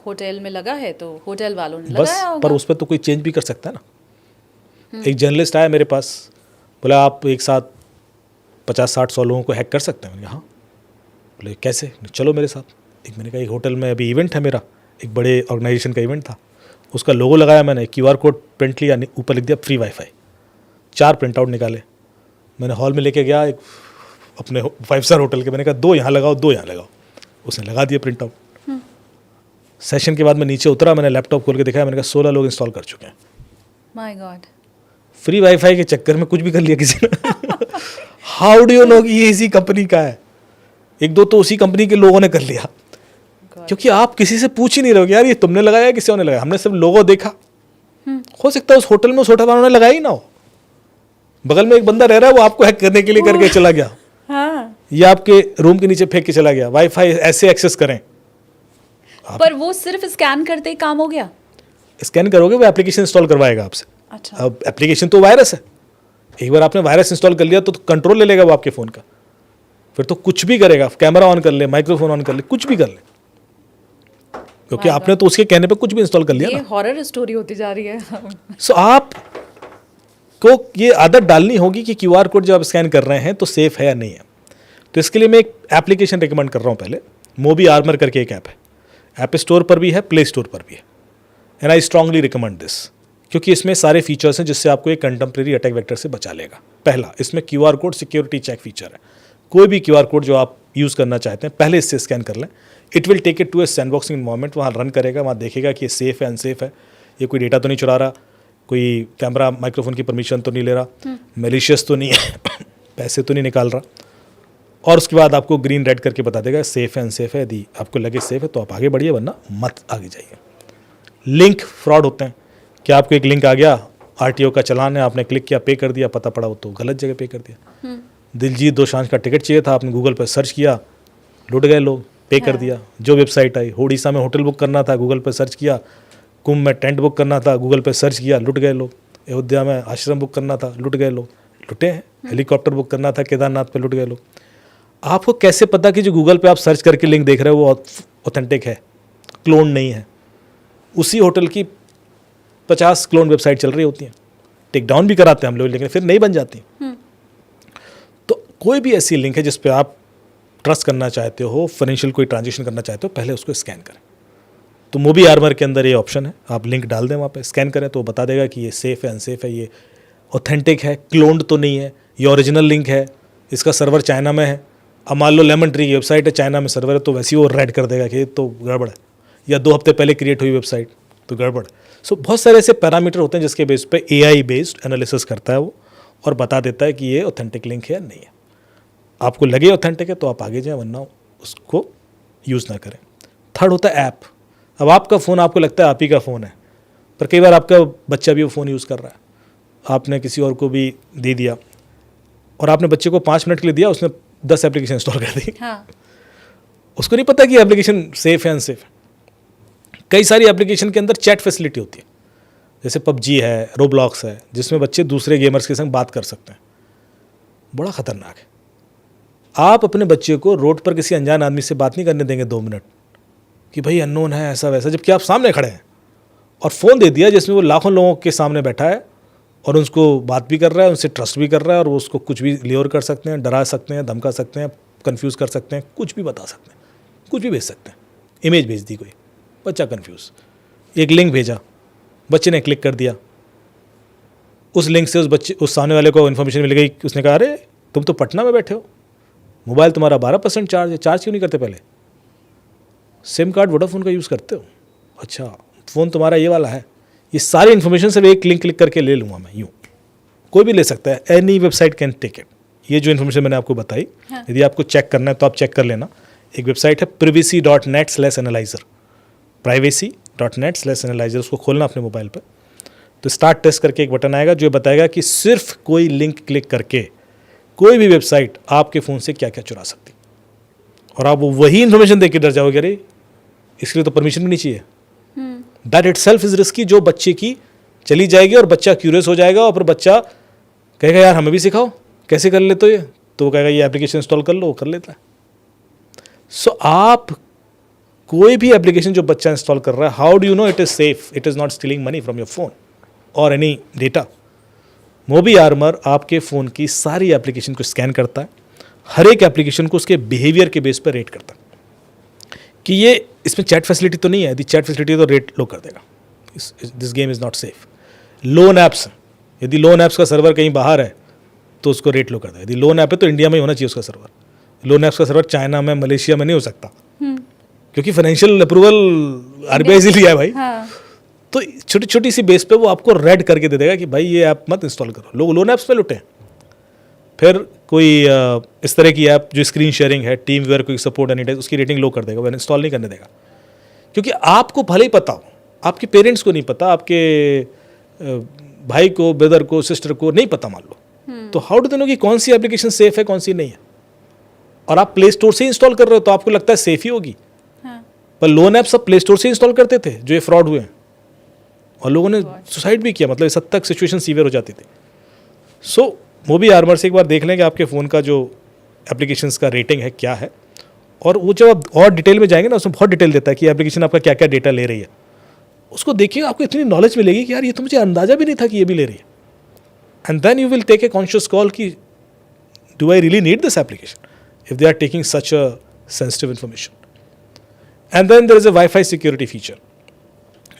होटल में लगा है तो होटल वालों ने बस, लगाया होगा। पर उस पर तो कोई चेंज भी कर सकता है ना। एक जर्नलिस्ट आया मेरे पास, बोला आप एक साथ 50-60-100 लोगों को हैक कर सकते हैं। मैंने कहा हाँ। बोले कैसे? चलो मेरे साथ। मैंने कहा एक होटल में अभी इवेंट है मेरा, एक बड़े ऑर्गेनाइजेशन का इवेंट था, उसका लोगो लगाया मैंने, QR कोड प्रिंट लिया, ऊपर लिख दिया फ्री वाईफाई। 4 प्रिंट आउट निकाले, मैंने हॉल में लेके गया, एक अपने 5 स्टार होटल के, मैंने कहा 2 यहाँ लगाओ, 2 यहाँ लगाओ। उसने लगा दिया प्रिंट आउट। सेशन के बाद मैं नीचे उतरा, मैंने लैपटॉप खोल के दिखाया, मैंने कहा 16 लोग इंस्टॉल कर चुके हैं। माय गॉड, फ्री वाईफाई के चक्कर में कुछ भी कर लिया किसी ने। हाउ डू यू नो कि ये इसी कंपनी का है? 1-2 तो उसी कंपनी के लोगों ने कर लिया, क्योंकि आप किसी से पूछ ही नहीं रहे हो यार ये तुमने लगाया या किसी और ने लगाया। हमने सिर्फ लोगो देखा, हो सकता है उस होटल में उस होटल वालों ने लगाया ही ना हो, बगल में एक बंदा रह रहा है वो आपको हैक करने के लिए करके चला गया, हाँ। या आपके रूम के नीचे फेंक के चला गया। वाईफाई ऐसे एक्सेस करें, पर वो सिर्फ स्कैन करते ही काम हो गया? स्कैन करोगे वो एप्लीकेशन इंस्टॉल करवाएगा आपसे। अच्छा। अब एप्लीकेशन तो वायरस है, एक बार आपने वायरस इंस्टॉल कर लिया तो कंट्रोल ले लेगा वो आपके फ़ोन का, फिर तो कुछ भी करेगा, कैमरा ऑन कर ले, माइक्रोफोन ऑन कर ले, कुछ भी कर ले, क्योंकि आपने तो उसके कहने पे कुछ भी इंस्टॉल कर लिया ये ना। हॉरर स्टोरी होती जा रही है। सो आप को ये आदत डालनी होगी कि QR कोड जब आप स्कैन कर रहे हैं तो सेफ है या नहीं है। तो इसके लिए मैं एक एप्लीकेशन रिकमेंड कर रहा हूँ। पहले मोबी आर्मर करके एक ऐप है, ऐप स्टोर पर भी है, प्ले स्टोर पर भी है, and I strongly recommend this, क्योंकि इसमें सारे फीचर्स हैं जिससे आपको एक कंटेम्प्रेरी अटैक वेक्टर से बचा लेगा। पहला, इसमें QR code security check feature है। कोई भी QR कोड जो आप यूज़ करना चाहते हैं पहले इससे स्कैन कर लें. It will take it to a sandboxing environment, वहाँ रन करेगा, वहाँ देखेगा कि ये सेफ़ है अनसेफ है, ये कोई डेटा तो नहीं चुरा रहा, कोई कैमरा माइक्रोफोन की परमिशन तो नहीं ले रहा, मेलिशियस तो नहीं है, पैसे तो नहीं निकाल रहा. और उसके बाद आपको ग्रीन रेड करके बता देगा सेफ़ है अनसेफ है. यदि आपको लगे सेफ़ है तो आप आगे बढ़िए, वरना मत आगे जाइए. लिंक फ्रॉड होते हैं कि आपको एक लिंक आ गया, आरटीओ का चालान है, आपने क्लिक किया, पे कर दिया, पता पड़ा वो तो गलत जगह पे कर दिया. दिलजीत दोसांझ का टिकट चाहिए था, आपने गूगल पर सर्च किया, लुट गए लोग, पे कर दिया. जो वेबसाइट आई, उड़ीसा में होटल बुक करना था, गूगल पर सर्च किया. कुंभ में टेंट बुक करना था, गूगल पर सर्च किया, लुट गए लोग. अयोध्या में आश्रम बुक करना था, लुट गए लोग. लुटे हैं. हेलीकॉप्टर बुक करना था केदारनाथ पे, लुट गए लोग. आपको कैसे पता कि जो गूगल पे आप सर्च करके लिंक देख रहे हो वो ऑथेंटिक है, क्लोन नहीं है? उसी होटल की 50 क्लोन वेबसाइट चल रही होती हैं, टेक डाउन भी कराते हैं हम लोग, लेकिन फिर नहीं बन जाती. तो कोई भी ऐसी लिंक है जिस पे आप ट्रस्ट करना चाहते हो, फाइनेंशियल कोई ट्रांजेक्शन करना चाहते हो, पहले उसको स्कैन करें. तो मोबी आर्मर के अंदर ये ऑप्शन है, आप लिंक डाल दें वहाँ पे, स्कैन करें तो वो बता देगा कि ये सेफ़ है अनसेफ है, ये ऑथेंटिक है, क्लोन्ड तो नहीं है, ये ओरिजिनल लिंक है, इसका सर्वर चाइना में है. अब मान लो लेमन ट्री की वेबसाइट है, चाइना में सर्वर है, तो वैसे ही वो रेड कर देगा कि तो गड़बड़ है, या 2 हफ्ते पहले क्रिएट हुई वेबसाइट तो गड़बड़. सो बहुत सारे ऐसे पैरामीटर होते हैं जिसके बेस पे AI बेस्ड एनालिसिस करता है वो, और बता देता है कि ये ऑथेंटिक लिंक है या नहीं है. आपको लगे ऑथेंटिक है तो आप आगे जाएं, वरना उसको यूज़ ना करें. थर्ड होता है ऐप. अब आपका फ़ोन आपको लगता है आप ही का फ़ोन है, पर कई बार आपका बच्चा भी वो फ़ोन यूज़ कर रहा है, आपने किसी और को भी दे दिया, और आपने बच्चे को 5 मिनट के लिए दिया, उसने 10 एप्लीकेशन इंस्टॉल कर दी. हाँ. उसको नहीं पता कि एप्लीकेशन सेफ है अनसेफ है. कई सारी एप्लीकेशन के अंदर चैट फैसिलिटी होती है, जैसे PUBG है, रोब्लॉक्स है, जिसमें बच्चे दूसरे गेमर्स के संग बात कर सकते हैं. बड़ा ख़तरनाक है. आप अपने बच्चे को रोड पर किसी अनजान आदमी से बात नहीं करने देंगे 2 मिनट कि भाई अननोन है ऐसा वैसा, जबकि आप सामने खड़े हैं, और फ़ोन दे दिया जिसमें वो लाखों लोगों के सामने बैठा है और उनको बात भी कर रहा है, उनसे ट्रस्ट भी कर रहा है, और वो उसको कुछ भी ल्योर कर सकते हैं, डरा सकते हैं, धमका सकते हैं, कंफ्यूज कर सकते हैं, कुछ भी बता सकते हैं, कुछ भी भेज सकते हैं. इमेज भेज दी कोई, बच्चा कंफ्यूज. एक लिंक भेजा, बच्चे ने क्लिक कर दिया, उस लिंक से उस सामने वाले को इन्फॉर्मेशन मिल गई. उसने कहा अरे तुम तो पटना में बैठे हो, मोबाइल तुम्हारा 12% चार्ज है, चार्ज क्यों नहीं करते पहले? सिम कार्ड वोडाफोन का यूज़ करते हो? अच्छा, फ़ोन तुम्हारा ये वाला है. ये सारी इन्फॉर्मेशन सिर्फ एक लिंक क्लिक करके ले लूँगा मैं. यूँ कोई भी ले सकता है, any website can take it. ये जो इन्फॉर्मेशन मैंने आपको बताई, यदि आपको चेक करना है तो आप चेक कर लेना. एक वेबसाइट है privacy.net/analyzer, privacy.net/analyzer. उसको खोलना अपने मोबाइल पर, तो स्टार्ट टेस्ट करके एक बटन आएगा जो बताएगा कि सिर्फ कोई लिंक क्लिक करके कोई भी वेबसाइट आपके फ़ोन से क्या क्या चुरा सकती, और आप वही इन्फॉर्मेशन देख के डर जाओगे, अरे इसके लिए तो परमिशन भी नहीं चाहिए. That it self is risky. जो बच्चे की चली जाएगी और बच्चा क्यूरियस हो जाएगा, और फिर बच्चा कहेगा यार हमें भी सिखाओ कैसे कर लेते हो ये, तो वो कहेगा ये एप्लीकेशन इंस्टॉल कर लो, वो कर लेता है. सो आप कोई भी एप्लीकेशन जो बच्चा इंस्टॉल कर रहा है, how do you know it is safe, it is not stealing money from your phone और एनी डेटा. मोबी आर्मर आपके फ़ोन की सारी एप्लीकेशन को स्कैन करता है, हर एक एप्लीकेशन को उसके बिहेवियर के बेस पर रेट करता है कि ये इसमें चैट फैसिलिटी तो नहीं है, यदि चैट फैसिलिटी है तो रेट लो कर देगा. This game is not safe. Loan apps, यदि लोन ऐप्स का सर्वर कहीं बाहर है तो उसको रेट लो कर देगा. यदि लोन ऐप है तो इंडिया में ही होना चाहिए उसका सर्वर. लोन ऐप्स का सर्वर चाइना में, मलेशिया में नहीं हो सकता, क्योंकि फाइनेंशियल अप्रूवल RBI से लिया है भाई. तो छोटी छोटी सी बेस पे वो आपको रेड करके दे देगा कि भाई ये ऐप मत इंस्टॉल करो. लोग लोन ऐप्स पे लुटे हैं. फिर कोई इस तरह की ऐप जो स्क्रीन शेयरिंग है, टीम वेयर, कोई सपोर्ट एनी टाइप, उसकी रेटिंग लो कर देगा, वो इंस्टॉल नहीं करने देगा. क्योंकि आपको भले ही पता हो, आपके पेरेंट्स को नहीं पता, आपके भाई को, ब्रदर को, सिस्टर को नहीं पता मान लो, तो हाउ डू दे नो कि कौन सी एप्लीकेशन सेफ है कौन सी नहीं है. और आप प्ले स्टोर से इंस्टॉल कर रहे हो तो आपको लगता है सेफ ही होगी. पर लोन ऐप सब प्ले स्टोर से इंस्टॉल करते थे जो ये फ्रॉड हुए हैं, और लोगों ने सुसाइड भी किया. मतलब इस हद तक सिचुएशन सीवियर हो जाती थी. सो मोबी आर्मर से एक बार देख लें कि आपके फ़ोन का जो एप्लीकेशंस का रेटिंग है क्या है, और वो जब आप और डिटेल में जाएंगे ना, उसमें बहुत डिटेल देता है कि एप्लीकेशन आपका क्या क्या डेटा ले रही है. उसको देखिए, आपको इतनी नॉलेज मिलेगी कि यार ये तो मुझे अंदाज़ा भी नहीं था कि ये भी ले रही है. And then you will take a conscious call कि do I really need this application if they are taking such a sensitive information. And then there is a WiFi security feature.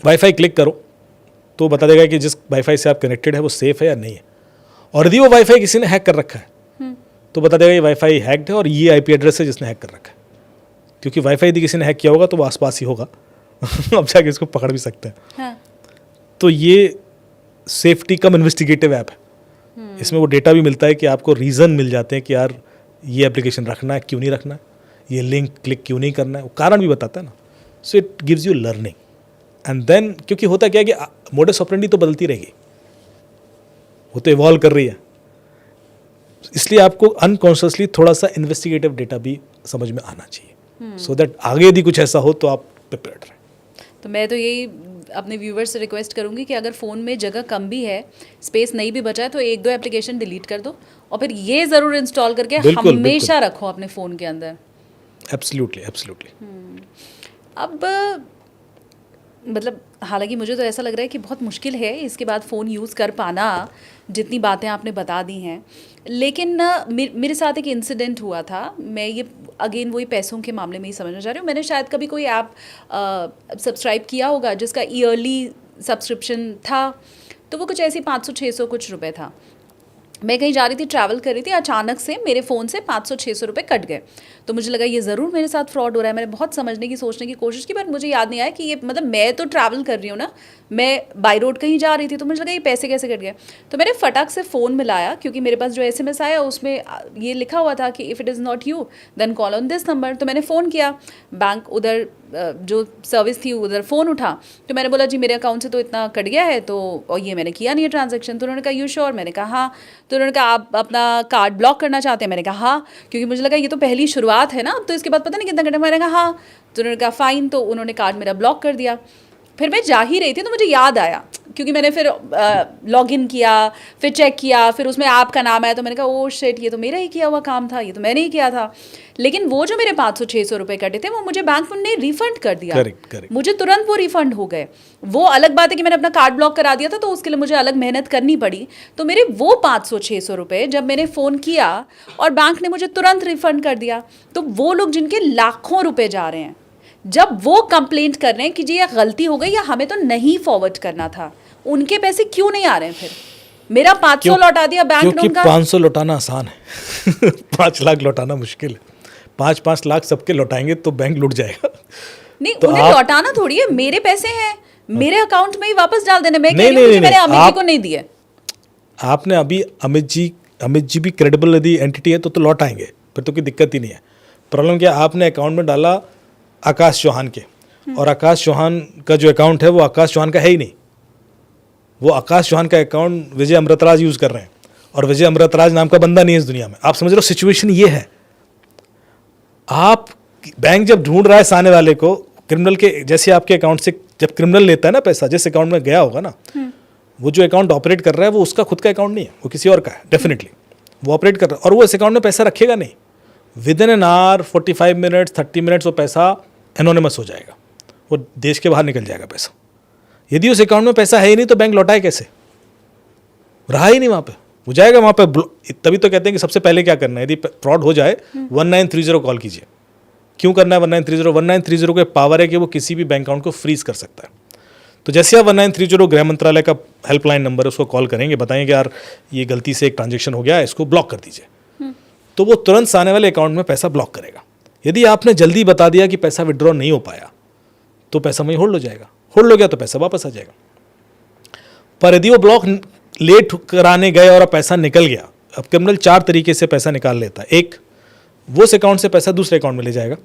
WiFi click करो तो बता देगा कि जिस wifi से आप connected है वो सेफ़ है या नहीं है. और यदि वो वाईफाई किसी ने हैक कर रखा है तो बता देगा ये वाईफाई हैक्ड है और ये आईपी एड्रेस है जिसने हैक कर रखा है, क्योंकि वाईफाई यदि किसी ने हैक किया होगा तो वो आसपास ही होगा अब जाके इसको पकड़ भी सकते हैं। हाँ। तो ये सेफ्टी कम इन्वेस्टिगेटिव ऐप है। इसमें वो डेटा भी मिलता है कि आपको रीज़न मिल जाते हैं कि यार ये एप्लीकेशन रखना है, क्यों नहीं रखना है, ये लिंक क्लिक क्यों नहीं करना है, वो कारण भी बताता है ना। So it gives you learning and then, क्योंकि होता क्या है कि मोडस ऑपरेंडी तो बदलती रहेगी, वो तो इवॉल्व कर रही है, इसलिए आपको अनकॉन्शियसली थोड़ा सा इन्वेस्टिगेटिव डेटा भी समझ में आना चाहिए, सो दैट आगे यदि कुछ ऐसा हो तो आप प्रिपेयर्ड रहें। तो मैं तो यही अपने व्यूवर्स से रिक्वेस्ट करूंगी कि अगर फ़ोन में जगह कम भी है, स्पेस नहीं भी बचा है, तो 1-2 एप्लीकेशन डिलीट कर दो और फिर ये ज़रूर इंस्टॉल करके बिल्कुल, हमेशा रखो अपने फ़ोन के अंदर। Absolutely absolutely. अब मतलब हालांकि मुझे तो ऐसा लग रहा है कि बहुत मुश्किल है इसके बाद फ़ोन यूज़ कर पाना, जितनी बातें आपने बता दी हैं। लेकिन मेरे साथ एक इंसिडेंट हुआ था, मैं ये अगेन वही पैसों के मामले में ही समझना चाह रही हूँ। मैंने शायद कभी कोई ऐप सब्सक्राइब किया होगा जिसका ईयरली सब्सक्रिप्शन था, तो वो कुछ ऐसी 500-600 कुछ रुपए था। मैं कहीं जा रही थी, ट्रैवल कर रही थी, अचानक से मेरे फ़ोन से 500-600 रुपये कट गए। तो मुझे लगा ये ज़रूर मेरे साथ फ्रॉड हो रहा है। मैंने बहुत समझने की, सोचने की कोशिश की, बट मुझे याद नहीं आया कि ये मतलब मैं तो ट्रैवल कर रही हूँ ना, मैं बाई रोड कहीं जा रही थी, तो मुझे लगा ये पैसे कैसे कट गए। तो मैंने फटाक से फ़ोन मिलाया, क्योंकि मेरे पास जो SMS आया उसमें ये लिखा हुआ था कि if it is not you then call on this number. तो मैंने फ़ोन किया, बैंक उधर जो सर्विस थी उधर फ़ोन उठा, तो मैंने बोला जी मेरे अकाउंट से तो इतना कट गया है, तो और ये मैंने किया नहीं है ट्रांजैक्शन। तो उन्होंने कहा यू श्योर? मैंने कहा हाँ। तो उन्होंने कहा आप अपना कार्ड ब्लॉक करना चाहते हैं? मैंने कहा हाँ, क्योंकि मुझे लगा ये तो पहली शुरुआत है ना, अब तो इसके बाद पता नहीं कितना घंटा। मैंने कहा हाँ। तो उन्होंने कहा फ़ाइन। तो उन्होंने कार्ड मेरा ब्लॉक कर दिया। फिर मैं जा ही रही थी तो मुझे याद आया, क्योंकि मैंने फिर लॉगिन किया, फिर चेक किया, फिर उसमें ऐप का नाम आया, तो मैंने कहा ओ शिट, ये तो मेरा ही किया हुआ काम था, ये तो मैंने ही किया था। लेकिन वो जो मेरे 500-600 रुपये कटे थे वो मुझे बैंक ने रिफंड कर दिया। करेक्ट। मुझे तुरंत वो रिफंड हो गए। वो अलग बात है कि मैंने अपना कार्ड ब्लॉक करा दिया था, तो उसके लिए मुझे अलग मेहनत करनी पड़ी। तो मेरे वो 500-600 रुपये जब मैंने फ़ोन किया और बैंक ने मुझे तुरंत रिफंड कर दिया, तो वो लोग जिनके लाखों रुपये जा रहे हैं, जब वो कंप्लेंट कर रहे हैं कि जी ये गलती हो गई या हमें तो नहीं फॉरवर्ड करना था, उनके पैसे क्यों नहीं आ रहे हैं? फिर मेरा 500 लौटा दिया बैंक ने, क्योंकि उनका 500 लौटाना आसान है 5 लाख लौटाना मुश्किल है। 5-5 लाख सबके लौटाएंगे तो बैंक लुट जाएगा। नहीं, तो उन्हें लौटाना थोड़ी है, मेरे पैसे हैं, मेरे अकाउंट में ही वापस डाल देने। मैं कह रही हूँ कि मैंने अमित जी को नहीं दिए। आपने अभी अमित जी भी क्रेडिबल यदि एंटिटी है तो लौटाएंगे, फिर तो कोई दिक्कत ही नहीं है। प्रॉब्लम क्या, आपने अकाउंट में डाला आकाश चौहान के, और आकाश चौहान का जो अकाउंट है वो आकाश चौहान का है ही नहीं, वो आकाश चौहान का अकाउंट विजय अमृतराज यूज़ कर रहे हैं, और विजय अमृतराज नाम का बंदा नहीं है इस दुनिया में। आप समझ रहे हो सिचुएशन ये है। आप बैंक जब ढूंढ रहा है सामने वाले को, क्रिमिनल के जैसे आपके अकाउंट से जब क्रिमिनल लेता है ना पैसा, जिस अकाउंट में गया होगा ना, वो जो अकाउंट ऑपरेट कर रहा है वो उसका खुद का अकाउंट नहीं है, वो किसी और का है डेफिनेटली। वो ऑपरेट कर रहा है और वो इस अकाउंट में पैसा रखेगा नहीं। With in an hour, 45 minutes, 30 minutes वो पैसा एनोनिमस हो जाएगा, वो देश के बाहर निकल जाएगा पैसा। यदि उस अकाउंट में पैसा है ही नहीं तो बैंक लौटाए कैसे? रहा ही नहीं वहाँ पे, वो जाएगा वहाँ पे। तभी तो कहते हैं कि सबसे पहले क्या करना है, यदि फ्रॉड हो जाए 1930 कॉल कीजिए। क्यों करना है 1930 के पावर है कि वो किसी भी बैंक अकाउंट को फ्रीज कर सकता है। तो जैसे आप 1930 गृह मंत्रालय का हेल्पलाइन नंबर है उसको कॉल करेंगे, बताएंगे यार ये गलती से एक ट्रांजेक्शन हो गया है, इसको ब्लॉक कर दीजिए, तो वो तुरंत आने वाले अकाउंट में पैसा ब्लॉक करेगा। यदि आपने जल्दी बता दिया कि पैसा विड्रॉ नहीं हो पाया तो पैसा वहीं होल्ड हो जाएगा, होल्ड हो गया तो पैसा वापस आ जाएगा। पर यदि वो ब्लॉक लेट कराने गए और पैसा निकल गया, अब क्रिमिनल 4 तरीके से पैसा निकाल लेता है। एक, वो उस अकाउंट से पैसा दूसरे अकाउंट में ले जाएगा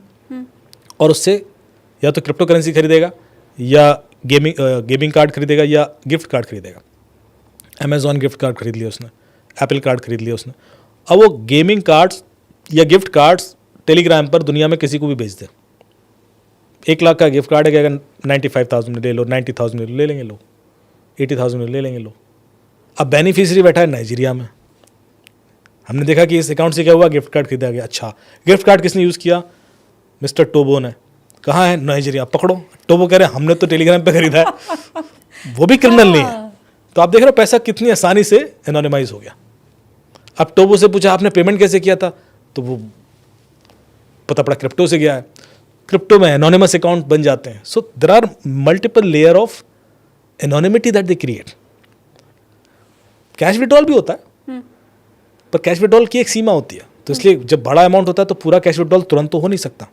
और उससे या तो क्रिप्टो करेंसी खरीदेगा, या गेमिंग कार्ड खरीदेगा, या गिफ्ट कार्ड खरीदेगा। अमेजॉन गिफ्ट कार्ड खरीद लिया उसने, एप्पल कार्ड खरीद लिया उसने। अब वो गेमिंग कार्ड्स या गिफ्ट कार्ड्स टेलीग्राम पर दुनिया में किसी को भी बेच दे। 1 लाख का गिफ्ट कार्ड है, अगर 95,000 में ले लो, 90,000 में ले लेंगे लोग, 80,000 में ले लेंगे लोग। अब बेनिफिशियरी बैठा है नाइजीरिया में। हमने देखा कि इस अकाउंट से क्या हुआ, गिफ्ट कार्ड खरीदा गया। अच्छा, गिफ्ट कार्ड किसने यूज़ किया? मिस्टर टोबो ने। कहाँ है? नाइजीरिया। पकड़ो। टोबो कह रहे हैं हमने तो टेलीग्राम पे खरीदा है वो भी क्रिमिनल नहीं है। तो आप देख रहे हो पैसा कितनी आसानी से एनोनिमाइज हो गया। अब टोबो से पूछा आपने पेमेंट कैसे किया था, तो वो पता पड़ा क्रिप्टो से गया है। क्रिप्टो में एनोनिमस अकाउंट बन जाते हैं। So there are multiple layer of anonymity that they create. Cash withdrawal भी होता है, पर कैश विड्रॉल की एक सीमा होती है, तो इसलिए जब बड़ा अमाउंट होता है तो पूरा कैश विड्रॉल तुरंत तो हो नहीं सकता,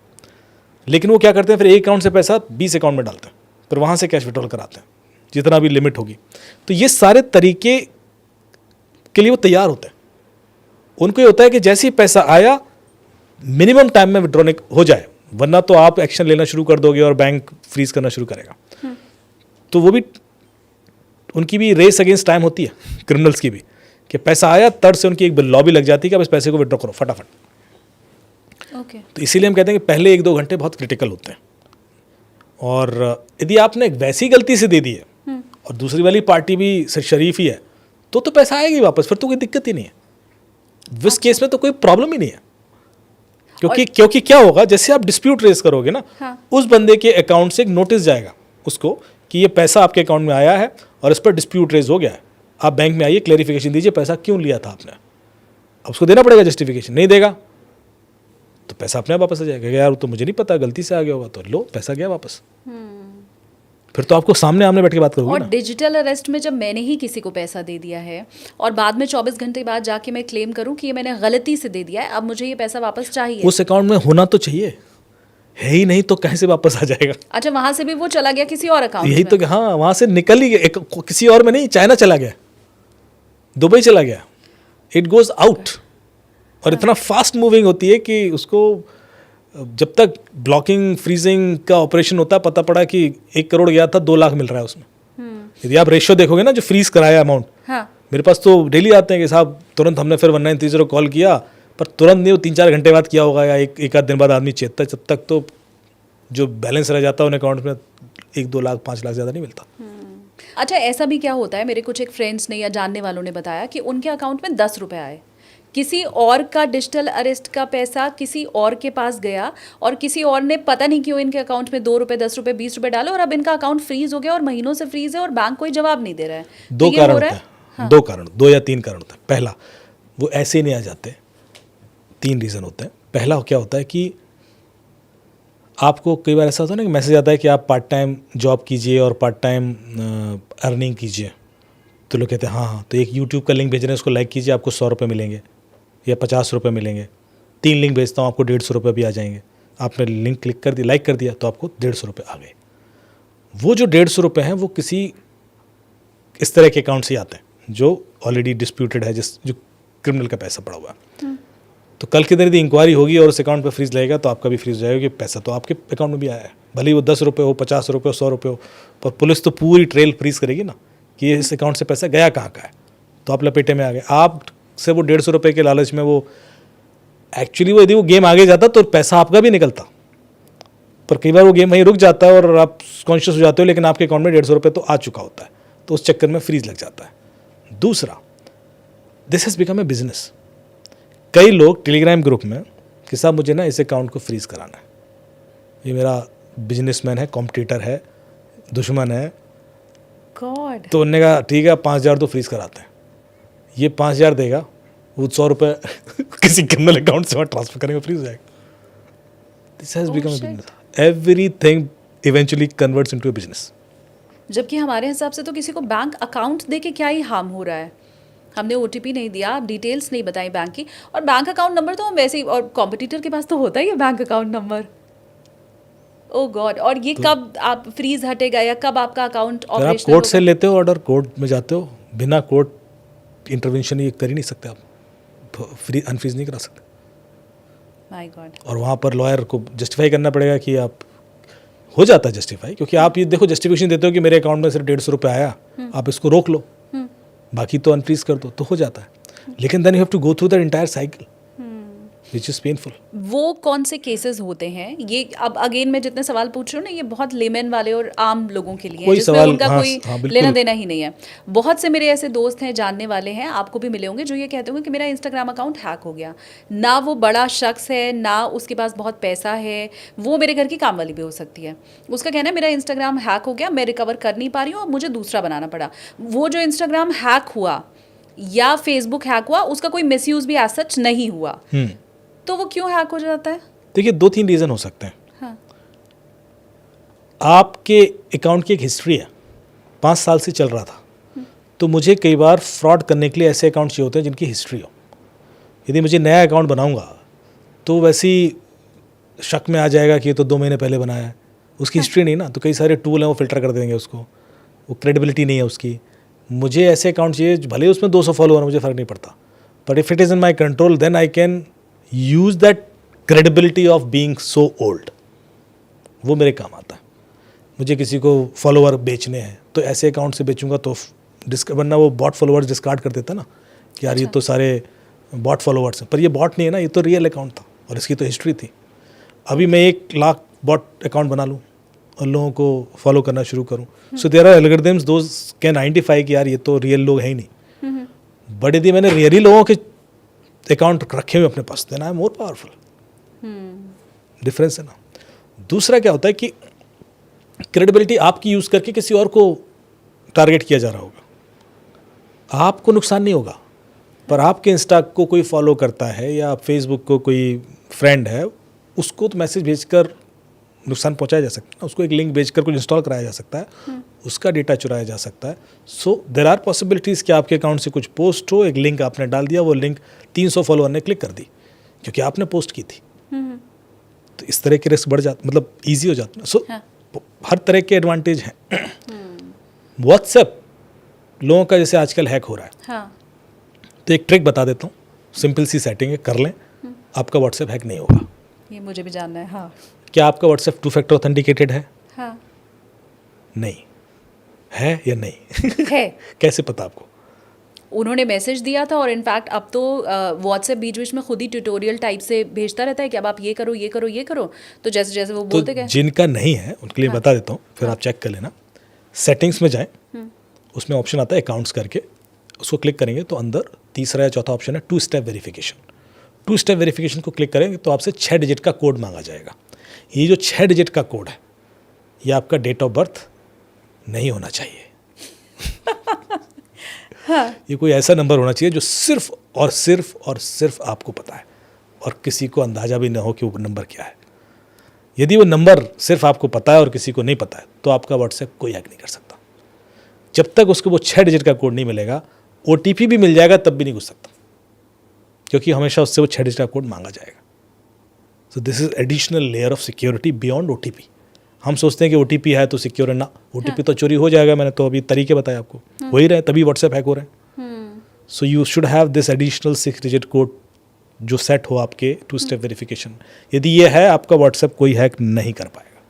लेकिन वो क्या करते हैं फिर एक अकाउंट से पैसा 20 अकाउंट में डालते हैं, फिर वहाँ से कैश विड्रॉल कराते हैं जितना भी लिमिट होगी। तो ये सारे तरीके के लिए वो तैयार होते हैं। उनको ये होता है कि जैसे ही पैसा आया मिनिमम टाइम में विड्रॉ हो जाए, वरना तो आप एक्शन लेना शुरू कर दोगे और बैंक फ्रीज करना शुरू करेगा। तो वो भी उनकी भी रेस अगेंस्ट टाइम होती है, क्रिमिनल्स की भी, कि पैसा आया तड़ से उनकी एक लॉबी लग जाती है कि अब इस पैसे को विड्रॉ करो फटाफट। तो इसीलिए हम कहते हैं कि पहले 1-2 घंटे बहुत क्रिटिकल होते हैं। और यदि आपने वैसी गलती से दे दी है और दूसरी वाली पार्टी भी शरीफ ही है तो पैसा आएगा ही वापस, फिर तो कोई दिक्कत ही नहीं है। इस केस में तो कोई प्रॉब्लम ही नहीं है, क्योंकि क्या होगा, जैसे आप डिस्प्यूट रेज करोगे ना, उस बंदे के अकाउंट से एक नोटिस जाएगा उसको कि ये पैसा आपके अकाउंट में आया है और इस पर डिस्प्यूट रेज हो गया है, आप बैंक में आइए, क्लैरिफिकेशन दीजिए, पैसा क्यों लिया था आपने। अब उसको देना पड़ेगा जस्टिफिकेशन, नहीं देगा तो पैसा अपने आप वापस आ जाएगा। यार तो मुझे नहीं पता, गलती से आ गया होगा, तो लो पैसा गया वापस। फिर तो आपको सामने आमने बैठ के बात करोगे और ना। डिजिटल अरेस्ट में जब मैंने ही किसी को पैसा दे दिया है और बाद में 24 घंटे बाद जाके मैं क्लेम करूं कि ये मैंने गलती से दे दिया है, अब मुझे ये पैसा वापस चाहिए, उस अकाउंट में होना तो चाहिए, है ही नहीं तो कैसे वापस आ जाएगा। अच्छा, वहां से भी वो चला गया किसी और अकाउंट यही में? तो कि हाँ, वहां से निकल ही गया, किसी और में नहीं, चाइना चला गया, दुबई चला गया, इट गोज आउट। और इतना फास्ट मूविंग होती है कि उसको जब तक ब्लॉकिंग फ्रीजिंग का ऑपरेशन होता है, पता पड़ा कि 1 करोड़ गया था, 2 लाख मिल रहा है उसमें। यदि आप रेशियो देखोगे ना, जो फ्रीज कराया अमाउंट, मेरे पास तो डेली आते हैं कि साहब तुरंत हमने फिर 1930 कॉल किया, पर तुरंत नहीं, वो 3-4 घंटे बाद किया होगा या एक आध दिन बाद आदमी चेतता है, जब तक तो जो बैलेंस रह जाता है उन अकाउंट में 1-2 लाख 5 लाख ज़्यादा नहीं मिलता। अच्छा, ऐसा भी क्या होता है, मेरे कुछ एक फ्रेंड्स ने या जानने वालों ने बताया कि उनके अकाउंट में 10 रुपए आए, किसी और का डिजिटल अरेस्ट का पैसा किसी और के पास गया और किसी और ने पता नहीं क्यों इनके अकाउंट में 2 रुपए 10 रुपए 20 रुपए डाले और अब इनका अकाउंट फ्रीज हो गया और महीनों से फ्रीज है और बैंक कोई जवाब नहीं दे रहा है। 2 कारण होते हैं, 2 या 3 कारण होते हैं। पहला, वो ऐसे ही नहीं आ जाते, 3 रीज़न होते हैं। पहला क्या होता है कि आपको कई बार ऐसा होता है ना कि मैसेज आता है कि आप पार्ट टाइम जॉब कीजिए और पार्ट टाइम अर्निंग कीजिए, तो लोग कहते हैं हाँ, तो एक यूट्यूब का लिंक भेज रहे हैं, उसको लाइक कीजिए, आपको 100 रुपये मिलेंगे या 50 रुपये मिलेंगे। 3 लिंक भेजता हूँ, आपको 150 रुपये भी आ जाएंगे। आपने लिंक क्लिक कर दिया, लाइक कर दिया, तो आपको 150 रुपये आ गए। वो जो 150 रुपये हैं वो किसी इस तरह के अकाउंट से आते हैं जो ऑलरेडी डिस्प्यूटेड है, जो क्रिमिनल का पैसा पड़ा हुआ है। तो कल के दिन यदि इंक्वायरी होगी और उस अकाउंट पर फ्रीज लगेगा तो आपका भी फ्रीज हो जाएगा कि पैसा तो आपके अकाउंट में भी आया है, भले ही वो 10 रुपये हो, 50 रुपये हो, 100 रुपये हो, पर पुलिस तो पूरी ट्रेल फ्रीज करेगी ना कि इस अकाउंट से पैसा गया कहाँ का है। तो आप लपेटे में आ गए, आप से वो 150 रुपये के लालच में वो एक्चुअली वो यदि वो गेम आगे जाता तो पैसा आपका भी निकलता, पर कई बार वो गेम वहीं रुक जाता है और आप कॉन्शियस हो जाते हो, लेकिन आपके अकाउंट में 150 रुपये तो आ चुका होता है, तो उस चक्कर में फ्रीज लग जाता है। दूसरा, this has become a business. कई लोग टेलीग्राम ग्रुप में कि साहब मुझे ना इस अकाउंट को फ्रीज कराना है, ये मेरा बिजनेसमैन है, कॉम्पिटिटर है, दुश्मन है, गॉड। तो उन्होंने कहा ठीक है 5,000 तो फ्रीज कराते हैं। ये 5,000 देगा, वो 100 रुपये किसी क्रिमिनल अकाउंट से ट्रांसफर करेंगे, फ्रीज हो जाएगा। This has become a business. Everything eventually converts into A business. जबकि हमारे हिसाब से तो किसी को बैंक अकाउंट दे के क्या ही हार्म हो रहा है। हमने OTP नहीं दिया, आप डिटेल्स नहीं बताई बैंक की, और बैंक अकाउंट नंबर तो हम वैसे ही, और कॉम्पिटिटर के पास तो होता ही है बैंक अकाउंट नंबर। ओ गॉड। और ये कब आप फ्रीज हटेगा या कब आपका अकाउंट ऑपरेशनल होगा? कोर्ट से लेते हो ऑर्डर, कोर्ट में जाते हो, बिना कोर्ट इंटरवेंशन ये कर ही नहीं सकते, आप फ्री अनफ्रीज नहीं करा सकते। My God. और वहाँ पर लॉयर को जस्टिफाई करना पड़ेगा कि आप, हो जाता है जस्टिफाई, क्योंकि आप ये देखो जस्टिफिकेशन देते हो कि मेरे अकाउंट में सिर्फ 150 रुपये आया, आप इसको रोक लो, बाकी तो अनफ्रीज कर दो, तो हो जाता है। लेकिन then you have to go through the entire cycle which is painful. वो कौन से केसेस होते हैं? ये अब अगेन मैं जितने सवाल पूछ रही हूँ ना, ये बहुत लेमैन वाले और आम लोगों के लिए, जिसमें सवाल, उनका हाँ, कोई लेना देना ही नहीं है। बहुत से मेरे ऐसे दोस्त हैं, जानने वाले हैं, आपको भी मिले होंगे, जो ये कहते होंगे कि मेरा इंस्टाग्राम अकाउंट हैक हो गया। ना वो बड़ा शख्स है, ना उसके पास बहुत पैसा है, वो मेरे घर की काम वाली भी हो सकती है। उसका कहना है मेरा इंस्टाग्राम हैक हो गया, मैं रिकवर कर नहीं पा रही हूँ और मुझे दूसरा बनाना पड़ा। वो जो इंस्टाग्राम हैक हुआ या फेसबुक हैक हुआ, उसका कोई मिसयूज भी एज सच नहीं हुआ, तो वो क्यों हैक हो जाता है? देखिए 2-3 रीज़न हो सकते हैं। हाँ। आपके अकाउंट की एक हिस्ट्री है, 5 साल से चल रहा था, तो मुझे कई बार फ्रॉड करने के लिए ऐसे अकाउंट चाहिए होते हैं जिनकी हिस्ट्री हो। यदि मुझे नया अकाउंट बनाऊंगा तो वैसी शक में आ जाएगा कि ये तो 2 महीने पहले बनाया है, उसकी हिस्ट्री नहीं ना, तो कई सारे टूल हैं वो फिल्टर कर देंगे उसको, वो क्रेडिबिलिटी नहीं है उसकी। मुझे ऐसे अकाउंट चाहिए भले ही उसमें 200 फॉलोअर, मुझे फ़र्क नहीं पड़ता, but if it is in my control then I can use that credibility of being so old. वो मेरे काम आता है। मुझे किसी को फॉलोअर बेचने हैं तो ऐसे अकाउंट से बेचूंगा तो वरना वो बॉट फॉलोअर्स डिस्कार्ड कर देता ना कि यार ये तो सारे बॉट फॉलोअर्स हैं, पर ये बॉट नहीं है ना, ये तो रियल अकाउंट था और इसकी तो हिस्ट्री थी। अभी मैं 1 लाख बॉट अकाउंट बना लूँ और लोगों को फॉलो करना शुरू करूँ, so there are algorithms those can identify कि यार ये तो रियल लोग हैं ही नहीं। बट यदि मैंने रियली लोगों के अकाउंट रखे हुए अपने पास, then I am more powerful. Difference है ना। दूसरा क्या होता है कि क्रेडिबिलिटी आपकी यूज़ करके किसी और को टारगेट किया जा रहा होगा, आपको नुकसान नहीं होगा, पर आपके इंस्टा को कोई फॉलो करता है या फेसबुक को कोई फ्रेंड है, उसको तो मैसेज भेजकर नुकसान पहुंचाया जा सकता है, उसको एक लिंक भेजकर कुछ इंस्टॉल कराया जा सकता है, उसका डेटा चुराया जा सकता है। सो देयर आर पॉसिबिलिटीज़ कि आपके अकाउंट से कुछ पोस्ट हो, एक लिंक आपने डाल दिया, वो लिंक 300 फॉलोअर ने क्लिक कर दी क्योंकि आपने पोस्ट की थी, तो इस तरह के रिस्क बढ़ जाते, मतलब ईजी हो जाता है। सो हर तरह के एडवांटेज हैं। व्हाट्सएप लोगों का जैसे आजकल हैक हो रहा है, हाँ। तो एक ट्रिक बता देता हूँ, सिंपल सी सेटिंग है, कर लें, आपका व्हाट्सएप हैक नहीं होगा। ये मुझे भी जानना है। हाँ। क्या आपका व्हाट्सएप 2 फैक्टर ऑथेंटिकेटेड है? हाँ। नहीं है या नहीं? है। कैसे पता आपको? उन्होंने मैसेज दिया था और इनफैक्ट अब तो व्हाट्सएप बीच बीच में खुद ही ट्यूटोरियल टाइप से भेजता रहता है कि अब आप ये करो ये करो ये करो, तो जैसे जैसे वो बोलते गए। जिनका नहीं है उनके लिए बता देता हूँ, फिर आप चेक कर लेना। सेटिंग्स में जाएं, उसमें ऑप्शन आता है अकाउंट्स करके, उसको क्लिक करेंगे तो अंदर तीसरा या चौथा ऑप्शन है 2 स्टेप वेरिफिकेशन। 2 स्टेप वेरिफिकेशन को क्लिक करेंगे तो आपसे 6 डिजिट का कोड मांगा जाएगा। ये जो 6 डिजिट का कोड है, ये आपका डेट ऑफ बर्थ नहीं होना चाहिए। हाँ। ये कोई ऐसा नंबर होना चाहिए जो सिर्फ और सिर्फ आपको पता है और किसी को अंदाजा भी ना हो कि वो नंबर क्या है। यदि वो नंबर सिर्फ आपको पता है और किसी को नहीं पता है तो आपका व्हाट्सएप कोई हैक नहीं कर सकता। जब तक उसको वो 6 डिजिट का कोड नहीं मिलेगा, OTP भी मिल जाएगा तब भी नहीं घुस सकता, क्योंकि हमेशा उससे वो 6 डिजिट का कोड मांगा जाएगा। So this is additional layer of security beyond OTP। हम सोचते हैं कि OTP है तो सिक्योर है ना, OTP तो चोरी हो जाएगा। मैंने तो अभी तरीके बताए आपको, हो ही रहे, तभी व्हाट्सएप हैक हो रहे हैं। So you should have this additional 6 digit code जो सेट हो आपके 2 स्टेप वेरिफिकेशन। यदि ये है, आपका व्हाट्सएप कोई हैक नहीं कर पाएगा।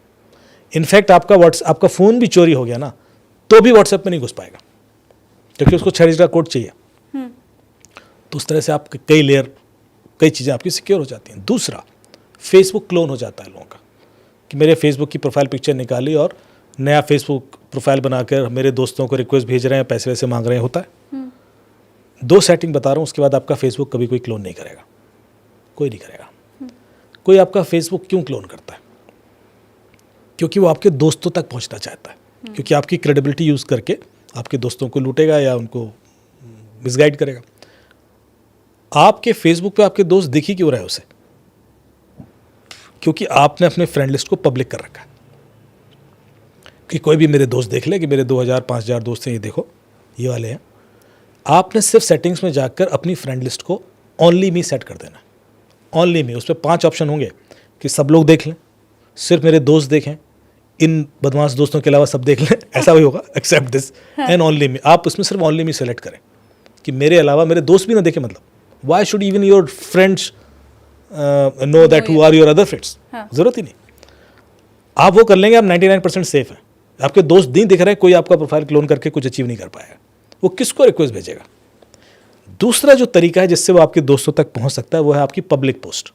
इनफैक्ट आपका फ़ोन भी चोरी हो गया ना, तो भी व्हाट्सएप में नहीं घुस पाएगा, क्योंकि उसको 6 डिजिट का कोड चाहिए। तो उस तरह से आप कई चीज़ें आपकी सिक्योर हो जाती हैं। दूसरा, फेसबुक क्लोन हो जाता है लोगों का, कि मेरे फेसबुक की प्रोफाइल पिक्चर निकाली और नया फेसबुक प्रोफाइल बनाकर मेरे दोस्तों को रिक्वेस्ट भेज रहे हैं, पैसे वैसे मांग रहे हैं, होता है। 2 सेटिंग बता रहा हूँ, उसके बाद आपका फेसबुक कभी कोई क्लोन नहीं करेगा, कोई नहीं करेगा। कोई आपका फेसबुक क्यों क्लोन करता है? क्योंकि वो आपके दोस्तों तक पहुँचना चाहता है, क्योंकि आपकी क्रेडिबिलिटी यूज़ करके आपके दोस्तों को लूटेगा या उनको मिसगाइड करेगा। आपके फेसबुक पे आपके दोस्त दिख ही क्यों रहे उसे? क्योंकि आपने अपने फ्रेंड लिस्ट को पब्लिक कर रखा है कि कोई भी मेरे दोस्त देख ले कि मेरे 2000-5000 दोस्त हैं, ये देखो ये वाले हैं। आपने सिर्फ सेटिंग्स में जाकर अपनी फ्रेंड लिस्ट को ओनली मी सेट कर देना है। ओनली मी, उस पर 5 ऑप्शन होंगे कि सब लोग देख लें, सिर्फ मेरे दोस्त देखें, इन बदमाश दोस्तों के अलावा सब देख लें, ऐसा भी होगा, accept this and only me. आप उसमें सिर्फ ओनली मी सेलेक्ट करें कि मेरे अलावा मेरे दोस्त भी ना देखें। मतलब why should even your friends know that who are your other friends? जरूरत ही नहीं। आप वो कर लेंगे, आप 99% सेफ हैं। आपके दोस्त नहीं दिख रहे, कोई आपका प्रोफाइल क्लोन करके कुछ अचीव नहीं कर पाएगा। वो किसको रिक्वेस्ट भेजेगा? दूसरा जो तरीका है जिससे वो आपके दोस्तों तक पहुंच सकता है, वो है आपकी पब्लिक पोस्ट।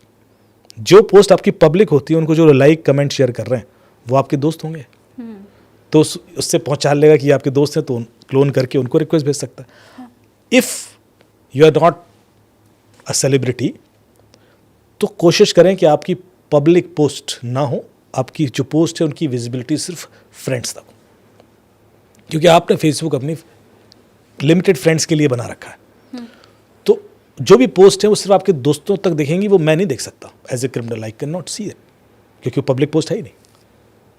जो पोस्ट आपकी पब्लिक होती है, उनको जो लाइक कमेंट शेयर कर रहे हैं वो आपके दोस्त होंगे, तो उससे पहुंचा लेगा कि आपके दोस्त हैं, तो क्लोन करके उनको रिक्वेस्ट भेज सकता है। If you are not a celebrity, तो कोशिश करें कि आपकी पब्लिक पोस्ट ना हो, आपकी जो पोस्ट है उनकी विजिबिलिटी सिर्फ फ्रेंड्स तक हो, क्योंकि आपने फेसबुक अपनी लिमिटेड फ्रेंड्स के लिए बना रखा है। तो जो भी पोस्ट है वो सिर्फ आपके दोस्तों तक दिखेंगी, वो मैं नहीं देख सकता as a criminal, I can not see it, क्योंकि वो पब्लिक पोस्ट है ही नहीं।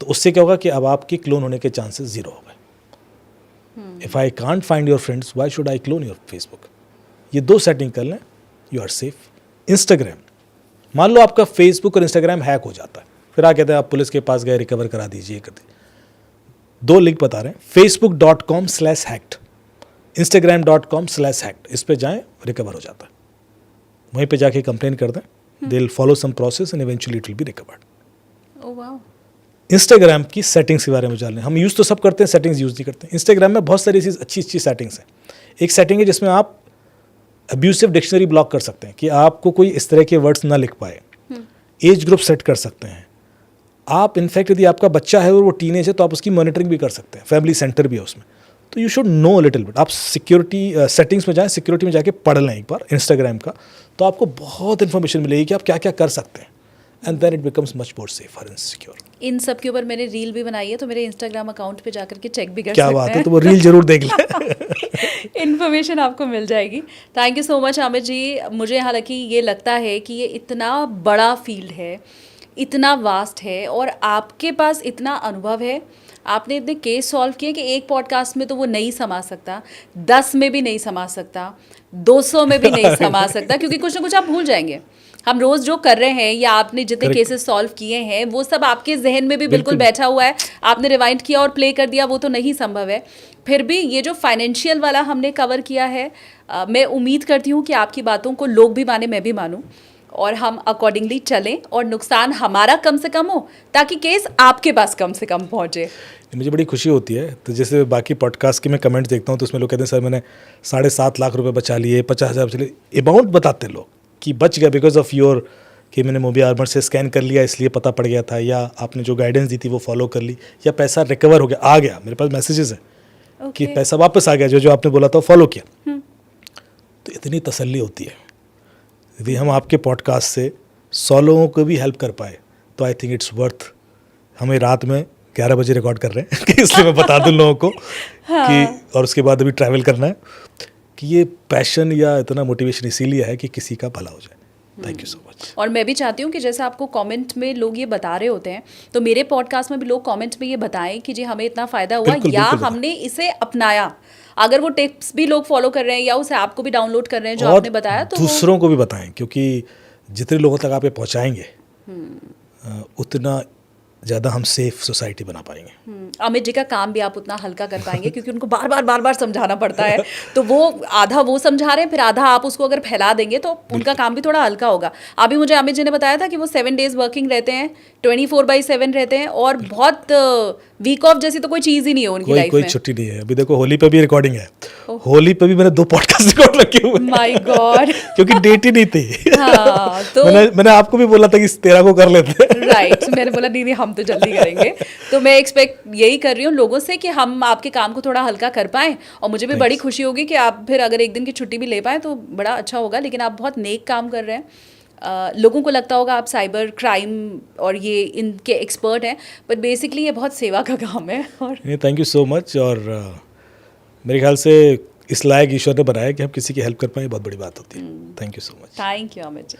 तो उससे क्या होगा कि अब आपके क्लोन होने के चांसेस 0 हो गए। If I can't find your friends, why should I clone your Facebook? ये 2 सेटिंग कर लें, यू आर सेफ। इंस्टाग्राम, मान लो आपका फेसबुक और इंस्टाग्राम हैक हो जाता है, फिर आप कहते हैं आप पुलिस के पास गए, रिकवर करा दीजिए, कर दीजिए। 2 लिंक बता रहे हैं, facebook.com/hacked, instagram.com/hacked, इस पे जाएं, रिकवर हो जाता है। वहीं पे जाके कंप्लेन कर दें, they will follow some process and eventually it will be recovered. Oh wow. Instagram की सेटिंग्स के बारे में जान लें। हम यूज़ तो सब करते हैं, सेटिंग्स यूज़ नहीं करते। इंस्टाग्राम में बहुत सारी ऐसी अच्छी सेटिंग्स हैं। एक सेटिंग है जिसमें आप अब्यूसिव डिक्शनरी ब्लॉक कर सकते हैं कि आपको कोई इस तरह के वर्ड्स ना लिख पाए। एज ग्रुप सेट कर सकते हैं आप। इनफैक्ट यदि आपका बच्चा है और वो टीनेज है तो आप उसकी मॉनिटरिंग भी कर सकते हैं। फैमिली सेंटर भी है उसमें। तो you should know little bit. आप सिक्योरिटी सेटिंग्स में जाएं, सिक्योरिटी में जाके पढ़ लें एक बार इंस्टाग्राम का, तो आपको बहुत इन्फॉर्मेशन मिलेगी कि आप क्या क्या कर सकते हैं। And then it becomes much more safer and secure. इन सब के ऊपर मैंने रील भी बनाई है, तो मेरे इंस्टाग्राम अकाउंट पे जाकर के चेक भी कर क्या सकते बात हैं। है, तो वो रील जरूर देख लें। इन्फॉर्मेशन आपको मिल जाएगी। Thank you so much Aamir ji. मुझे हालांकि ये लगता है कि ये इतना बड़ा फील्ड है, इतना वास्ट है, और आपके पास इतना अनुभव है। आपने इतने केस सॉल्व किए कि एक पॉडकास्ट में तो वो नहीं समा सकता, 10 में भी नहीं समा सकता, 200 में भी नहीं समा सकता, क्योंकि कुछ ना कुछ आप भूल जाएंगे। हम रोज़ जो कर रहे हैं या आपने जितने केसेस सॉल्व किए हैं वो सब आपके जहन में भी बिल्कुल बैठा हुआ है। आपने रिवाइंड किया और प्ले कर दिया, वो तो नहीं संभव है। फिर भी ये जो फाइनेंशियल वाला हमने कवर किया है, मैं उम्मीद करती हूँ कि आपकी बातों को लोग भी माने, मैं भी मानूँ, और हम अकॉर्डिंगली चलें और नुकसान हमारा कम से कम हो, ताकि केस आपके पास कम से कम पहुँचे। मुझे बड़ी खुशी होती है। तो जैसे बाकी पॉडकास्ट के मैं कमेंट देखता हूँ तो उसमें लोग कहते हैं सर मैंने 7.5 लाख रुपए बचा लिए, 50,000 बचा लिए। अमाउंट बताते लोग कि बच गया बिकॉज ऑफ योर, कि मैंने मोबी आर्मर से स्कैन कर लिया इसलिए पता पड़ गया था, या आपने जो गाइडेंस दी थी वो फॉलो कर ली, या पैसा रिकवर हो गया, आ गया। मेरे पास मैसेजेस हैं कि पैसा वापस आ गया, जो आपने बोला था फॉलो किया। तो इतनी तसल्ली होती है। यदि हम आपके पॉडकास्ट से 100 लोगों को भी हेल्प कर पाए तो आई थिंक इट्स वर्थ। हमें रात में 11 बजे रिकॉर्ड कर रहे हैं कि इसलिए मैं बता दूं लोगों को कि, और उसके बाद अभी ट्रैवल करना है, कि ये पैशन या इतना मोटिवेशन इसीलिए है कि किसी का भला हो जाए। Thank you so much. और मैं भी चाहती हूँ कि जैसे आपको कमेंट में लोग ये बता रहे होते हैं, तो मेरे पॉडकास्ट में भी लोग कमेंट में ये बताएं कि जी हमें इतना फ़ायदा हुआ, बिल्कुल, या बिल्कुल हमने इसे अपनाया। अगर वो टिप्स भी लोग फॉलो कर रहे हैं या उस ऐप को भी डाउनलोड कर रहे हैं जो आपने बताया, तो दूसरों को भी बताएं, क्योंकि जितने लोगों तक आप ये पहुँचाएंगे उतना ज़्यादा हम सेफ सोसाइटी बना पाएंगे। अमित जी का काम भी आप उतना हल्का कर पाएंगे, क्योंकि उनको बार बार समझाना पड़ता है। तो वो आधा वो समझा रहे हैं, फिर आधा आप उसको अगर फैला देंगे तो उनका काम भी थोड़ा हल्का होगा। अभी मुझे अमित जी ने बताया था कि वो 7 डेज वर्किंग रहते हैं, 24/7 रहते हैं, और बहुत वीक ऑफ जैसी तो कोई चीज़ ही नहीं है उनकी लाइफ में। कोई छुट्टी नहीं है। अभी देखो होली पे भी रिकॉर्डिंग है, होली पे भी मैंने 2 पॉडकास्ट रिकॉर्ड रखे हुए। My God. क्योंकि डेट ही नहीं थी। हाँ, तो मैंने आपको भी बोला था कि 13 को कर लेते हैं। राइट, मैंने बोला नहीं हम तो जल्दी करेंगे। तो मैं एक्सपेक्ट यही कर रही हूँ लोगों से कि हम आपके काम को थोड़ा हल्का कर पाएं, और मुझे भी बड़ी खुशी होगी कि आप फिर अगर एक दिन की छुट्टी भी ले पाएं तो बड़ा अच्छा होगा। लेकिन आप बहुत नेक काम कर रहे हैं। लोगों को लगता होगा आप साइबर क्राइम और ये इनके एक्सपर्ट हैं, बट बेसिकली ये बहुत सेवा का काम है। और थैंक यू सो मच। और मेरे ख्याल से इस लायक ईश्वर ने बनाया कि हम किसी की हेल्प कर पाए, बहुत बड़ी बात होती है। Thank you so much. Thank you Amit ji.